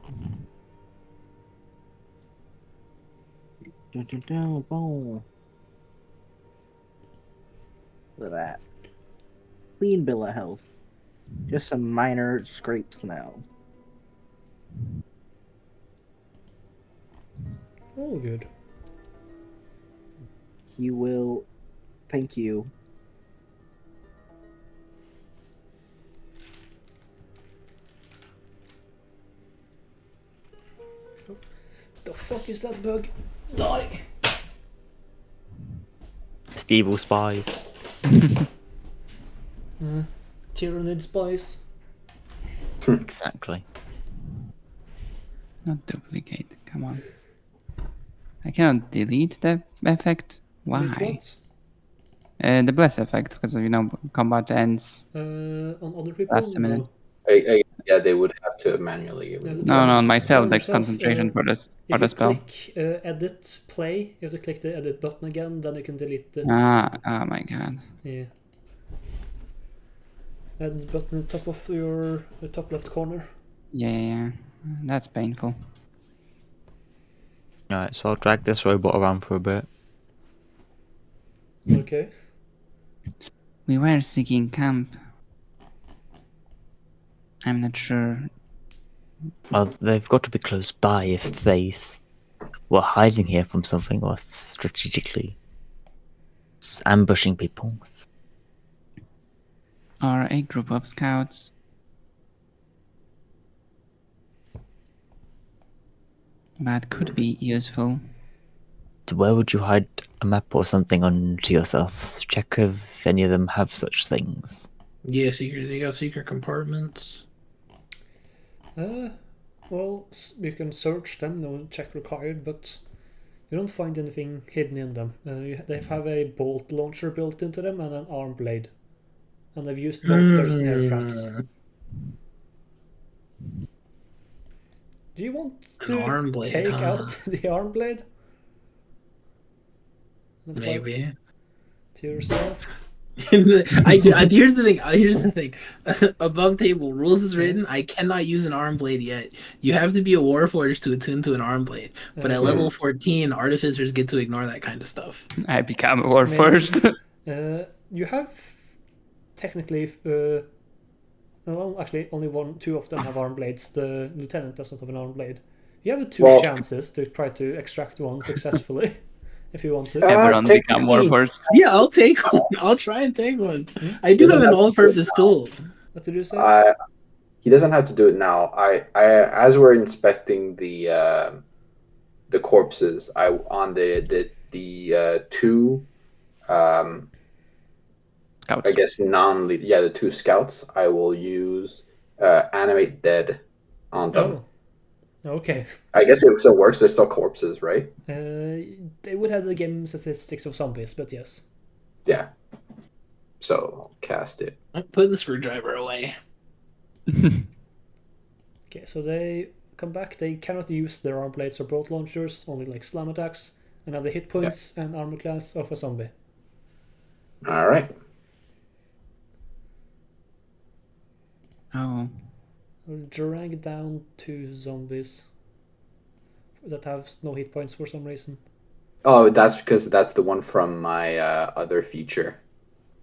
Boom. Look at that. Clean bill of health. Just some minor scrapes now. Oh, good. He will. Thank you. The fuck is that bug? Die! It's the evil spies. Tyrannid spies. Exactly. Not duplicate. Come on. I cannot delete the effect. Why? What? The bless effect, because combat ends On other people? last minute. No. Yeah, they would have to manually get rid of it. No, on myself, on the yourself, concentration for this If for you the spell. click edit play, you have to click the edit button again, then you can delete it. Oh my god. Yeah. Edit button at the top of your the top left corner. Yeah. That's painful. Alright, so I'll drag this robot around for a bit. Okay. We were seeking camp. I'm not sure. Well, they've got to be close by if they were hiding here from something or strategically ambushing people. Or a group of scouts. That could be useful. So where would you hide a map or something onto yourself? Check if any of them have such things. Yeah, they got secret compartments. Well, you can search them, no check required, but you don't find anything hidden in them. They have a bolt launcher built into them and an arm blade. And they've used both their snare traps. Do you want An arm to blade, take huh? out the arm blade? And apply Maybe. it to yourself? Here's the thing. Here's the thing. Above table rules is written. I cannot use an arm blade yet. You have to be a warforged to attune to an arm blade. But at level 14, artificers get to ignore that kind of stuff. I become a war Maybe. first. You have technically, well, actually, only two of them have arm blades. The lieutenant doesn't have an arm blade. You have two chances to try to extract one successfully, if you want to. Everyone become war first. Yeah, I'll take one. I'll try and take one. I do have an all-purpose tool. What did you say? He doesn't have to do it now. I as we're inspecting the corpses, on the two Scouts. I guess the two scouts, I will use animate dead on them. Oh, okay. I guess it still works. They're still corpses, right? They would have the game statistics of zombies, but yes. Yeah. So I'll cast it. Put the screwdriver away. Okay, so they come back. They cannot use their arm blades or bolt launchers, only like slam attacks, and have the hit points and armor class of a zombie. All right. Oh. I'll drag down two zombies that have no hit points for some reason. Oh, that's because that's the one from my other feature.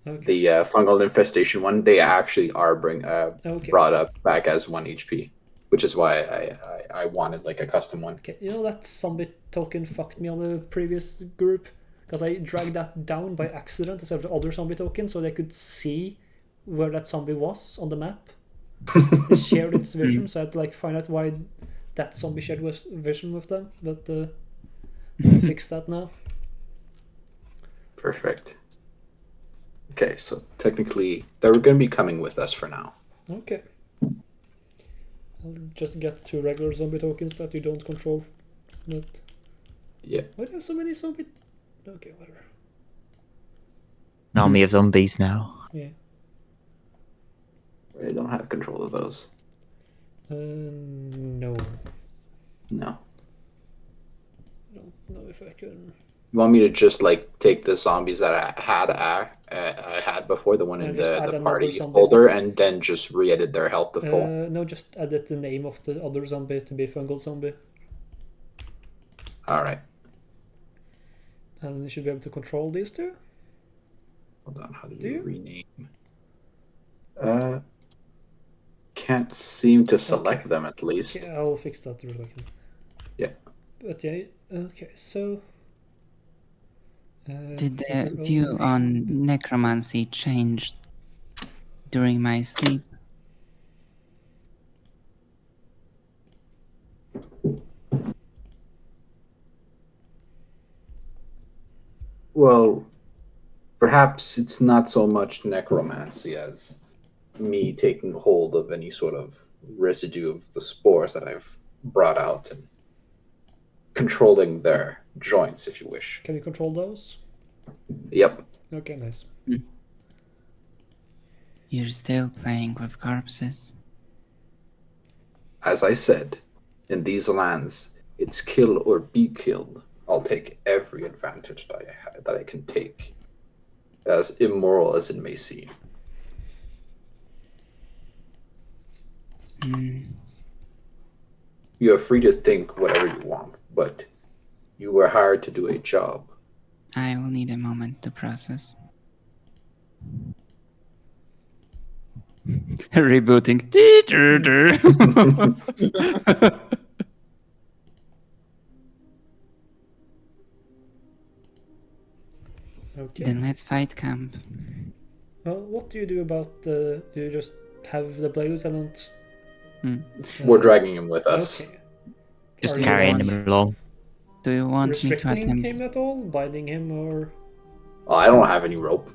Okay. The fungal infestation one. They actually are brought up back as 1 HP, which is why I wanted like a custom one. Okay, you know that zombie token fucked me on the previous group? Because I dragged that down by accident instead of the other zombie token so they could see where that zombie was on the map. It shared its vision, so I had to like find out why that zombie shared vision with them. But I fixed that now. Perfect. Okay, so technically they're going to be coming with us for now. Okay. I'll just get 2 regular zombie tokens that you don't control. But Yeah. why do you have so many zombie? Okay, whatever. An army of zombies now. Yeah. I don't have control of those. No. No. I don't know if I can. You want me to just like take the zombies that I had before, the one Yeah, in just add the another party zombie, folder, but- and then just re-edit their health to full? No, just edit the name of the other zombie to be fungal zombie. All right. And you should be able to control these two. Hold on. How do Do you you? rename? Can't seem to select Okay. them at least. Okay, I'll fix that real quick. Yeah. But yeah, okay, so. Did the regular view ownership. on necromancy change during my sleep? Well, perhaps it's not so much necromancy as me taking hold of any sort of residue of the spores that I've brought out and controlling their joints, if you wish. Can you control those? Yep. Okay, nice. You're still playing with corpses. As I said, in these lands, it's kill or be killed. I'll take every advantage that I can take, as immoral as it may seem. You are free to think whatever you want, but you were hired to do a job. I will need a moment to process. Rebooting. Okay. Then let's fight camp. Well, what do you do about the? Do you just have the blade lieutenant? We're dragging him with us. Okay. Just Are you carrying like him along. Do you want me to restricting attempt? him at all, binding him, or? Oh, I don't have any rope.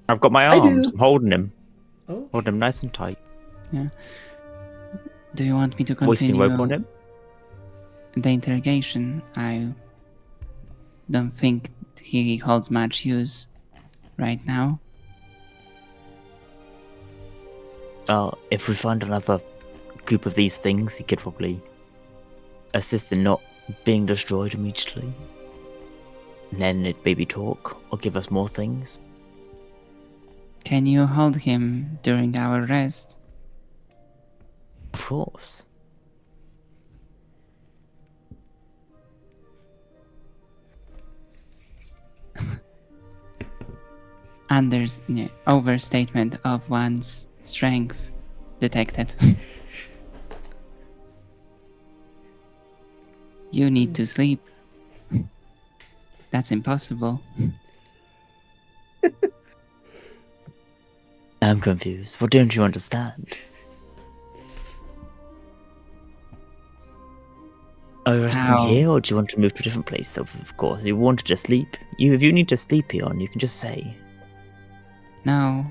I've got my I do. arms. I'm holding him. Oh, Holding him nice and tight. Do you want me to Voicing rope on continue him. the interrogation? I don't think he holds much use right now. If we find another group of these things, he could probably assist in not being destroyed immediately. And then it'd maybe talk or give us more things. Can you hold him during our rest? Of course. Overstatement of one's strength detected. You need to sleep. That's impossible. I'm confused. What don't you understand? Are you resting How? here, or do you want to move to a different place? Of course, you wanted to sleep. If you need to sleep, Eon, you can just say. No.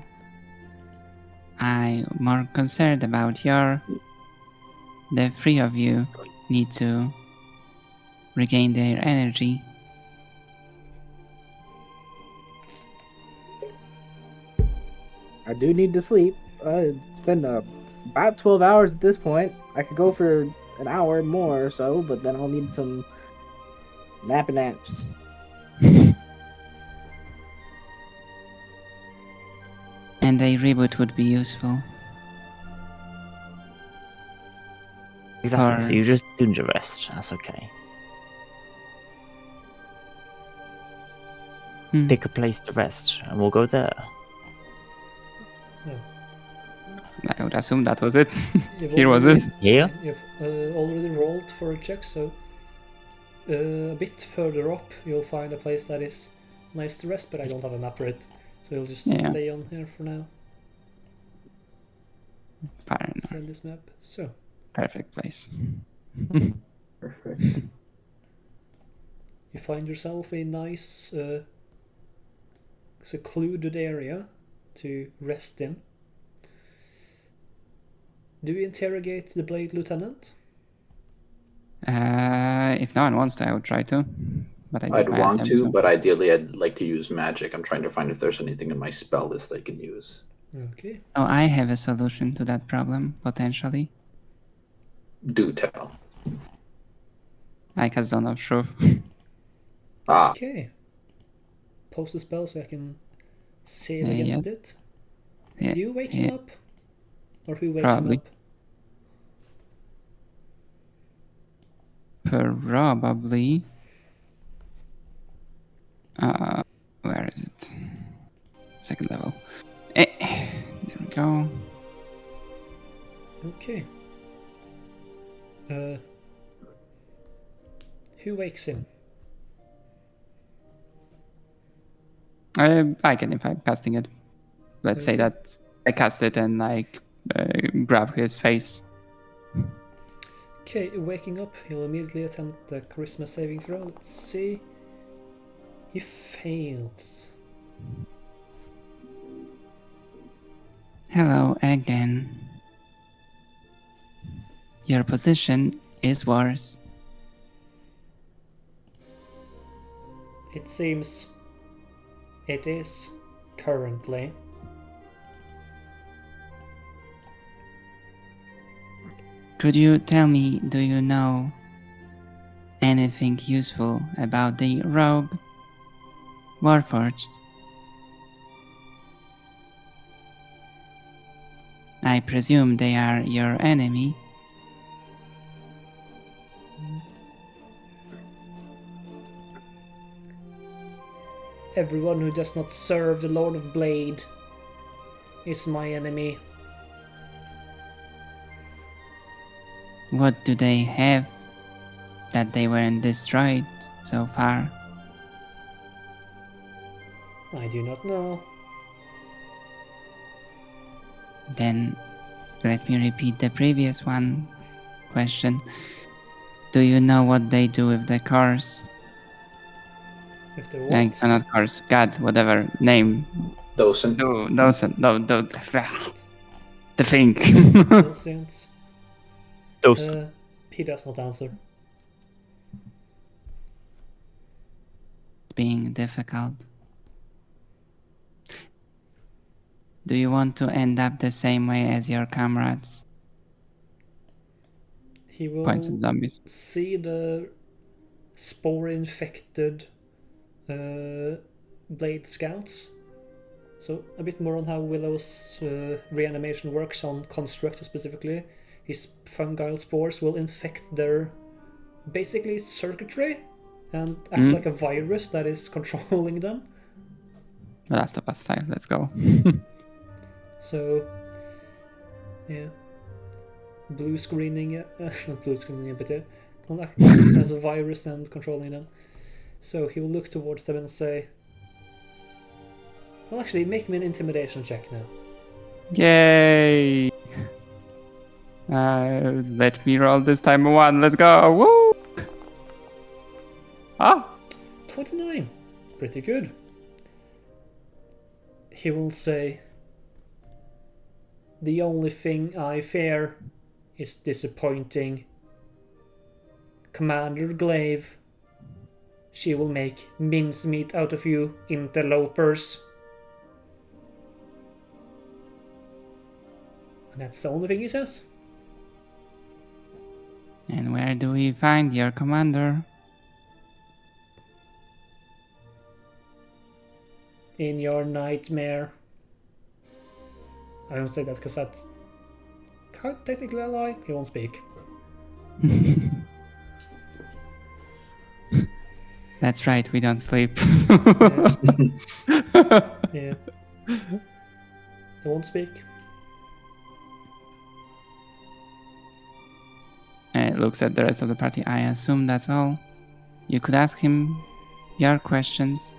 I'm more concerned about the three of you need to regain their energy. I do need to sleep. It's been about 12 hours at this point. I could go for an hour more or so, but then I'll need some naps. And a reboot would be useful. Exactly, so For- you just do need to rest. That's okay. Pick a place to rest, and we'll go there. I would assume that was it. you've Here was already- it. Here? You've already rolled for a check, so a bit further up you'll find a place that is nice to rest, but I don't have a map for it, so you'll just Yeah. stay on here for now. Fair enough. Send this map. So Perfect place. Perfect. find yourself a nice secluded area to rest in. Do you interrogate the Blade Lieutenant? If no one wants to, I would try to. But I did I'd my want attempt, to, so. but ideally I'd like to use magic. I'm trying to find if there's anything in my spell list I can use. Okay. Oh, I have a solution to that problem, potentially. Do tell. I cast Zone of Truth. Ah, Okay. Post a spell so I can save Yeah, against yeah. it. Yeah, Do you wake yeah. him up? Or who wakes Probably. him up? Probably. Where is it? Second level. There we go. Okay. Who wakes him? I can if I'm casting it. Let's say Okay. that I cast it and like grab his face. Okay, waking up, he'll immediately attempt the charisma saving throw. Let's see. He fails. Hello again. Your position is worse. It seems it is currently. Could you tell me, do you know anything useful about the rogue Warforged? I presume they are your enemy. Everyone who does not serve the Lord of Blade is my enemy. What do they have that they weren't destroyed so far? I do not know. Then let me repeat the previous question. Do you know what they do with the cores? If they're what? Not cores. God, whatever name. Docent. No, the thing. Docents. Those He does not answer. Being difficult. Do you want to end up the same way as your comrades? He will Points at zombies. see the spore-infected Blade Scouts. So a bit more on how Willow's reanimation works on constructs specifically. His fungal spores will infect their basically circuitry and act like a virus that is controlling them. The Last of Us style. Let's go. So, yeah. Blue screening, not blue screening, but yeah, acting as a virus and controlling them. So he will look towards them and say, well, actually, make me an intimidation check now. Yay! Let me roll this time a 1. Let's go. Woo! Ah! 29. Pretty good. He will say, the only thing I fear is disappointing Commander Glaive. She will make mincemeat out of you interlopers. And that's the only thing he says. And where do we find your commander? In your nightmare. I don't say that because that's technically a lie. He won't speak. That's right, we don't sleep. Yeah. He won't speak. And it looks at the rest of the party. I assume that's all. You could ask him your questions.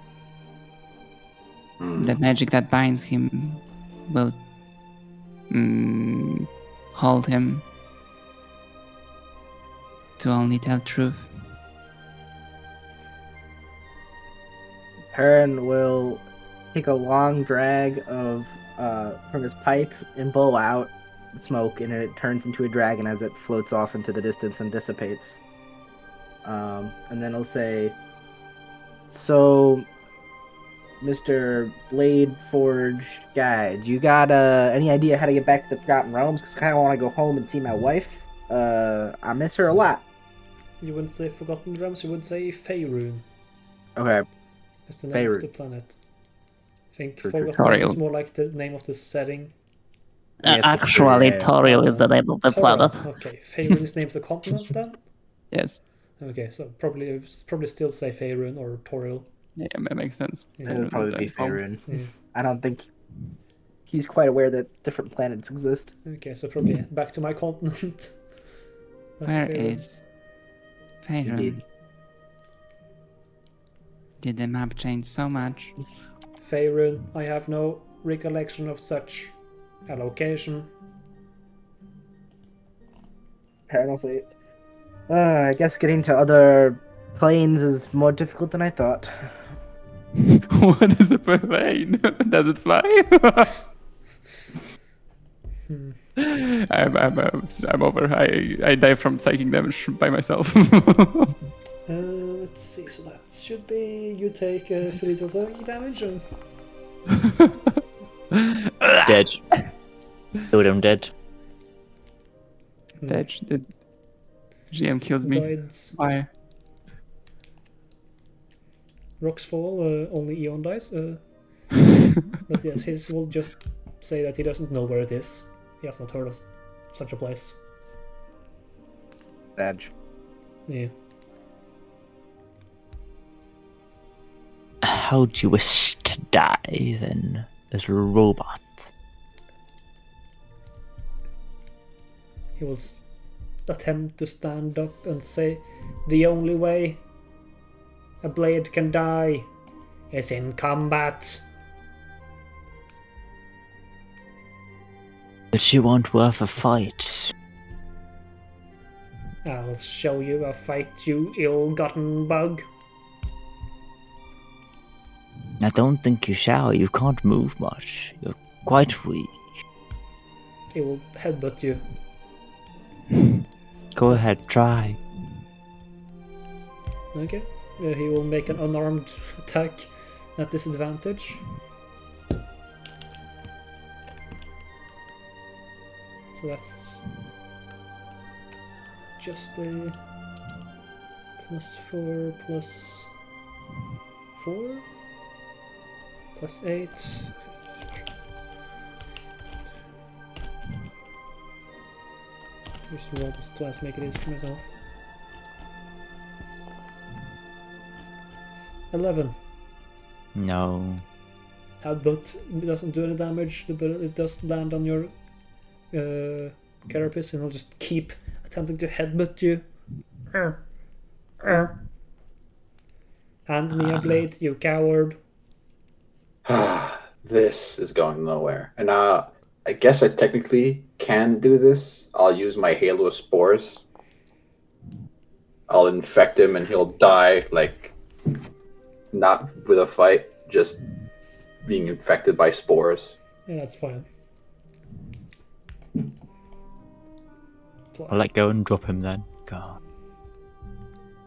The magic that binds him will hold him to only tell truth. Heron will take a long drag of from his pipe and blow out smoke, and it turns into a dragon as it floats off into the distance and dissipates. And then he'll say, "So, Mr. Blade Forge guy, do you got any idea how to get back to the Forgotten Realms? Because I kind of want to go home and see my wife. I miss her a lot." You wouldn't say Forgotten Realms, you would say Faerun. Okay. That's the name of Faerun. the planet. I think True, Forgotten true. Realms is Toriel. more like the name of the setting. Yes, that's true, Actually, yeah. Toriel is the name of the Toril. planet. Okay, Faerun is the name of the continent then? Yes. Okay, so probably still say Faerun or Toril. Yeah, that makes sense. Yeah. It would probably be Faerun. Faerun. Yeah. I don't think he's quite aware that different planets exist. Okay, so probably back to my continent. Where Faerun. is Faerun? Indeed. Did the map change so much? Faerun, I have no recollection of such a location. Apparently, I guess getting to other planes is more difficult than I thought. What is a plane? Does it fly? I'm over. I die from psychic damage by myself. Let's see, so that should be you take 3 total damage and Dead. Killed him dead. The GM kills me. died. Why? Rocks fall, only Eon dies. But yes, his will just say that he doesn't know where it is. He has not heard of such a place. Badge. Yeah. How do you wish to die then, as a robot? He will attempt to stand up and say, "The only way a blade can die is in combat." But you aren't worth a fight. I'll show you a fight, you ill-gotten bug. I don't think you shall. You can't move much. You're quite weak. He will headbutt you. Go ahead, try. Okay. He will make an unarmed attack at disadvantage. So that's just a +4 +4 +8. Just roll this twice, make it easy for myself. 11. No. Headbutt doesn't do any damage, but it does land on your carapace, and he'll just keep attempting to headbutt you. Hand me a blade, you coward. This is going nowhere. And I guess I technically can do this. I'll use my Halo Spores. I'll infect him and he'll die, like, not with a fight, just being infected by spores. Yeah, that's fine. I'll let go and drop him then. God.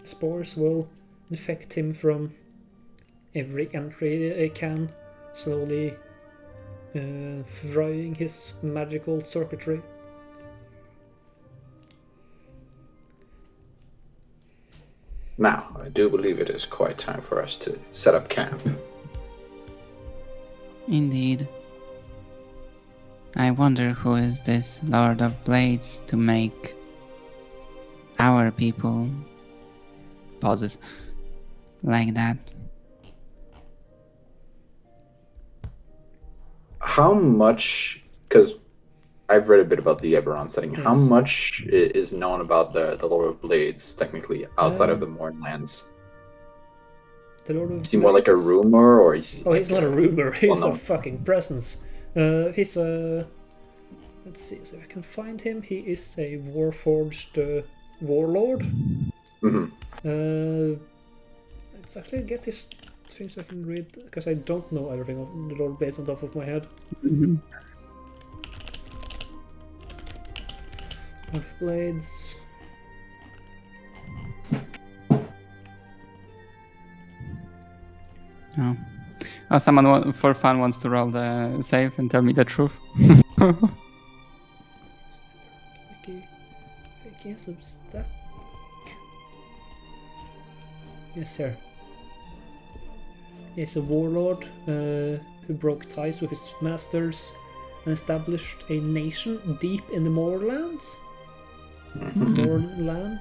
Spores will infect him from every entry they can, slowly frying his magical circuitry. Now, I do believe it is quite time for us to set up camp. Indeed. I wonder who is this Lord of Blades to make our people pauses like that. How much, because I've read a bit about the Eberron setting, how Yes. much is known about the Lord of Blades, technically, outside of the Mornlands? The Lord of Is he more like a Blades- rumor, or is he Oh, like he's not a rumor, he's a well-known? fucking presence. He's a... Let's see, so if I can find him, he is a Warforged warlord. Mhm. Let's actually get his things I can read because I don't know everything of the Lord Blades on top of my head. Mhm. Of Blades. Oh. Oh, someone for fun wants to roll the save and tell me the truth. Vicky Substack. Yes, sir. He's a warlord who broke ties with his masters and established a nation deep in the moorlands. Moorland.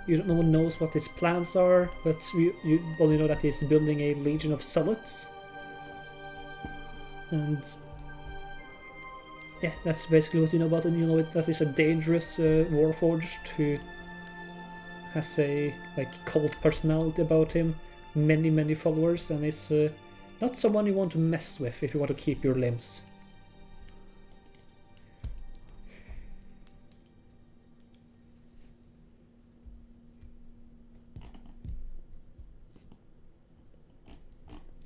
No one knows what his plans are, but you only know that he's building a legion of zealots. And yeah, that's basically what you know about him. You know that he's a dangerous warforged who has a cult personality about him, many followers, and is not someone you want to mess with if you want to keep your limbs.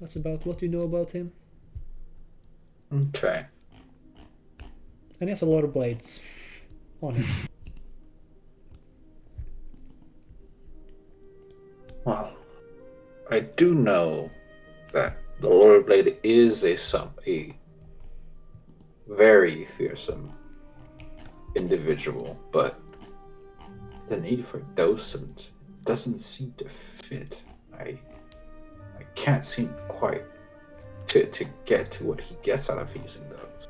That's about what you know about him. Okay. And he has a lot of blades on him. Well, I do know that the Lord Blade is a very fearsome individual, but the need for docent doesn't seem to fit. I can't seem quite to get to what he gets out of using those.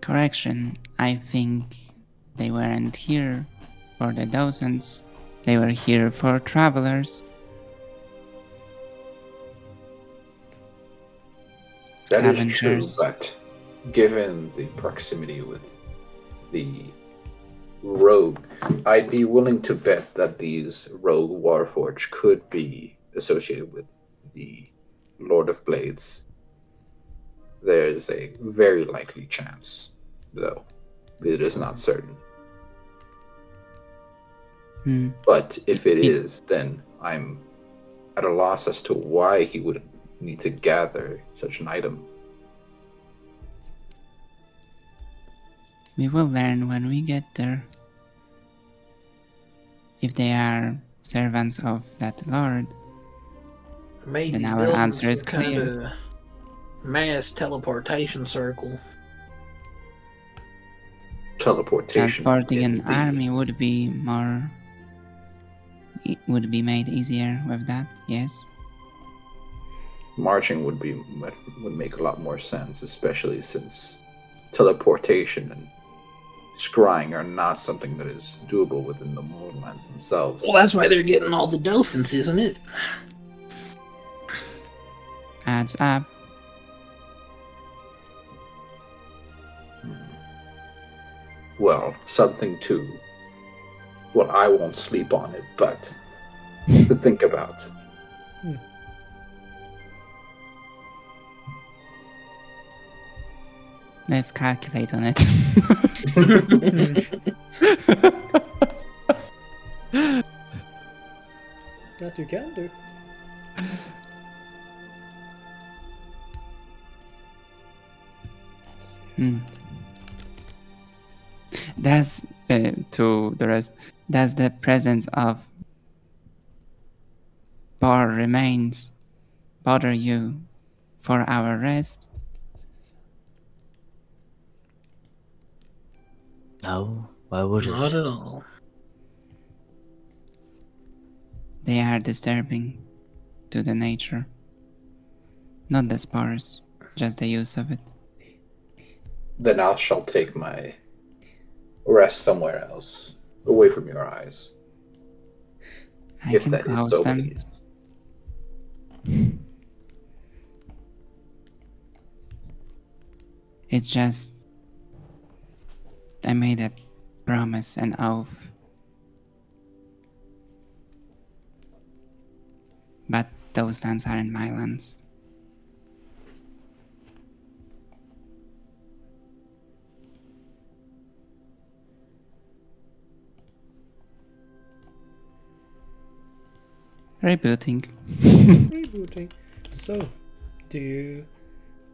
Correction, I think they weren't here for the docents. They were here for travelers. That is true, Scavengers. but given the proximity with the rogue, I'd be willing to bet that these rogue warforged could be associated with the Lord of Blades. There's a very likely chance, though. It is not certain. But if it is, then I'm at a loss as to why he would need to gather such an item. We will learn when we get there. If they are servants of that lord, Maybe then our building answer is some kind clear. of mass teleportation circle. Teleportation Transporting an indeed. army would be made easier with that, yes. Marching would make a lot more sense, especially since teleportation and scrying are not something that is doable within the Moonlands themselves. Well, that's why they're getting all the docents, isn't it? Adds up. Well, something to... Well, I won't sleep on it, but to think about. Let's calculate on it. That you can do. Does to the rest, does the presence of spore remains bother you for our rest? No, why would Not it? at all. They are disturbing to the nature. Not the spores, just the use of it. Then I shall take my rest somewhere else, away from your eyes. I If can that is close so, them. please. It's just I made a promise, an oath. But those lands aren't my lands. Rebooting. Rebooting. So, do you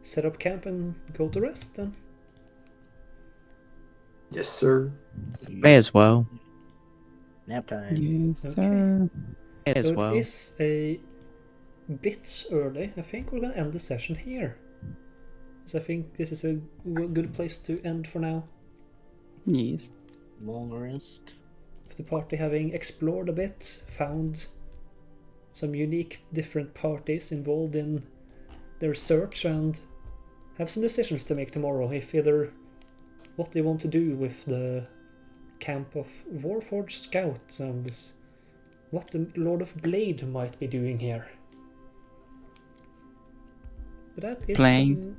set up camp and go to rest then? Yes, sir. May as well. Nap time. Yes, Okay. sir. May as So well. it is a bit early. I think we're gonna end the session here. So I think this is a good place to end for now. Yes. Long rest. With the party having explored a bit, found some unique different parties involved in their search, and have some decisions to make tomorrow, if either what they want to do with the camp of Warforged Scouts and what the Lord of Blade might be doing here. But that is Playing.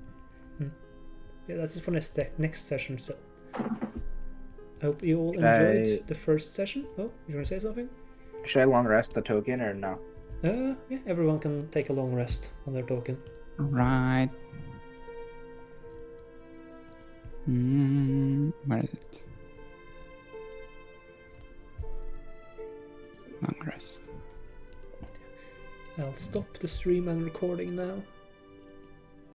Yeah, that's for next session. So I hope you all Should enjoyed I- the first session. Oh, you want to say something? Should I long rest the token or no? Yeah, everyone can take a long rest on their token. Right. Where is it? Long rest. I'll stop the stream and recording now.